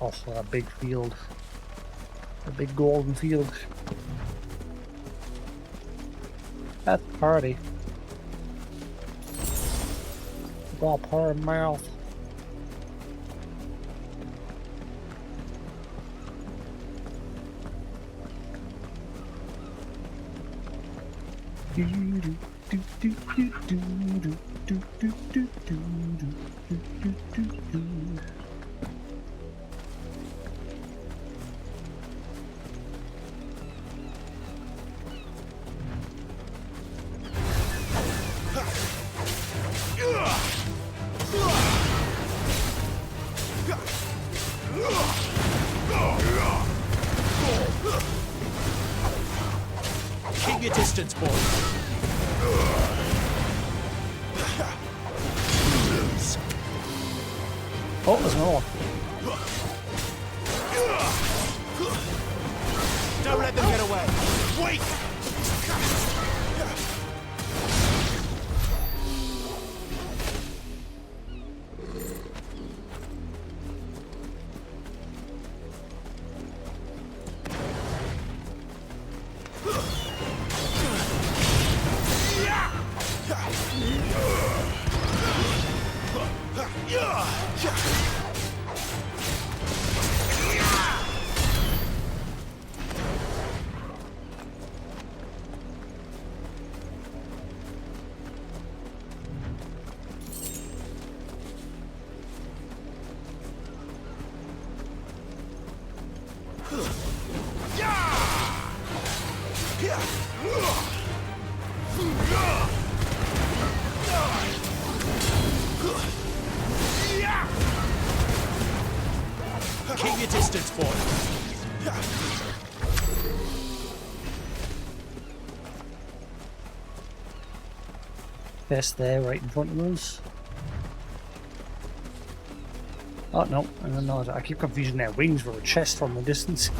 S1: Oh, a big field. A big golden field. At the party. Got a pair of mouth.
S2: Keep your distance, boy.
S1: Oh, there's another one.
S2: Don't let them get away. Wait! Keep your distance, boy.
S1: Chest there, right in front of us. Oh no, no, I keep confusing their wings with a chest from a distance.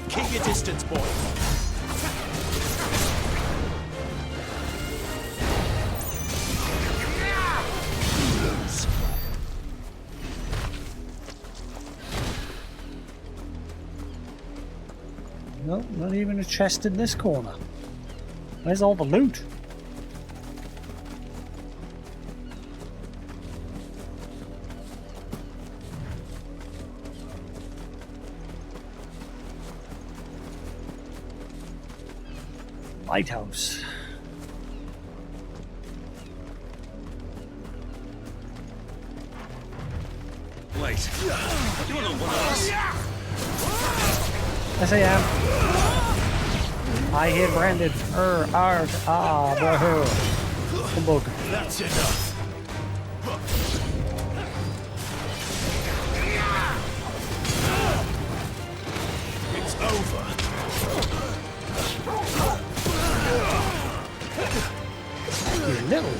S2: Keep your distance, boy.
S1: No, not even a chest in this corner. Where's all the loot? Lighthouse.
S12: Wait. You're not one of us.
S1: Yes, I am. I hit Brandon. Humbug.
S2: That's enough. It's over.
S1: You little.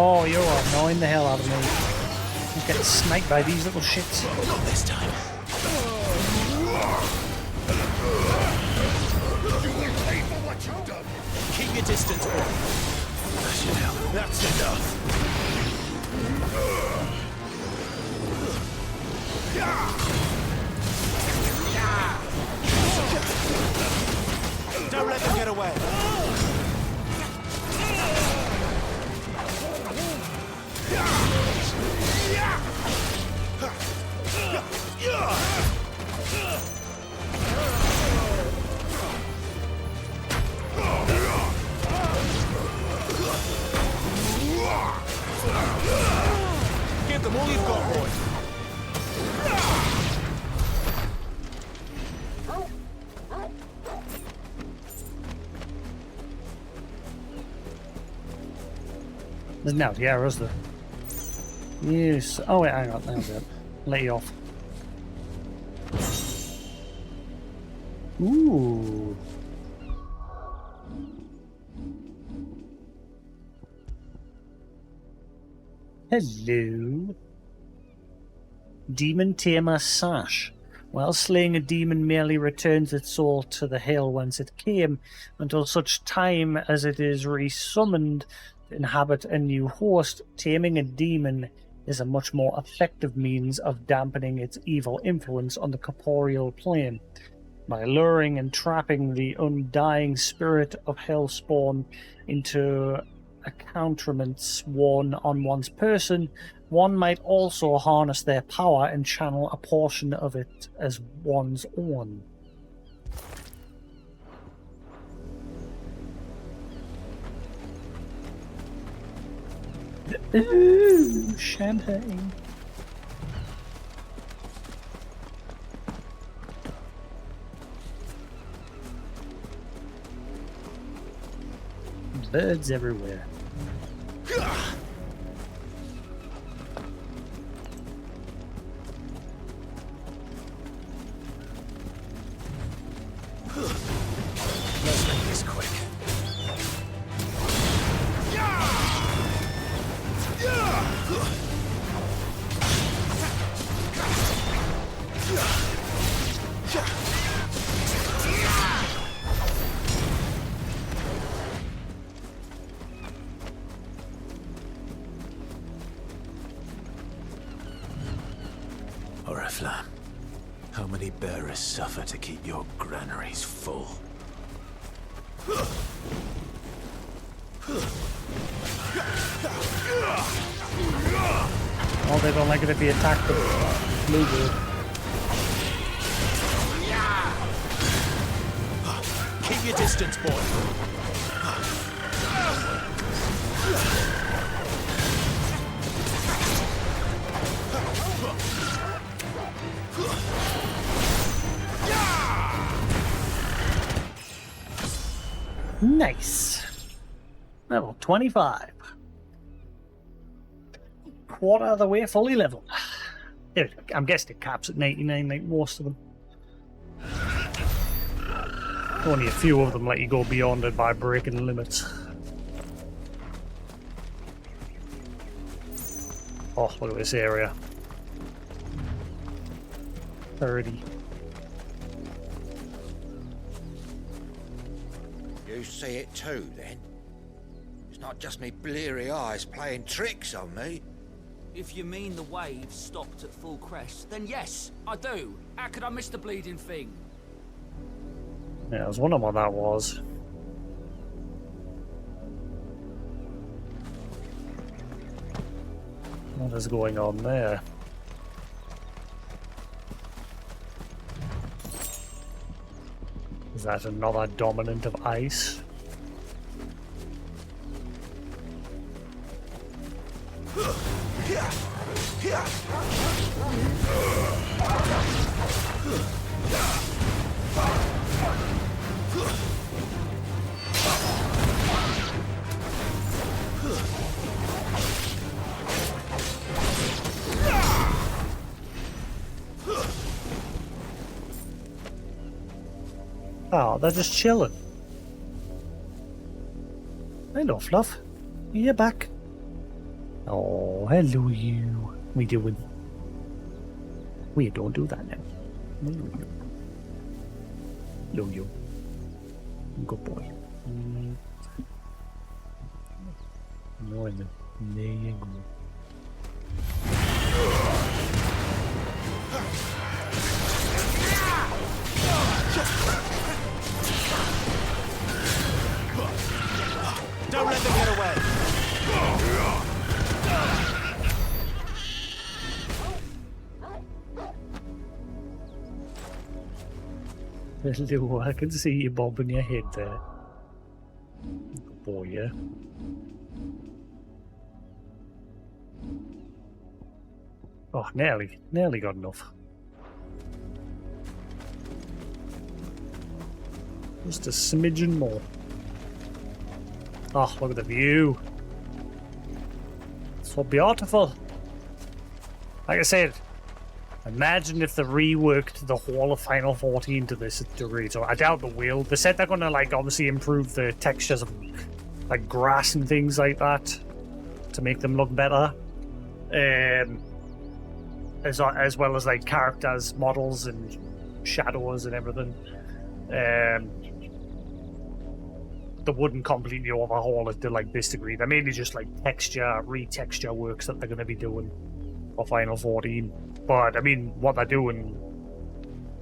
S1: Oh, you're annoying the hell out of me. I'm getting sniped by these little shits.
S2: Not this time. You will pay for what you've done. Keep your distance, boy. That's enough.
S22: underwear. Give them all you've got, boy.
S1: There's no, yeah, is there? Yes. Oh wait, hang on, there's it. Let you off. Ooh. Hello. Demon Tamer Sash. While slaying a demon merely returns its soul to the hill whence it came, until such time as it is resummoned to inhabit a new host. Taming a demon is a much more effective means of dampening its evil influence on the corporeal plane. By luring and trapping the undying spirit of Hellspawn into accoutrements worn on one's person, one might also harness their power and channel a portion of it as one's own. Ooh, champagne. Birds everywhere.
S6: Let's make this quick. Oriflamme, how many bearers suffer to keep your granaries full?
S1: Oh, they don't like it if you attack the blue bird.
S22: Keep your distance, boy.
S1: Nice. Level 25. Quarter of the way fully leveled. I'm guessing it caps at 99 like most of them. Only a few of them let you go beyond it by breaking limits. Oh, look at this area. 30.
S18: You see it too, then? It's not just me bleary eyes playing tricks on me.
S20: If you mean the waves stopped at full crest, then yes, I do. How could I miss the bleeding thing?
S1: Yeah, I was wondering what that was. What is going on there? Is that another dominant of ice? Oh, they're just chilling. Hello, Fluff. You're back. Oh, hello, you. We doing? We don't do that now. Hello, you. Good boy. No, and there you go. Hello, I can see you bobbing your head there. Good boy, yeah. Oh, nearly got enough. Just a smidgen more. Oh, look at the view. So beautiful. Like I said, imagine if they reworked the whole of Final 14 to this degree. So I doubt they will. They said they're gonna like obviously improve the textures of like grass and things like that to make them look better. As well as like characters, models, and shadows and everything. They wouldn't completely overhaul it to like this degree. They're mainly just like retexture works that they're going to be doing for Final 14. But I mean, what they're doing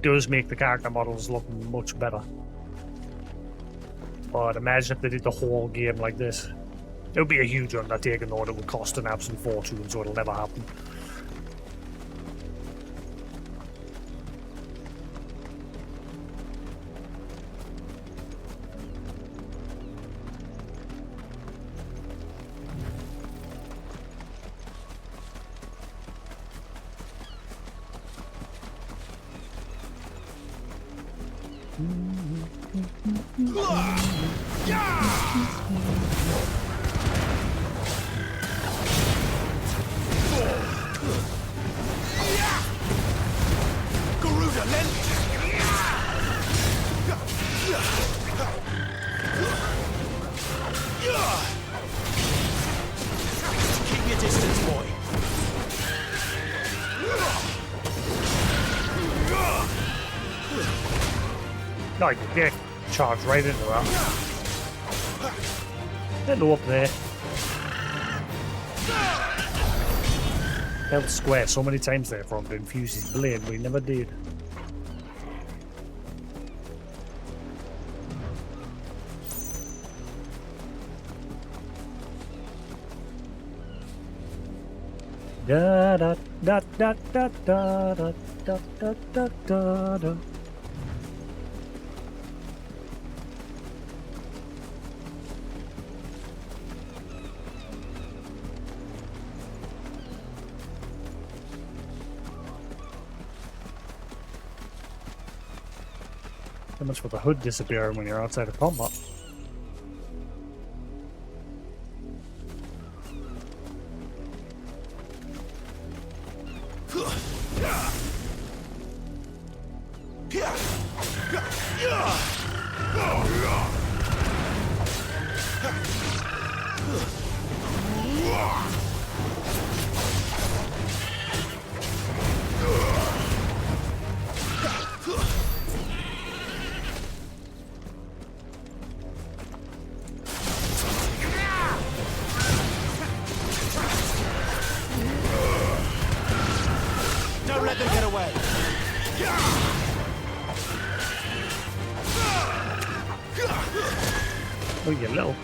S1: does make the character models look much better. But imagine if they did the whole game like this. It would be a huge undertaking, though. It would cost an absolute fortune, so it'll never happen.
S2: Keep your distance, boy.
S1: No, you did. Charge right into that. Hello up there. Held square so many times there for him to infuse his blade, but he never did. Da da da da da da da da da da da da. So much for the hood disappearing when you're outside of combat.
S2: Don't let them get away.
S1: Oh, you little.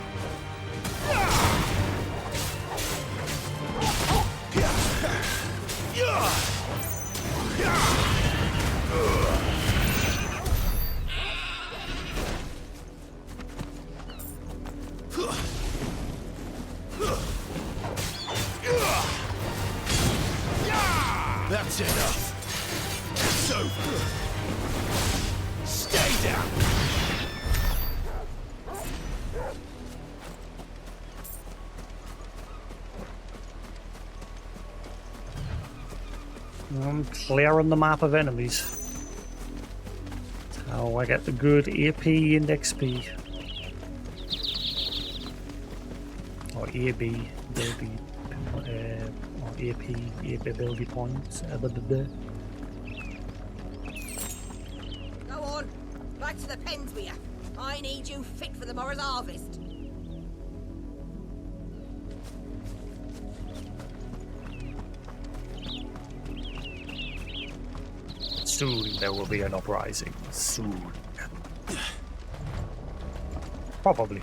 S2: That's enough. It's over. Stay down.
S1: I'm clearing the map of enemies. That's how I get the good AP and XP. Or AB, or AP ability points.
S10: Go on, back to the pens with you. I need you fit for the morrow's harvest.
S1: Soon there will be an uprising. Soon. Probably.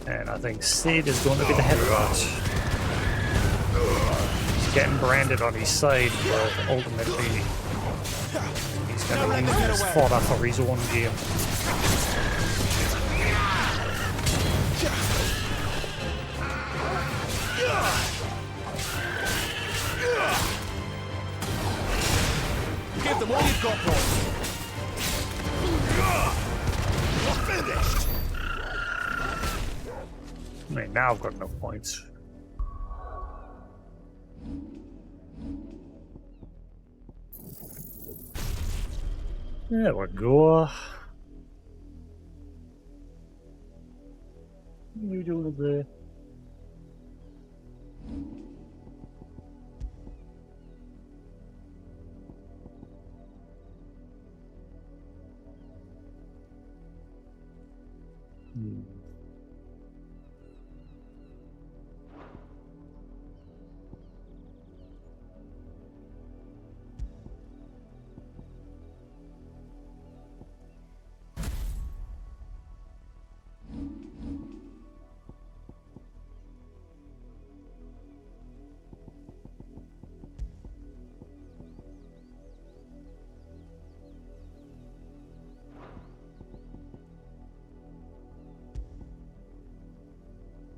S1: And I think Sid is going to be the head of that. getting branded on his side, but ultimately he's going to use fodder for his own game.
S2: Give them all you've got, boy. You're finished.
S1: I mean, now I've got no points. There we go. What are you doing there?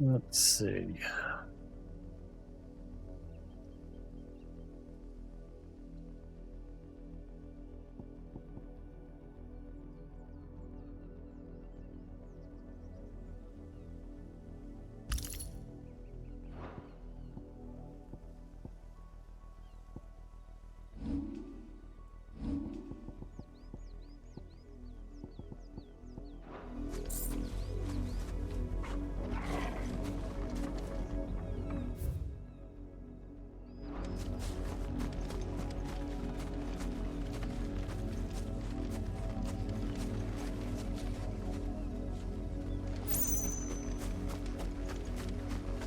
S1: Let's see.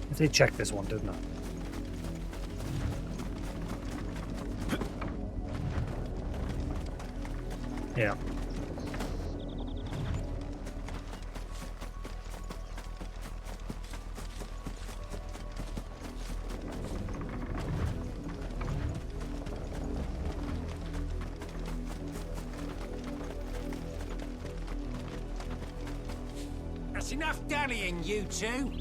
S1: I did check this one, didn't I? Yeah.
S2: That's enough dallying, you two.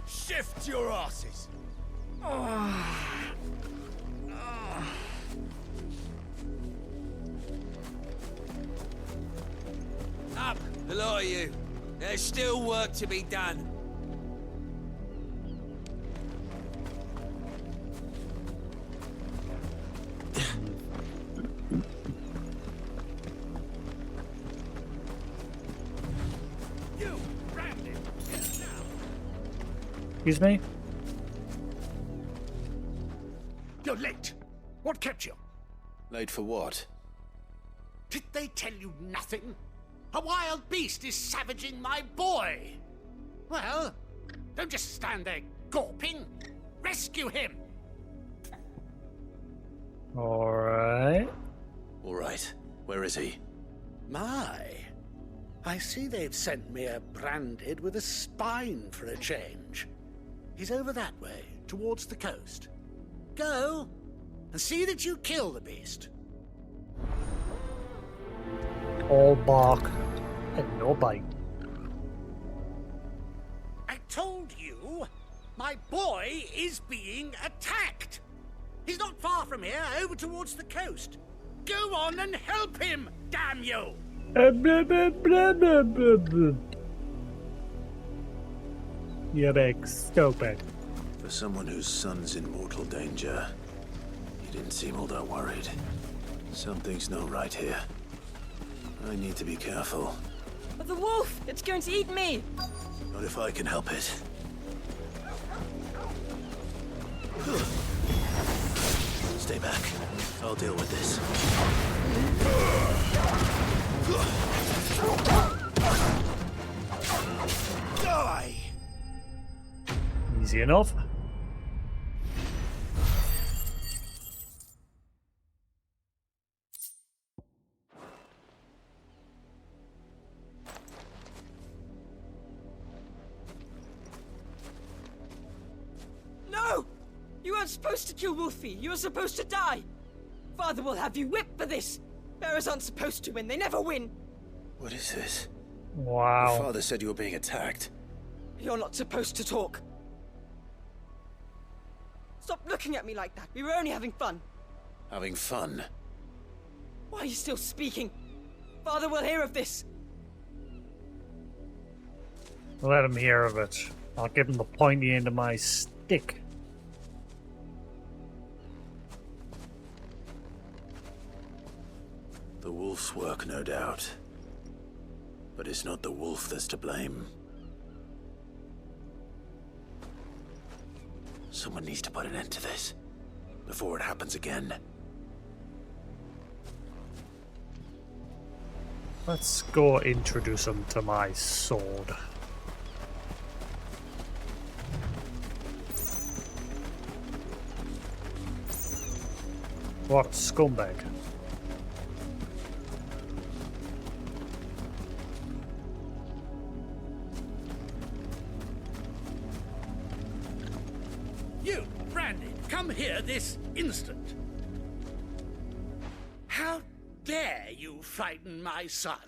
S2: Shift your asses.
S16: Up, the lot of you. There's still work to be done.
S1: Excuse me?
S2: You're late. What kept you?
S6: Late for what?
S2: Did they tell you nothing? A wild beast is savaging my boy. Well, don't just stand there gawping. Rescue him.
S1: Alright.
S6: Alright. Where is he?
S2: My. I see they've sent me a branded with a spine for a change. He's over that way, towards the coast. Go, and see that you kill the beast.
S1: All bark and no bite.
S2: I told you, my boy is being attacked. He's not far from here, over towards the coast. Go on and help him, damn you!
S1: You big stupid.
S6: For someone whose son's in mortal danger, he didn't seem all that worried. Something's not right here. I need to be careful.
S14: The wolf! It's going to eat me!
S6: Not if I can help it. Stay back. I'll deal with this.
S2: Die!
S1: Easy enough.
S14: No! You weren't supposed to kill Wolfie. You were supposed to die. Father will have you whipped for this. Bearers aren't supposed to win. They never win.
S6: What is this?
S1: Wow.
S6: Your father said you were being attacked.
S14: You're not supposed to talk. Stop looking at me like that. We were only having fun.
S6: Having fun?
S14: Why are you still speaking? Father will hear of this.
S1: Let him hear of it. I'll give him the pointy end of my stick.
S6: The wolf's work, no doubt. But it's not the wolf that's to blame. Someone needs to put an end to this, before it happens again.
S1: Let's go introduce him to my sword. What a scumbag.
S2: You, Brandy, come here this instant. How dare you frighten my son?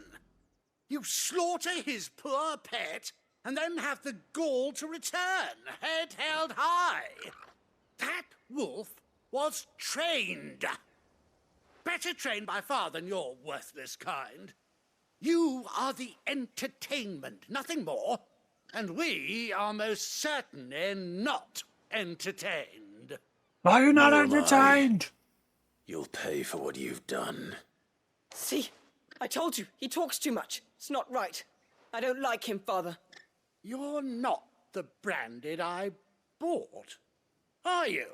S2: You slaughter his poor pet and then have the gall to return, head held high. That wolf was trained. Better trained by far than your worthless kind. You are the entertainment, nothing more. And we are most certainly not entertained.
S1: Are you not
S6: Nor am I.
S1: entertained?
S6: You'll pay for what you've done.
S14: See? I told you, he talks too much. It's not right. I don't like him, Father.
S2: You're not the Branded I bought, are you?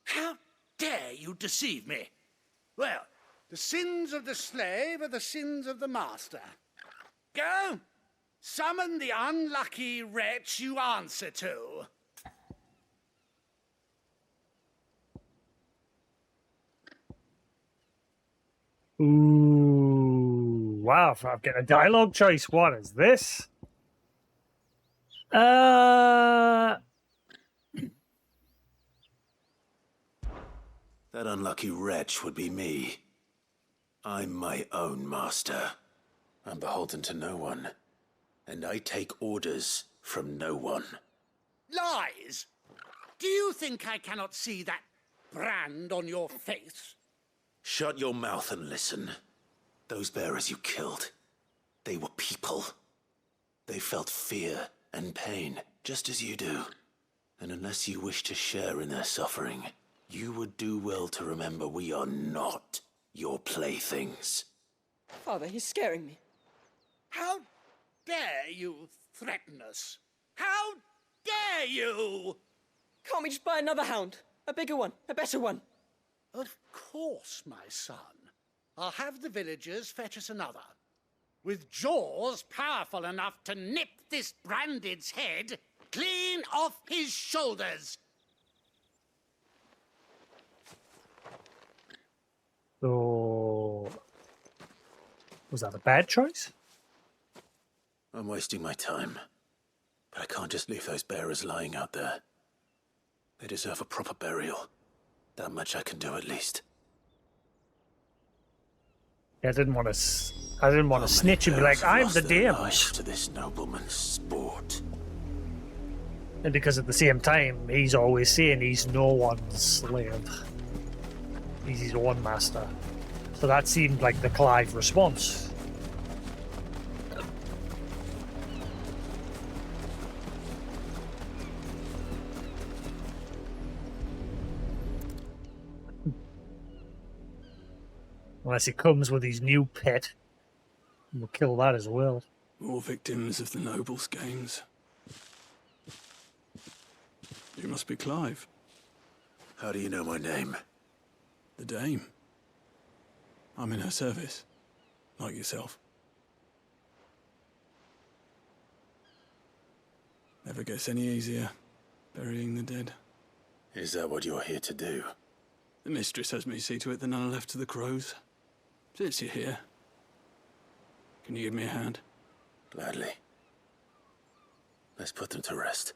S2: How dare you deceive me? Well, the sins of the slave are the sins of the master. Go, summon the unlucky wretch you answer to.
S1: Ooh, wow, I'm getting a dialogue choice. What is this?
S6: That unlucky wretch would be me. I'm my own master. I'm beholden to no one. And I take orders from no one.
S2: Lies! Do you think I cannot see that brand on your face?
S6: Shut your mouth and listen. Those bearers you killed, they were people. They felt fear and pain, just as you do. And unless you wish to share in their suffering, you would do well to remember we are not your playthings.
S14: Father, he's scaring me.
S2: How dare you threaten us? How dare you?
S14: Can't we just buy another hound? A bigger one, a better one.
S2: Of course, my son. I'll have the villagers fetch us another. With jaws powerful enough to nip this Branded's head clean off his shoulders.
S1: So, was that a bad choice?
S6: I'm wasting my time. But I can't just leave those bearers lying out there. They deserve a proper burial. That much I can do at least.
S1: Yeah, I didn't want to snitch and be like, I'm the damned.
S6: To this nobleman's sport.
S1: And because at the same time, he's always saying he's no one's slave. He's his own master. So that seemed like the Clive response. Unless he comes with his new pet. We'll kill that as well.
S12: More victims of the nobles' games. You must be Clive.
S6: How do you know my name?
S12: The Dame. I'm in her service. Like yourself. Never gets any easier, burying the dead.
S6: Is that what you're here to do?
S12: The mistress has me see to it that none are left to the crows. Since you're here, can you give me a hand?
S6: Gladly. Let's put them to rest.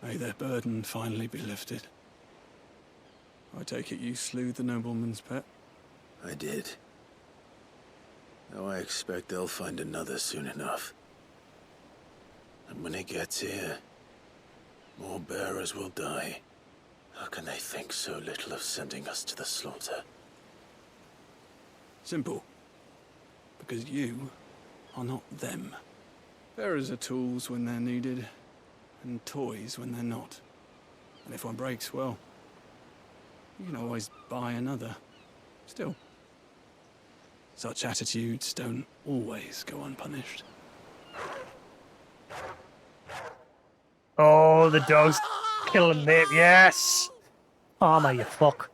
S12: May their burden finally be lifted. I take it you slew the nobleman's pet?
S6: I did. Now I expect they'll find another soon enough. And when it gets here, more bearers will die. How can they think so little of sending us to the slaughter?
S12: Simple. Because you are not them. Bearers are tools when they're needed, and toys when they're not. And if one breaks, well, you can always buy another. Still, such attitudes don't always go unpunished.
S1: Oh, the dog's killing me. Yes! Armor, you fuck.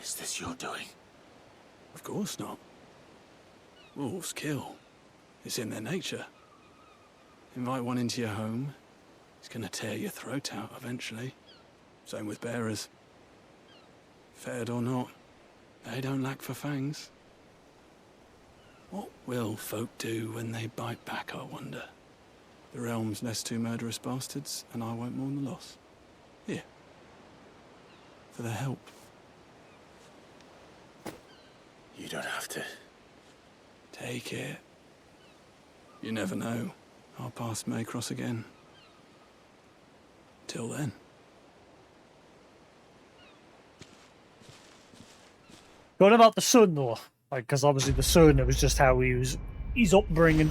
S6: Is this your doing?
S12: Of course not. Wolves kill. It's in their nature. Invite one into your home, he's gonna tear your throat out eventually. Same with bearers. Fed or not, they don't lack for fangs. What will folk do when they bite back, I wonder? The realm's nest two murderous bastards, and I won't mourn the loss. Here. For their help.
S6: You don't have to.
S12: Take it. You never know. Our paths may cross again. Till then.
S1: What about the son, though? Like, because obviously the son, it was just how he was, his upbringing.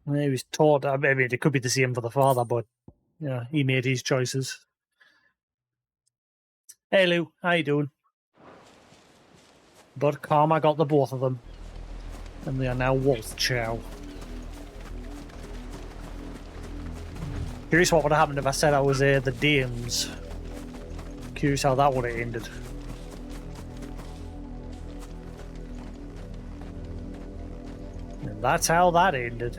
S1: He was taught, I mean, it could be the same for the father, but, yeah, he made his choices. Hey, Lou, how you doing? But Karma got the both of them. And they are now wolf chow. Curious what would have happened if I said I was the dames. Curious how that would have ended. And that's how that ended.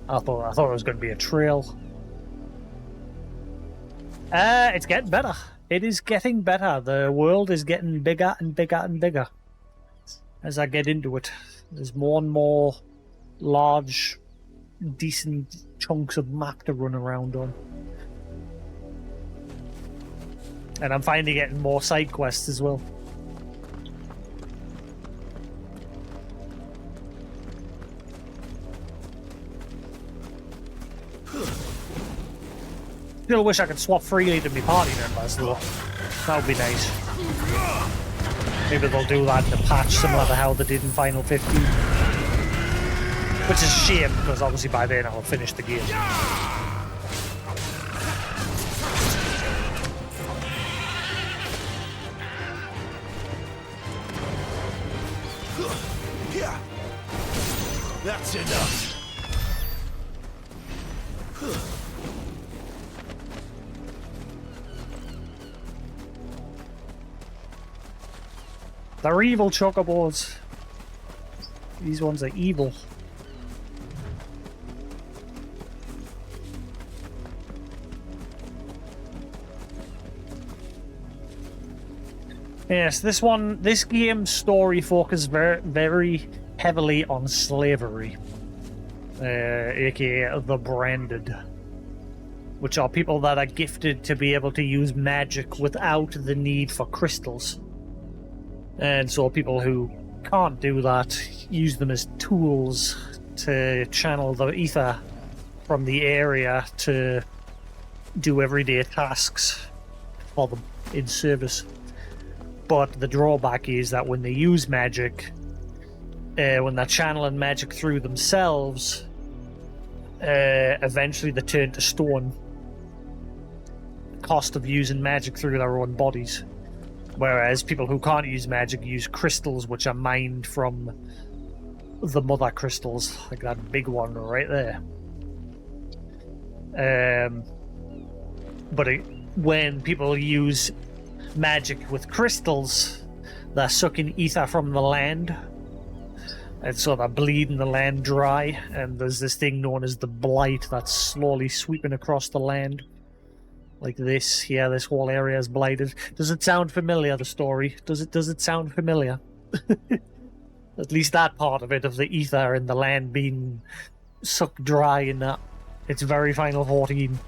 S1: I thought it was going to be a trail. It's getting better. It is getting better. The world is getting bigger and bigger and bigger. As I get into it, there's more and more large, decent chunks of map to run around on. And I'm finally getting more side quests as well. Still wish I could swap freely to my party members though. That would be nice. Maybe they'll do that in a patch similar to how they did in Final 15. Which is a shame, because obviously by then I'll have finished the game.
S2: That's enough.
S1: They're evil chocobos. These ones are evil. Yes, this game's story focuses very heavily on slavery, aka the branded, which are people that are gifted to be able to use magic without the need for crystals. And so people who can't do that use them as tools to channel the ether from the area to do everyday tasks for them in service. But the drawback is that when they use magic, when they're channeling magic through themselves, eventually they turn to stone. The cost of using magic through their own bodies. Whereas people who can't use magic use crystals, which are mined from the mother crystals, like that big one right there. But when people use magic with crystals, they're sucking ether from the land, and so they're bleeding the land dry, and there's this thing known as the blight that's slowly sweeping across the land. Like this here, this whole area is blighted. Does it sound familiar, the story? Does it sound familiar? At least that part of it, of the ether and the land being sucked dry in that. It's very Final 14.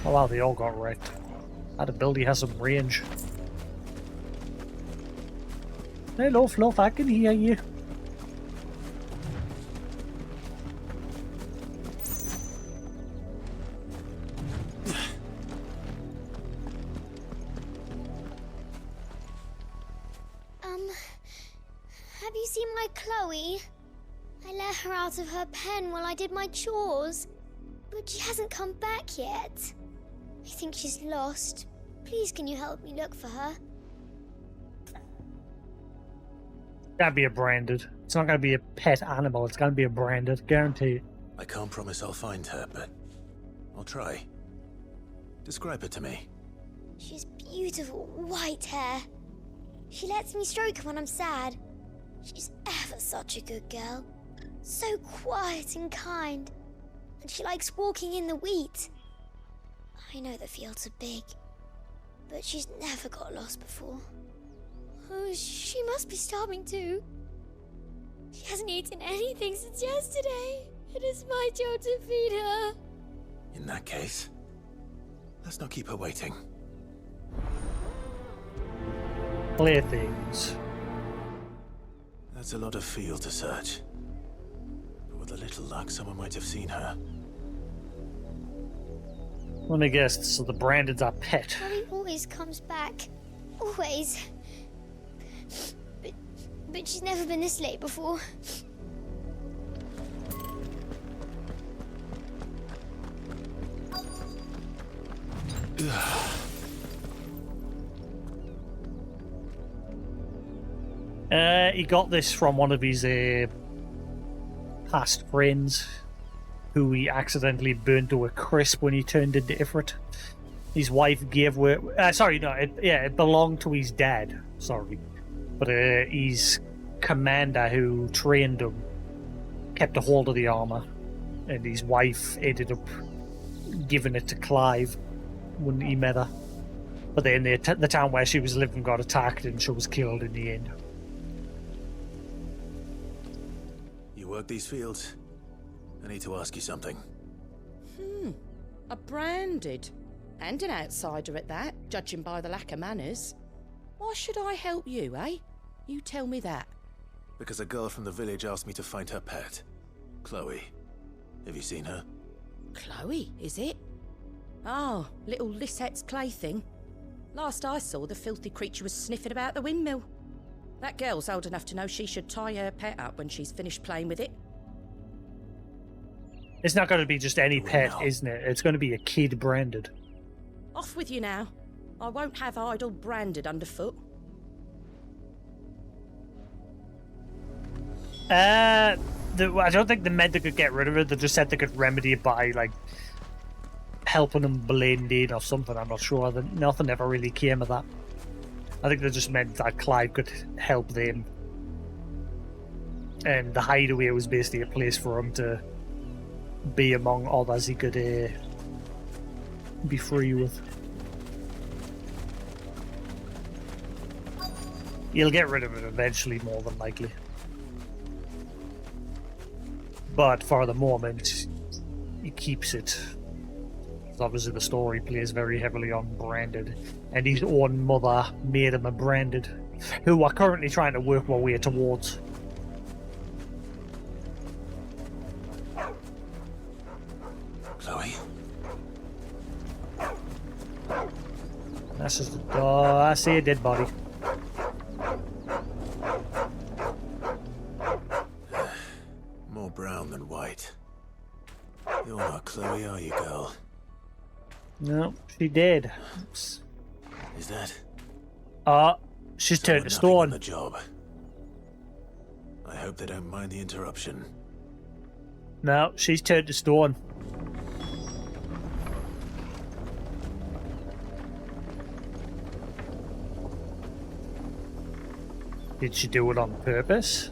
S1: Oh wow, they all got wrecked. That ability has some range. Hello, Fluff, I can hear you.
S15: Have you seen my Chloe? I let her out of her pen while I did my chores, but she hasn't come back yet. I think she's lost. Please, can you help me look for her?
S1: Gotta be a branded. It's not gonna be a pet animal, it's gonna be a branded, guaranteed.
S6: I can't promise I'll find her, but I'll try. Describe her to me.
S15: She's beautiful white hair. She lets me stroke her when I'm sad. She's ever such a good girl. So quiet and kind. And she likes walking in the wheat. I know the fields are big, but she's never got lost before. Oh, she must be starving too. She hasn't eaten anything since yesterday. It is my job to feed her.
S6: In that case, let's not keep her waiting.
S1: Playthings.
S6: That's a lot of field to search. But with a little luck, someone might have seen her.
S1: Let me guess, so the brandeds are pet.
S15: Molly always comes back. Always. But she's never been this late before.
S1: He got this from one of his past friends, who he accidentally burned to a crisp when he turned into Ifrit. His wife gave away... it belonged to his dad, sorry. But his commander who trained him kept a hold of the armor, and his wife ended up giving it to Clive when he met her. But then the town where she was living got attacked and she was killed in the end.
S6: You work these fields? I need to ask you something.
S11: A branded. And an outsider at that, judging by the lack of manners. Why should I help you, eh? You tell me that.
S6: Because a girl from the village asked me to find her pet, Chloe. Have you seen her?
S11: Chloe, is it? Oh, little Lisette's plaything. Last I saw, the filthy creature was sniffing about the windmill. That girl's old enough to know she should tie her pet up when she's finished playing with it.
S1: It's not going to be just any pet, isn't it? It's going to be a kid branded.
S11: Off with you now. I won't have idle branded underfoot.
S1: I don't think they meant they could get rid of it. They just said they could remedy it by, like, helping them blend in or something. I'm not sure. Nothing ever really came of that. I think they just meant that Clive could help them. And the hideaway was basically a place for him to be among others he could be free with. He'll get rid of it eventually, more than likely. But for the moment, he keeps it. Obviously, the story plays very heavily on branded, and his own mother made him a branded, who we're currently trying to work our way towards.
S6: Chloe?
S1: That's just I see a dead body.
S6: More brown than white. You're not Chloe, are you, girl?
S1: No, she did. Oops.
S6: Is that?
S1: She's
S6: Someone
S1: turned to
S6: knocking on
S1: stone.
S6: the job. I hope they don't mind the interruption.
S1: No, she's turned to stone. Did she do it on purpose?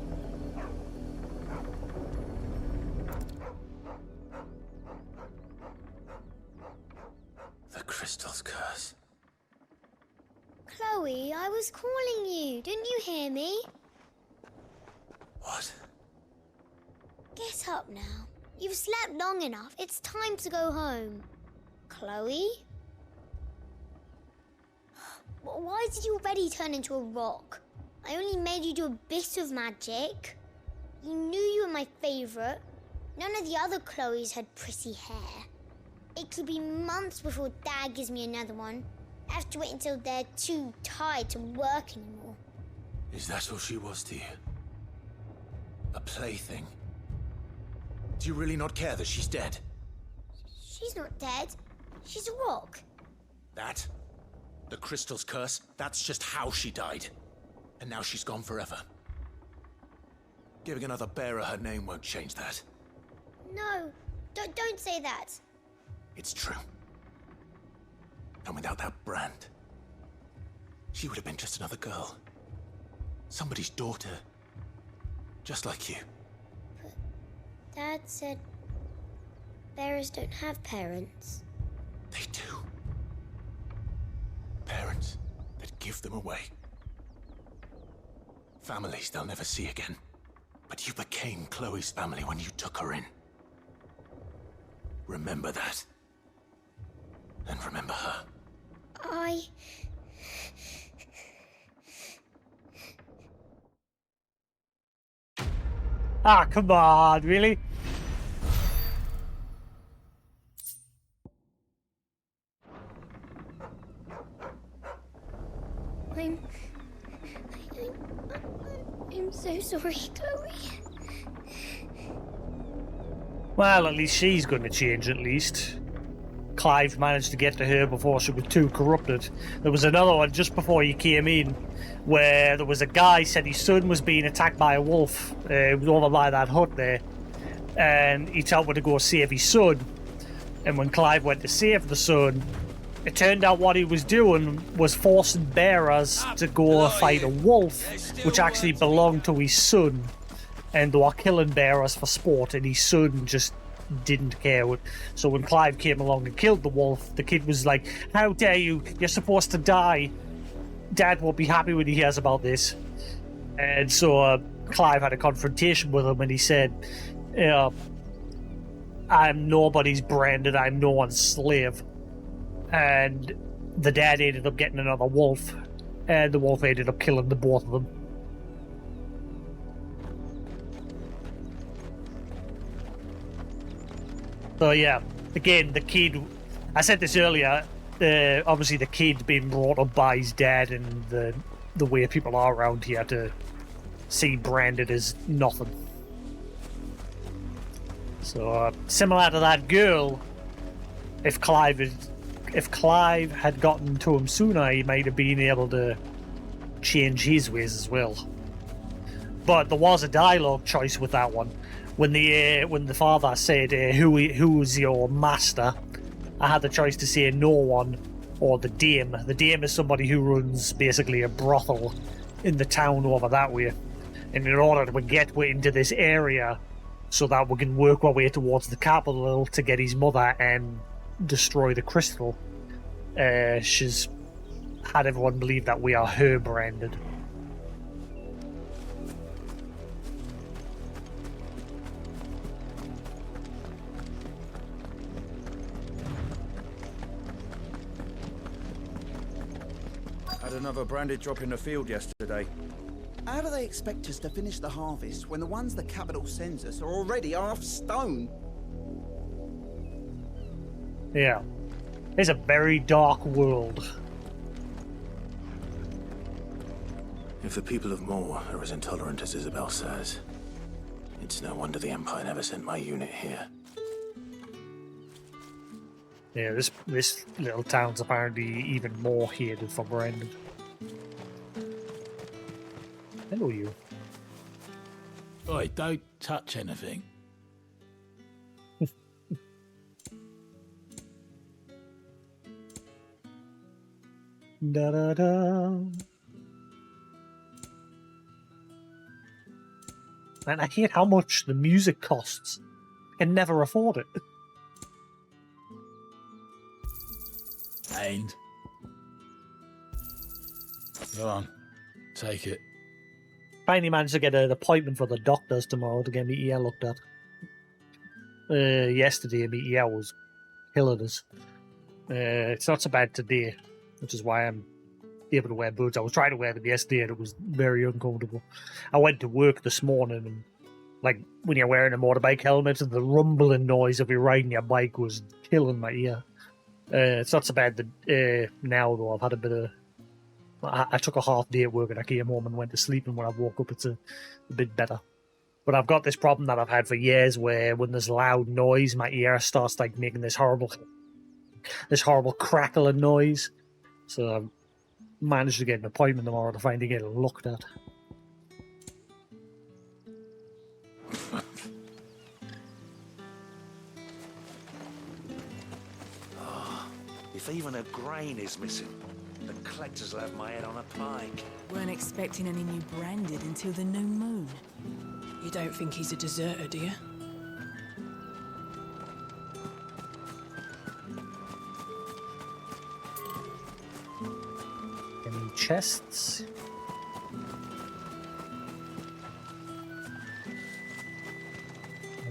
S6: The crystal's curse.
S15: Chloe, I was calling you. Didn't you hear me?
S6: What?
S15: Get up now. You've slept long enough. It's time to go home. Chloe? Why did you already turn into a rock? I only made you do a bit of magic. You knew you were my favourite. None of the other Chloes had pretty hair. It could be months before Dad gives me another one. I have to wait until they're too tired to work anymore.
S6: Is that all she was to you? A plaything? Do you really not care that she's dead?
S15: She's not dead. She's a rock.
S21: That? The crystal's curse? That's just how she died. And now she's gone forever.
S6: Giving another bearer her name won't change that.
S15: No, don't say that.
S6: It's true. And without that brand, she would have been just another girl. Somebody's daughter. Just like you.
S15: But Dad said bearers don't have parents.
S6: They do. Parents that give them away. Families they'll never see again. But you became Chloe's family when you took her in. Remember that. And remember her.
S1: Ah, come on, really?
S15: I'm so sorry, Chloe.
S1: Well, at least she's going to change, at least. Clive managed to get to her before she was too corrupted. There was another one just before you came in, where there was a guy said his son was being attacked by a wolf. It was over by that hut there. And he told her to go save his son. And when Clive went to save the son, it turned out what he was doing was forcing bearers to go fight a wolf, which actually belonged to his son. And they were killing bearers for sport, and his son just didn't care. So when Clive came along and killed the wolf, the kid was like, "How dare you? You're supposed to die. Dad won't be happy when he hears about this." And so Clive had a confrontation with him, and he said, "I'm nobody's branded. I'm no one's slave." And the dad ended up getting another wolf, and the wolf ended up killing the both of them. So yeah, again, the kid, I said this earlier, obviously the kid being brought up by his dad, and the way people are around here to see branded as nothing. So similar to that girl, if Clive had gotten to him sooner, he might have been able to change his ways as well. But there was a dialogue choice with that one. When the father said, who's your master? I had the choice to say no one or the dame. The dame is somebody who runs basically a brothel in the town over that way. And in order to get into this area so that we can work our way towards the capital to get his mother and destroy the crystal, she's had everyone believe that we are her branded.
S4: Had another branded drop in the field yesterday.
S17: How do they expect us to finish the harvest when the ones the capital sends us are already half stone?
S1: Yeah. It's a very dark world.
S6: If the people of Moor are as intolerant as Isabel says, it's no wonder the Empire never sent my unit here.
S1: Yeah, this little town's apparently even more hated for Brandon. Hello, you.
S2: Oi, don't touch anything.
S1: Da da da. And I hate how much the music costs. I can never afford it.
S2: And go on, take it.
S1: Finally managed to get an appointment for the doctors tomorrow to get my ear looked at. Yesterday, my ear was killing us. It's not so bad today, which is why I'm able to wear boots. I was trying to wear them yesterday and it was very uncomfortable. I went to work this morning and, like, when you're wearing a motorbike helmet, and the rumbling noise of you riding your bike was killing my ear. It's not so bad now, though. I've had a bit of... I took a half day at work and I came home and went to sleep, and when I woke up it's a bit better. But I've got this problem that I've had for years where when there's loud noise, my ear starts like making this horrible crackling noise. So I've managed to get an appointment tomorrow to finally get it looked at.
S23: If even a grain is missing, the collectors will have my head on a pike.
S19: Weren't expecting any new branded until the new moon.
S14: You don't think he's a deserter, do you?
S1: Any chests?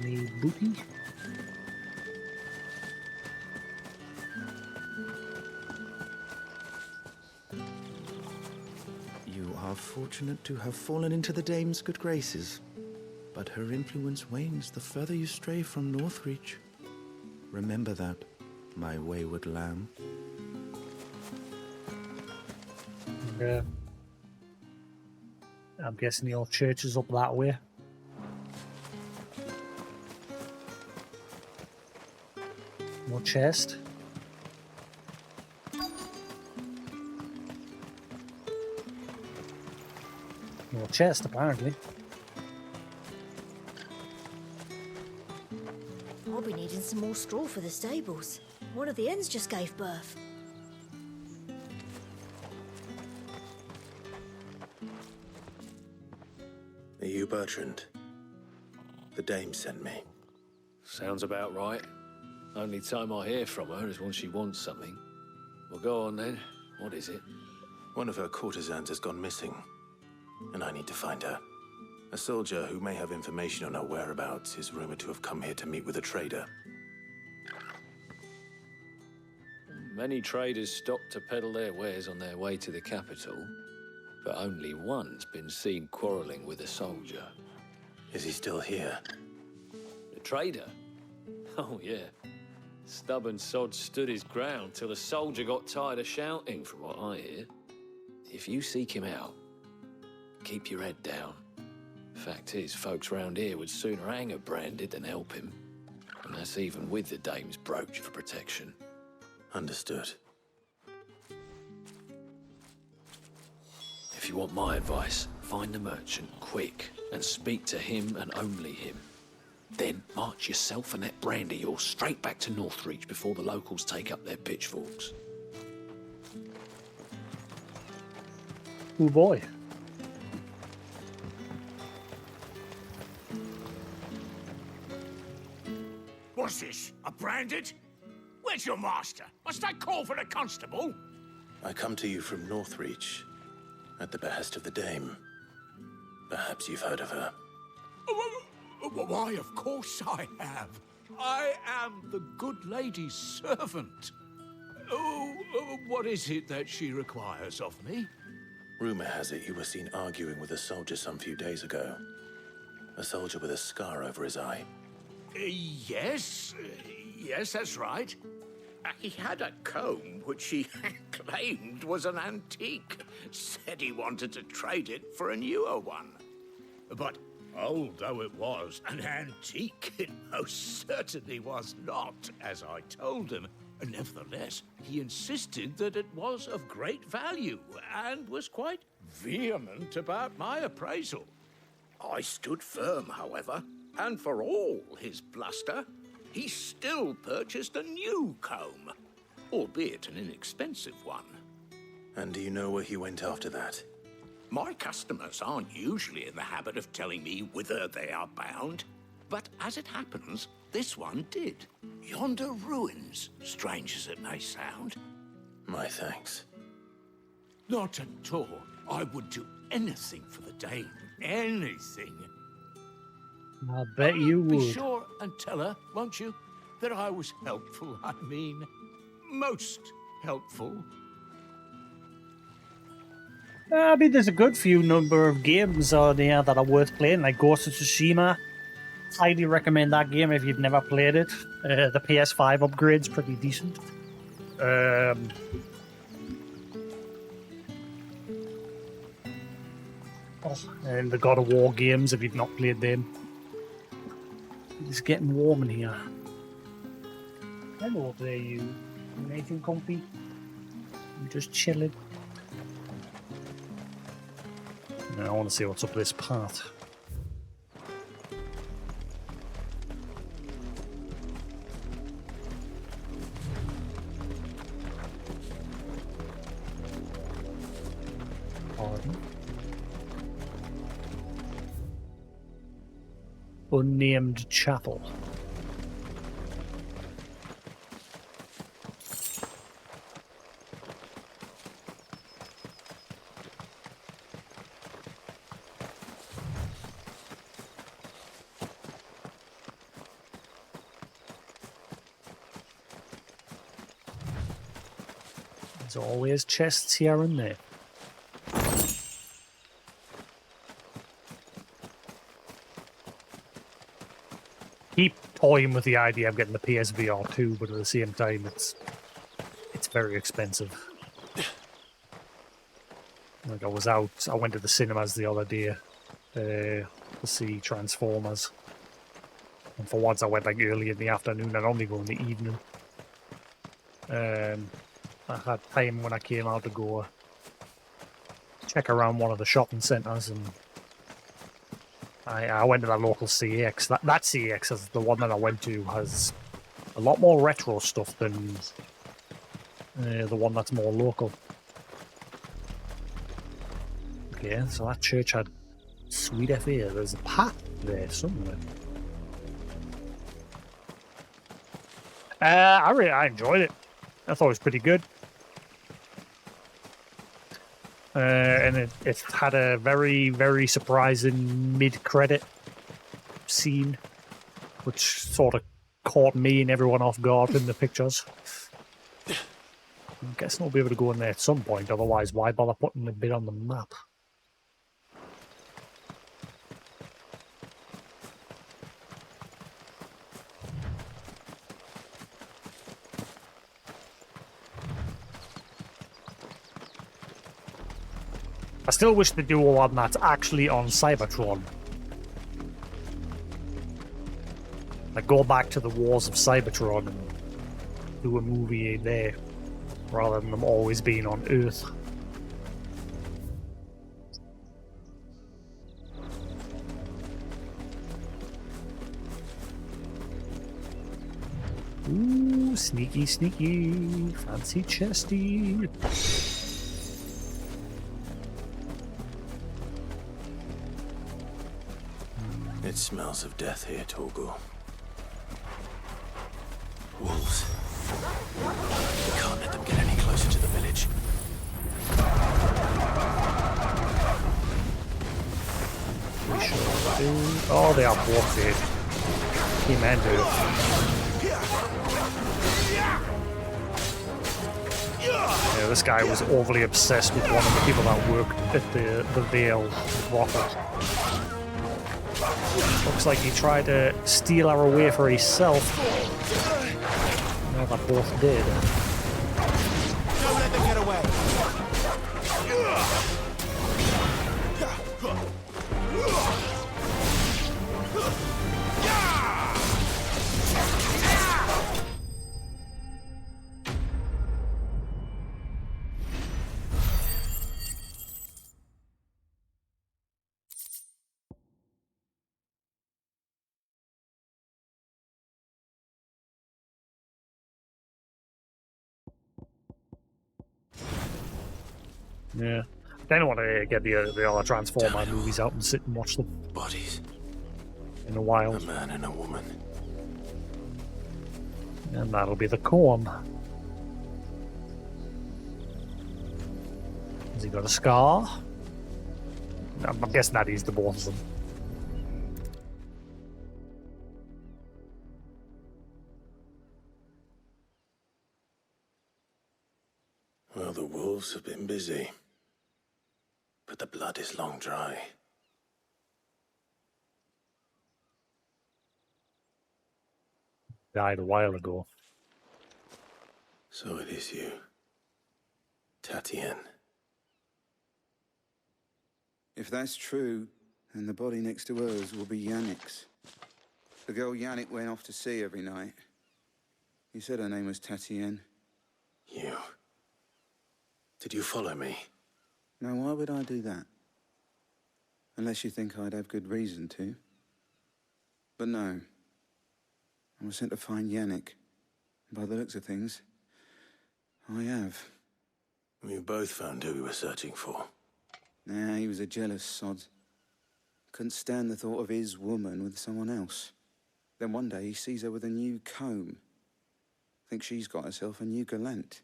S1: Any booty?
S17: You are fortunate to have fallen into the dame's good graces, but her influence wanes the further you stray from Northreach. Remember that, my wayward lamb.
S1: Yeah. I'm guessing the old church is up that way. More chest. More chest, apparently.
S9: I'll be needing some more straw for the stables. One of the hens just gave birth.
S6: Are you Bertrand? The dame sent me.
S24: Sounds about right. Only time I hear from her is when she wants something. Well, go on then. What is it?
S6: One of her courtesans has gone missing, and I need to find her. A soldier who may have information on her whereabouts is rumored to have come here to meet with a trader.
S24: Many traders stop to peddle their wares on their way to the capital, but only one's been seen quarreling with a soldier.
S6: Is he still here?
S24: The trader? Oh, yeah. Stubborn sod stood his ground till the soldier got tired of shouting, from what I hear. If you seek him out, keep your head down. Fact is, folks round here would sooner hang a branded than help him. And that's even with the dame's brooch for protection.
S6: Understood.
S24: If you want my advice, find the merchant quick and speak to him and only him. Then march yourself and that brandy yours straight back to Northreach before the locals take up their pitchforks.
S1: Oh boy.
S2: What's this? A branded? Where's your master? Must I call for the constable?
S6: I come to you from Northreach, at the behest of the Dame. Perhaps you've heard of her.
S2: Why, of course I have. I am the good lady's servant. What is it that she requires of me?
S6: Rumor has it you were seen arguing with a soldier some few days ago. A soldier with a scar over his eye.
S2: Yes, that's right. He had a comb which he claimed was an antique. Said he wanted to trade it for a newer one. But old though it was, an antique it most certainly was not, as I told him. Nevertheless, he insisted that it was of great value and was quite vehement about my appraisal. I stood firm, however, and for all his bluster, he still purchased a new comb, albeit an inexpensive one.
S6: And do you know where he went after that?
S2: My customers aren't usually in the habit of telling me whither they are bound, but as it happens, this one did. Yonder ruins, strange as it may sound.
S6: My thanks.
S2: Not at all. I would do anything for the Dame. Anything.
S1: I bet you would.
S2: Be sure and tell her, won't you, that I was helpful. I mean, most helpful.
S1: I mean, there's a good few number of games on here that are worth playing, like Ghost of Tsushima. Highly recommend that game if you've never played it. The PS5 upgrade's pretty decent. And the God of War games if you've not played them. It's getting warm in here. Hello there, you. Anything comfy? I'm just chilling. Now I want to see what's up this path. Pardon? Unnamed chapel. There's always chests here and there. Keep toying with the idea of getting the PSVR 2, but at the same time, it's very expensive. Like I went to the cinemas the other day to see Transformers, and for once I went like early in the afternoon. I'd only go in the evening. I had time when I came out to go check around one of the shopping centres, and I went to that local CX. That CX, is the one that I went to, has a lot more retro stuff than the one that's more local. Okay, so that church had sweet FA. There's a path there somewhere. I enjoyed it. I thought it was pretty good. And it had a very, very surprising mid-credit scene, which sort of caught me and everyone off guard in the pictures. I guess I'll be able to go in there at some point, otherwise why bother putting a bit on the map? I still wish they do one that's actually on Cybertron. Like, go back to the wars of Cybertron and do a movie there, rather than them always being on Earth. Ooh, sneaky, sneaky, fancy chesty.
S6: It smells of death here, Torgal. Wolves. We can't let them get any closer to the village.
S1: We sure do. Oh, they are both dead. He meant to. Yeah, this guy was overly obsessed with one of the people that worked at the Vale brothel. Looks like he tried to steal her away for himself. Now they're both dead.
S22: Don't let them get away.
S1: Yeah. I don't want to get the other Transformer movies out and sit and watch them.
S6: Bodies.
S1: In the wild.
S6: A man and a woman.
S1: And that'll be the corn. Has he got a scar? I'm guessing that is the both of them.
S6: Well, the wolves have been busy. But the blood is long dry.
S1: Died a while ago.
S6: So it is you, Tatienne.
S17: If that's true, then the body next to hers will be Yannick's. The girl Yannick went off to sea every night. He said her name was Tatienne.
S6: You. Did you follow me?
S17: Now, why would I do that? Unless you think I'd have good reason to. But no. I was sent to find Yannick. By the looks of things, I have.
S6: We both found who we were searching for.
S17: Nah, he was a jealous sod. Couldn't stand the thought of his woman with someone else. Then one day he sees her with a new comb. Thinks she's got herself a new gallant.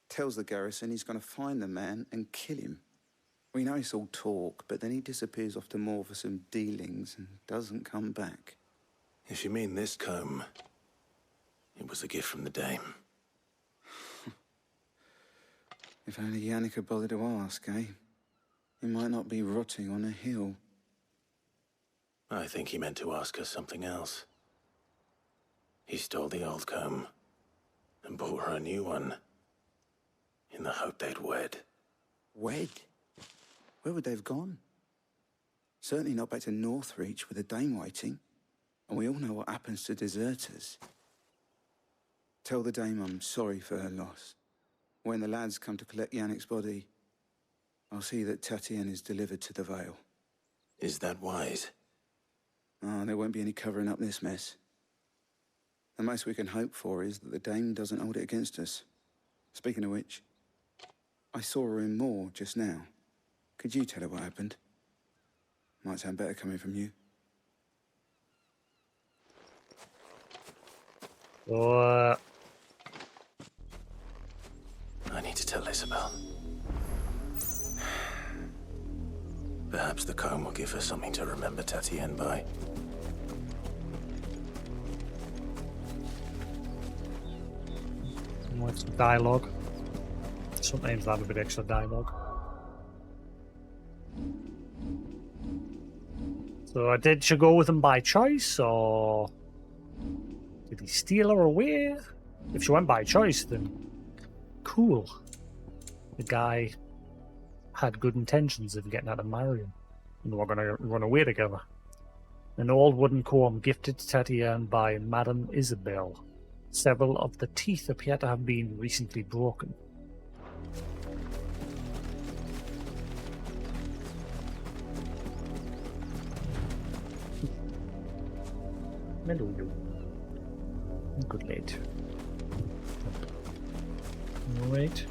S17: Tells the garrison he's going to find the man and kill him. We know it's all talk, but then he disappears off to Moor for some dealings and doesn't come back.
S6: If you mean this comb, it was a gift from the dame.
S17: If only Yannick had bothered to ask, eh? He might not be rotting on a hill.
S6: I think he meant to ask her something else. He stole the old comb and bought her a new one in the hope they'd wed.
S17: Wed? Where would they have gone? Certainly not back to Northreach with a dame waiting. And we all know what happens to deserters. Tell the dame I'm sorry for her loss. When the lads come to collect Yannick's body, I'll see that Tatienne is delivered to the Vale.
S6: Is that wise?
S17: Oh, there won't be any covering up this mess. The most we can hope for is that the dame doesn't hold it against us. Speaking of which, I saw her in Moor just now. Could you tell her what happened? Might sound better coming from you.
S1: What?
S6: I need to tell Isabel. Perhaps the comb will give her something to remember Tatienne by.
S1: Want some dialogue? Sometimes that a bit extra dialogue. So did she go with him by choice, or did he steal her away? If she went by choice, then cool. The guy had good intentions of getting her to marry him, and we're gonna run away together. An old wooden comb gifted to Tatienne by Madame Isabel. Several of the teeth appear to have been recently broken. Hello. Good lad. Alright.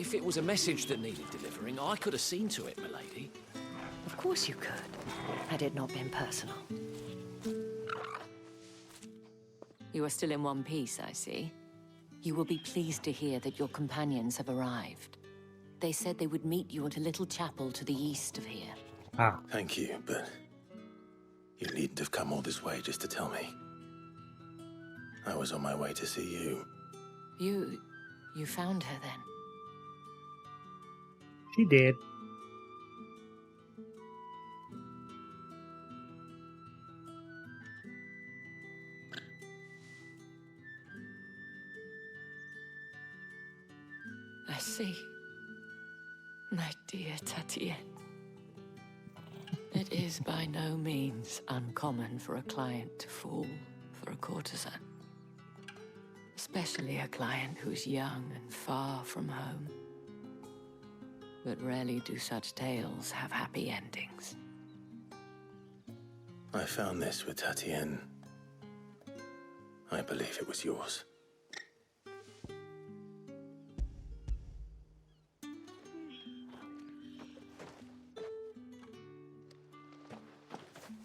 S24: If it was a message that needed delivering, I could have seen to it, milady.
S3: Of course you could, had it not been personal. You are still in one piece, I see. You will be pleased to hear that your companions have arrived. They said they would meet you at a little chapel to the east of here.
S1: Ah.
S6: Thank you, but you needn't have come all this way just to tell me. I was on my way to see you.
S3: You found her then?
S1: She did.
S3: I see. My dear Tatienne. It is by no means uncommon for a client to fall for a courtesan. Especially a client who's young and far from home. But rarely do such tales have happy endings.
S6: I found this with Tatienne. I believe it was yours.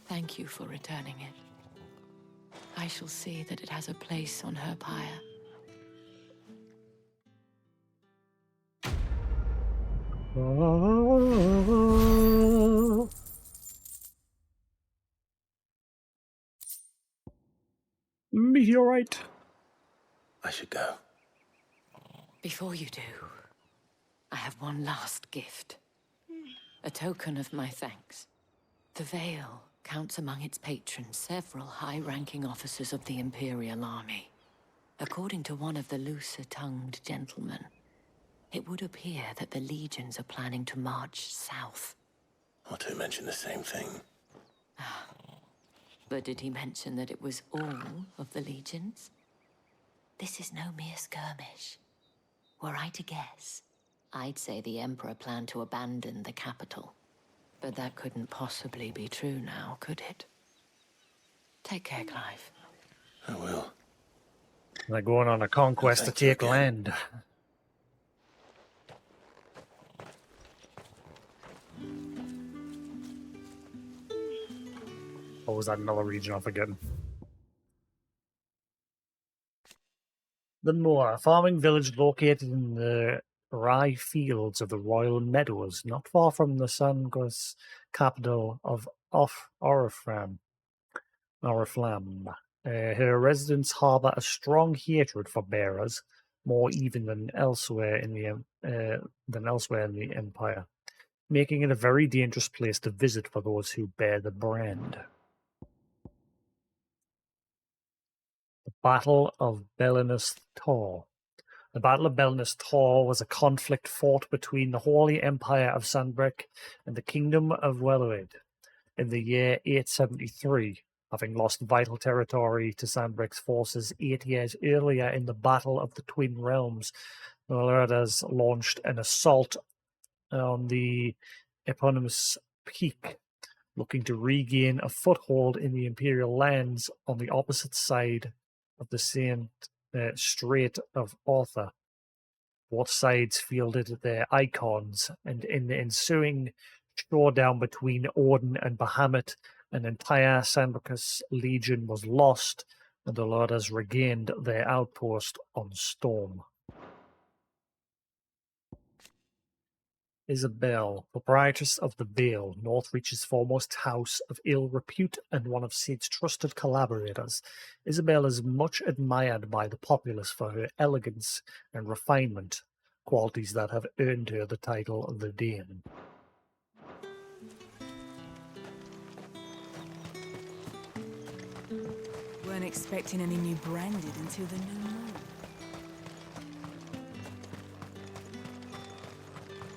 S3: Thank you for returning it. I shall see that it has a place on her pyre.
S1: Meteorite.
S6: I should go.
S3: Before you do, I have one last gift. A token of my thanks. The Vale counts among its patrons several high-ranking officers of the Imperial Army. According to one of the looser-tongued gentlemen, it would appear that the legions are planning to march south.
S6: Otto mentioned the same thing.
S3: But did he mention that it was all of the legions? This is no mere skirmish. Were I to guess, I'd say the Emperor planned to abandon the capital. But that couldn't possibly be true now, could it? Take care, Clive.
S6: I will.
S1: They're going on a conquest to take land. Or was that another region I'm forgetting? The Moor, a farming village located in the rye fields of the Royal Meadows, not far from the Sangos capital of Oriflamme. Her residents harbour a strong hatred for bearers, more even than elsewhere in the Empire, making it a very dangerous place to visit for those who bear the brand. The Battle of Belinus Tor. The Battle of Belinus Tor was a conflict fought between the Holy Empire of Sanbreque and the Kingdom of Wellered in the year 873, having lost vital territory to Sanbreque's forces 8 years earlier in the Battle of the Twin Realms. The Lordas launched an assault on the eponymous peak, looking to regain a foothold in the Imperial lands on the opposite side of the Strait of Arthur. Both sides fielded their icons, and in the ensuing showdown between Odin and Bahamut, an entire Sanbreque's legion was lost, and the Lordas regained their outpost on Storm. Isabel, proprietress of the Vale, Northreach's foremost house of ill repute and one of Sid's trusted collaborators, Isabel is much admired by the populace for her elegance and refinement, qualities that have earned her the title of the Dame.
S19: Weren't expecting any new branded until the new moon.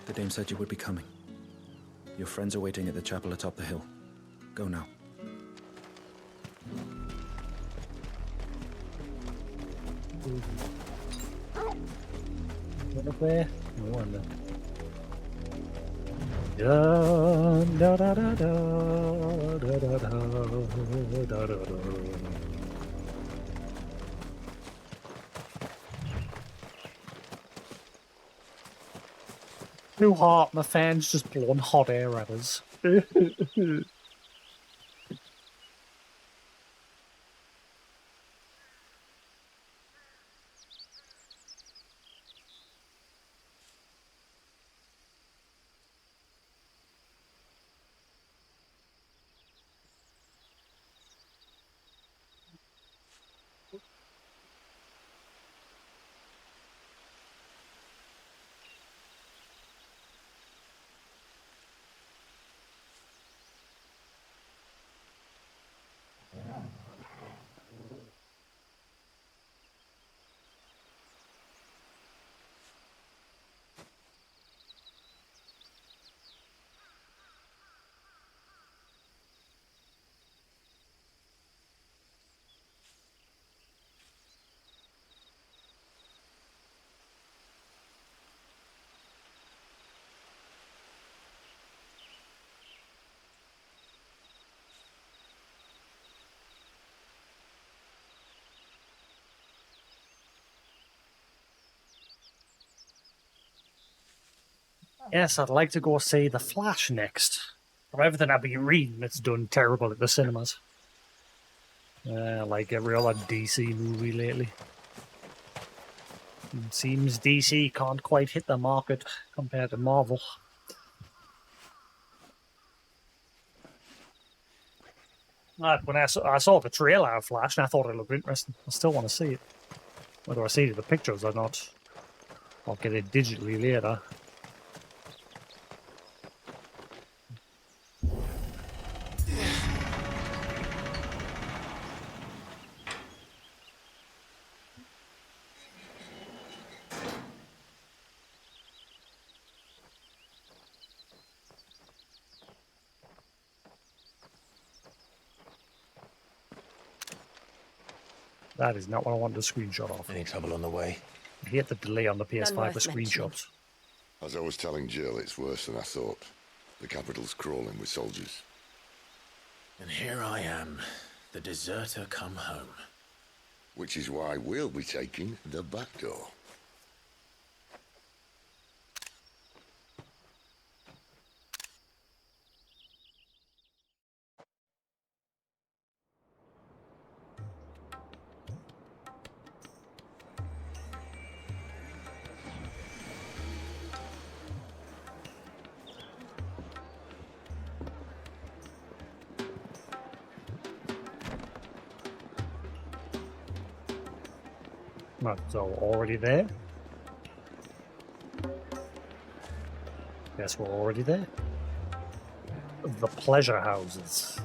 S17: The Dame said you would be coming. Your friends are waiting at the chapel atop the hill. Go now.
S1: What up there? No wonder. Da da da da da da da da da da da. Too hot, my fan's just blowing hot air at us. Yes, I'd like to go see The Flash next. From everything I've been reading, it's done terrible at the cinemas. Like every other DC movie lately. It seems DC can't quite hit the market compared to Marvel. When I saw the trailer of Flash, and I thought it looked interesting. I still want to see it. Whether I see the pictures or not, I'll get it digitally later. That is not what I wanted to screenshot of.
S6: Any trouble on the way?
S1: I hate the delay on the PS5 with
S5: mentioning.
S1: screenshots.
S5: As I was telling Jill, it's worse than I thought. The capital's crawling with soldiers.
S6: And here I am, the deserter come home.
S5: Which is why we'll be taking the back door.
S1: Right, so already there? Guess we're already there. The pleasure houses.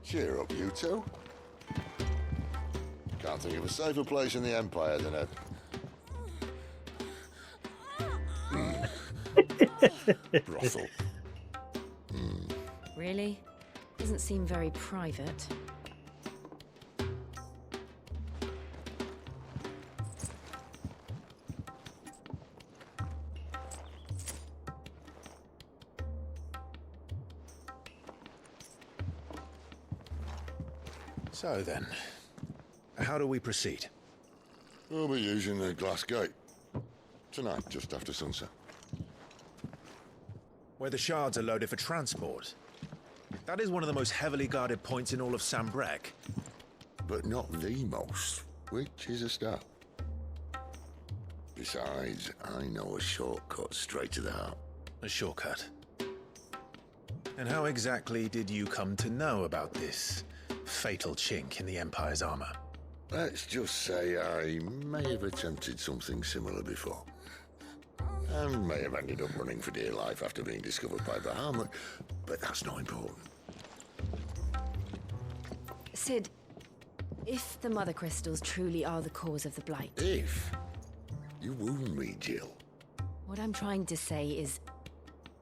S5: Cheer up, you two. Can't think of a safer place in the Empire than a... brothel.
S11: Really? Doesn't seem very private.
S6: So then, how do we proceed?
S5: We'll be using the glass gate. Tonight, just after sunset.
S21: Where the shards are loaded for transport. That is one of the most heavily guarded points in all of Sambrec.
S5: But not the most, which is a start. Besides, I know a shortcut straight to the heart.
S21: A shortcut? And how exactly did you come to know about this fatal chink in the Empire's armor?
S5: Let's just say I may have attempted something similar before. And may have ended up running for dear life after being discovered by Bahamut, but that's not important.
S11: Sid, if the Mother Crystals truly are the cause of the Blight...
S5: If? You wound me, Jill.
S11: What I'm trying to say is,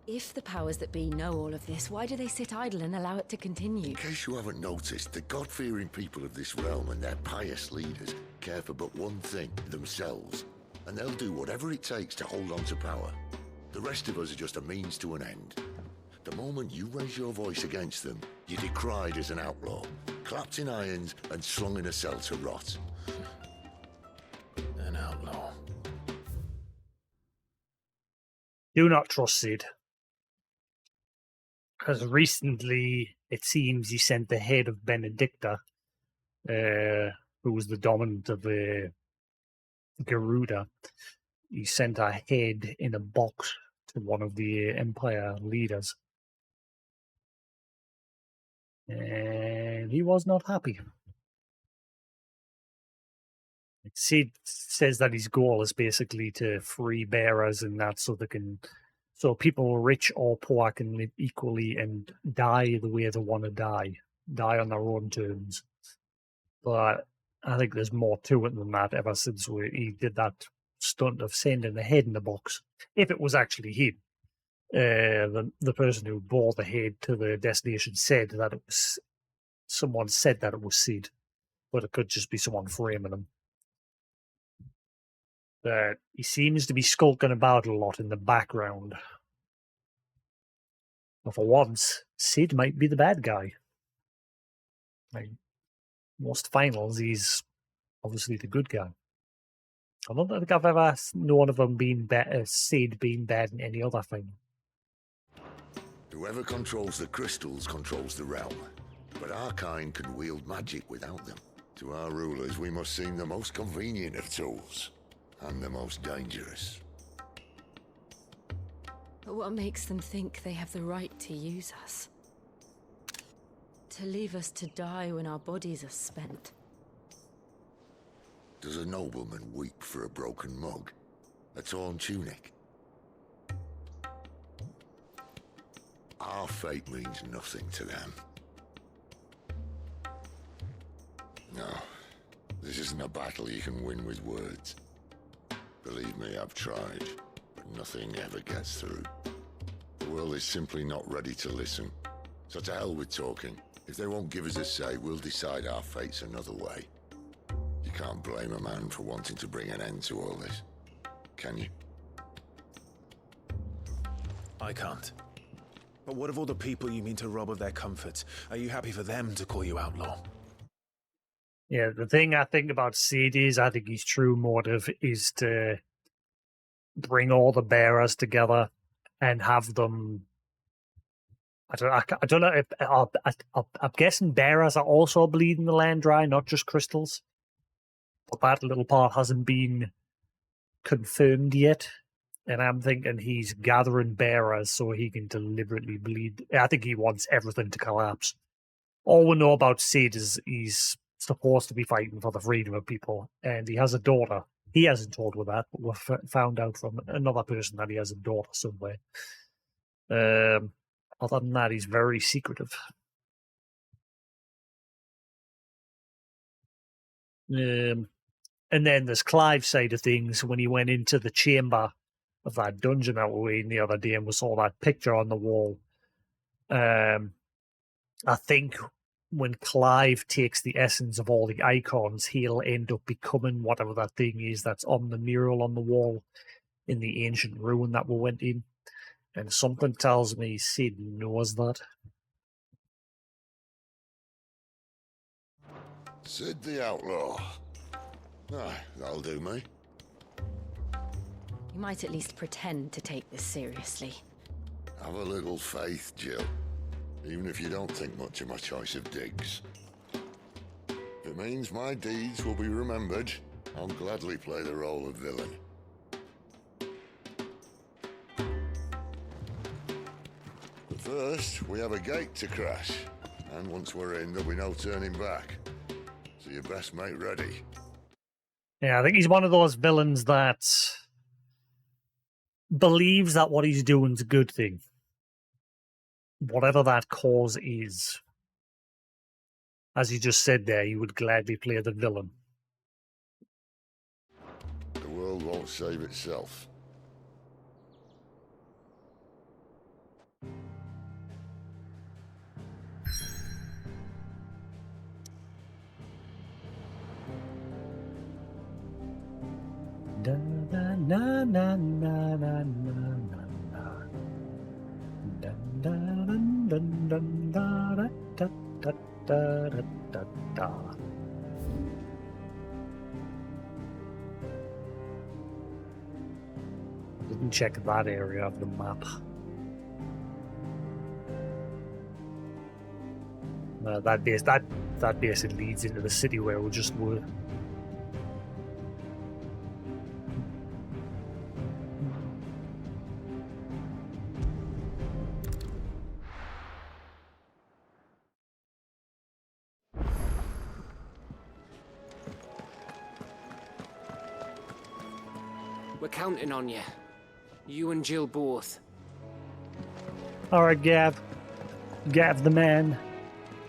S3: If the powers that be know all of this, why do they sit idle and allow it to continue?
S5: In case you haven't noticed, the God-fearing people of this realm and their pious leaders care for but one thing, themselves. And they'll do whatever it takes to hold on to power. The rest of us are just a means to an end. The moment you raise your voice against them, you're decried as an outlaw, clapped in irons and slung in a cell to rot.
S6: An outlaw.
S1: Do not trust Sid. Because recently, it seems he sent the head of Benedicta, who was the dominant of Garuda. He sent her head in a box to one of the Empire leaders. And he was not happy. Sid says that his goal is basically to free bearers and that so people rich or poor can live equally and die the way they want to die on their own terms. But I think there's more to it than that ever since he did that stunt of sending the head in the box. If it was actually him. The person who bore the head to the destination said that it was someone said that it was Sid, but it could just be someone framing him. But he seems to be skulking about a lot in the background. But for once, Sid might be the bad guy. Like most finals, he's obviously the good guy. I don't think I've ever known of him being better, Sid being bad in any other thing.
S5: Whoever controls the crystals controls the realm. But our kind can wield magic without them. To our rulers, we must seem the most convenient of tools. And the most dangerous.
S3: But what makes them think they have the right to use us? To leave us to die when our bodies are spent?
S5: Does a nobleman weep for a broken mug? A torn tunic? Our fate means nothing to them. No, this isn't a battle you can win with words. Believe me, I've tried, but nothing ever gets through. The world is simply not ready to listen. So to hell with talking. If they won't give us a say, we'll decide our fates another way. You can't blame a man for wanting to bring an end to all this, can you?
S6: I can't. But what of all the people you mean to rob of their comforts? Are you happy for them to call you outlaw?
S1: Yeah, the thing I think about Sid is I think his true motive is to bring all the bearers together and have them. I don't know if I'm guessing bearers are also bleeding the land dry, not just crystals. But that little part hasn't been confirmed yet, and I'm thinking he's gathering bearers so he can deliberately bleed. I think he wants everything to collapse. All we know about Sid is he's supposed to be fighting for the freedom of people, and he has a daughter. He hasn't told her that, but we've found out from another person that he has a daughter somewhere. Other than that, he's very secretive. And then there's Clive's side of things when he went into the chamber of that dungeon that we were in the other day and we saw that picture on the wall. I think when Clive takes the essence of all the icons, he'll end up becoming whatever that thing is that's on the mural on the wall in the ancient ruin that we went in. And something tells me Sid knows that.
S5: Sid the Outlaw. Aye, that'll do me.
S3: You might at least pretend to take this seriously.
S5: Have a little faith, Jill. Even if you don't think much of my choice of digs. If it means my deeds will be remembered, I'll gladly play the role of villain. But first, we have a gate to crash. And once we're in, there'll be no turning back. So you best make ready.
S1: Yeah, I think he's one of those villains that believes that what he's doing is a good thing. Whatever that cause is. As he just said there, he would gladly play the villain.
S5: The world won't save itself.
S1: Da, da, na, na, na, na, na, na. Dun, dun, dun, dun, dun, da, da, da, da, da, da, da. Didn't check that area of the map. That basically leads into the city where we just were.
S7: We're counting on you. You and Jill both.
S1: Alright, Gav. Gav the man.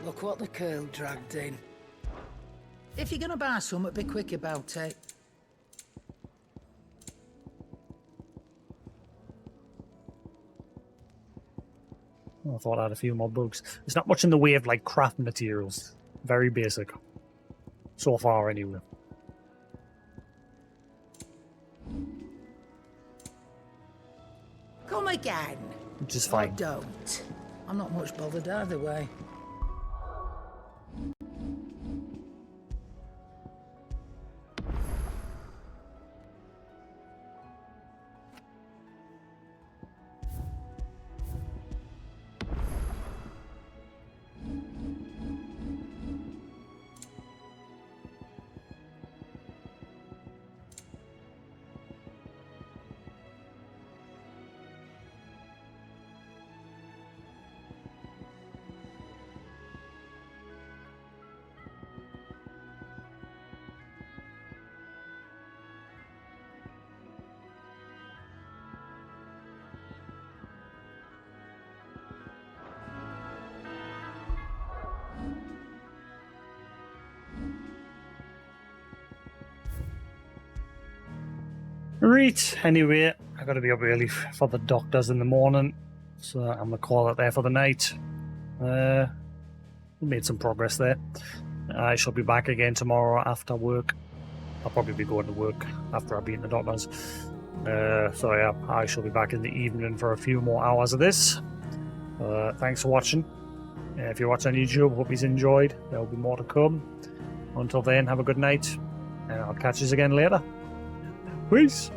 S8: Look what the curl dragged in. If you're gonna buy some, be quick about it.
S1: I thought I had a few more bugs. There's not much in the way of like craft materials. Very basic. So far, anyway.
S8: Come again.
S1: Which is
S8: Or
S1: fine.
S8: don't. I'm not much bothered either way.
S1: Right, anyway, I gotta be up early for the doctors in the morning, so I'm gonna call it there for the night. We made some progress there. I shall be back again tomorrow after work. I'll probably be going to work after I've been the doctors. So yeah, I shall be back in the evening for a few more hours of this. Thanks for watching. If you're watching on YouTube, hope you've enjoyed. There will be more to come. Until then, have a good night, and I'll catch you again later. Peace!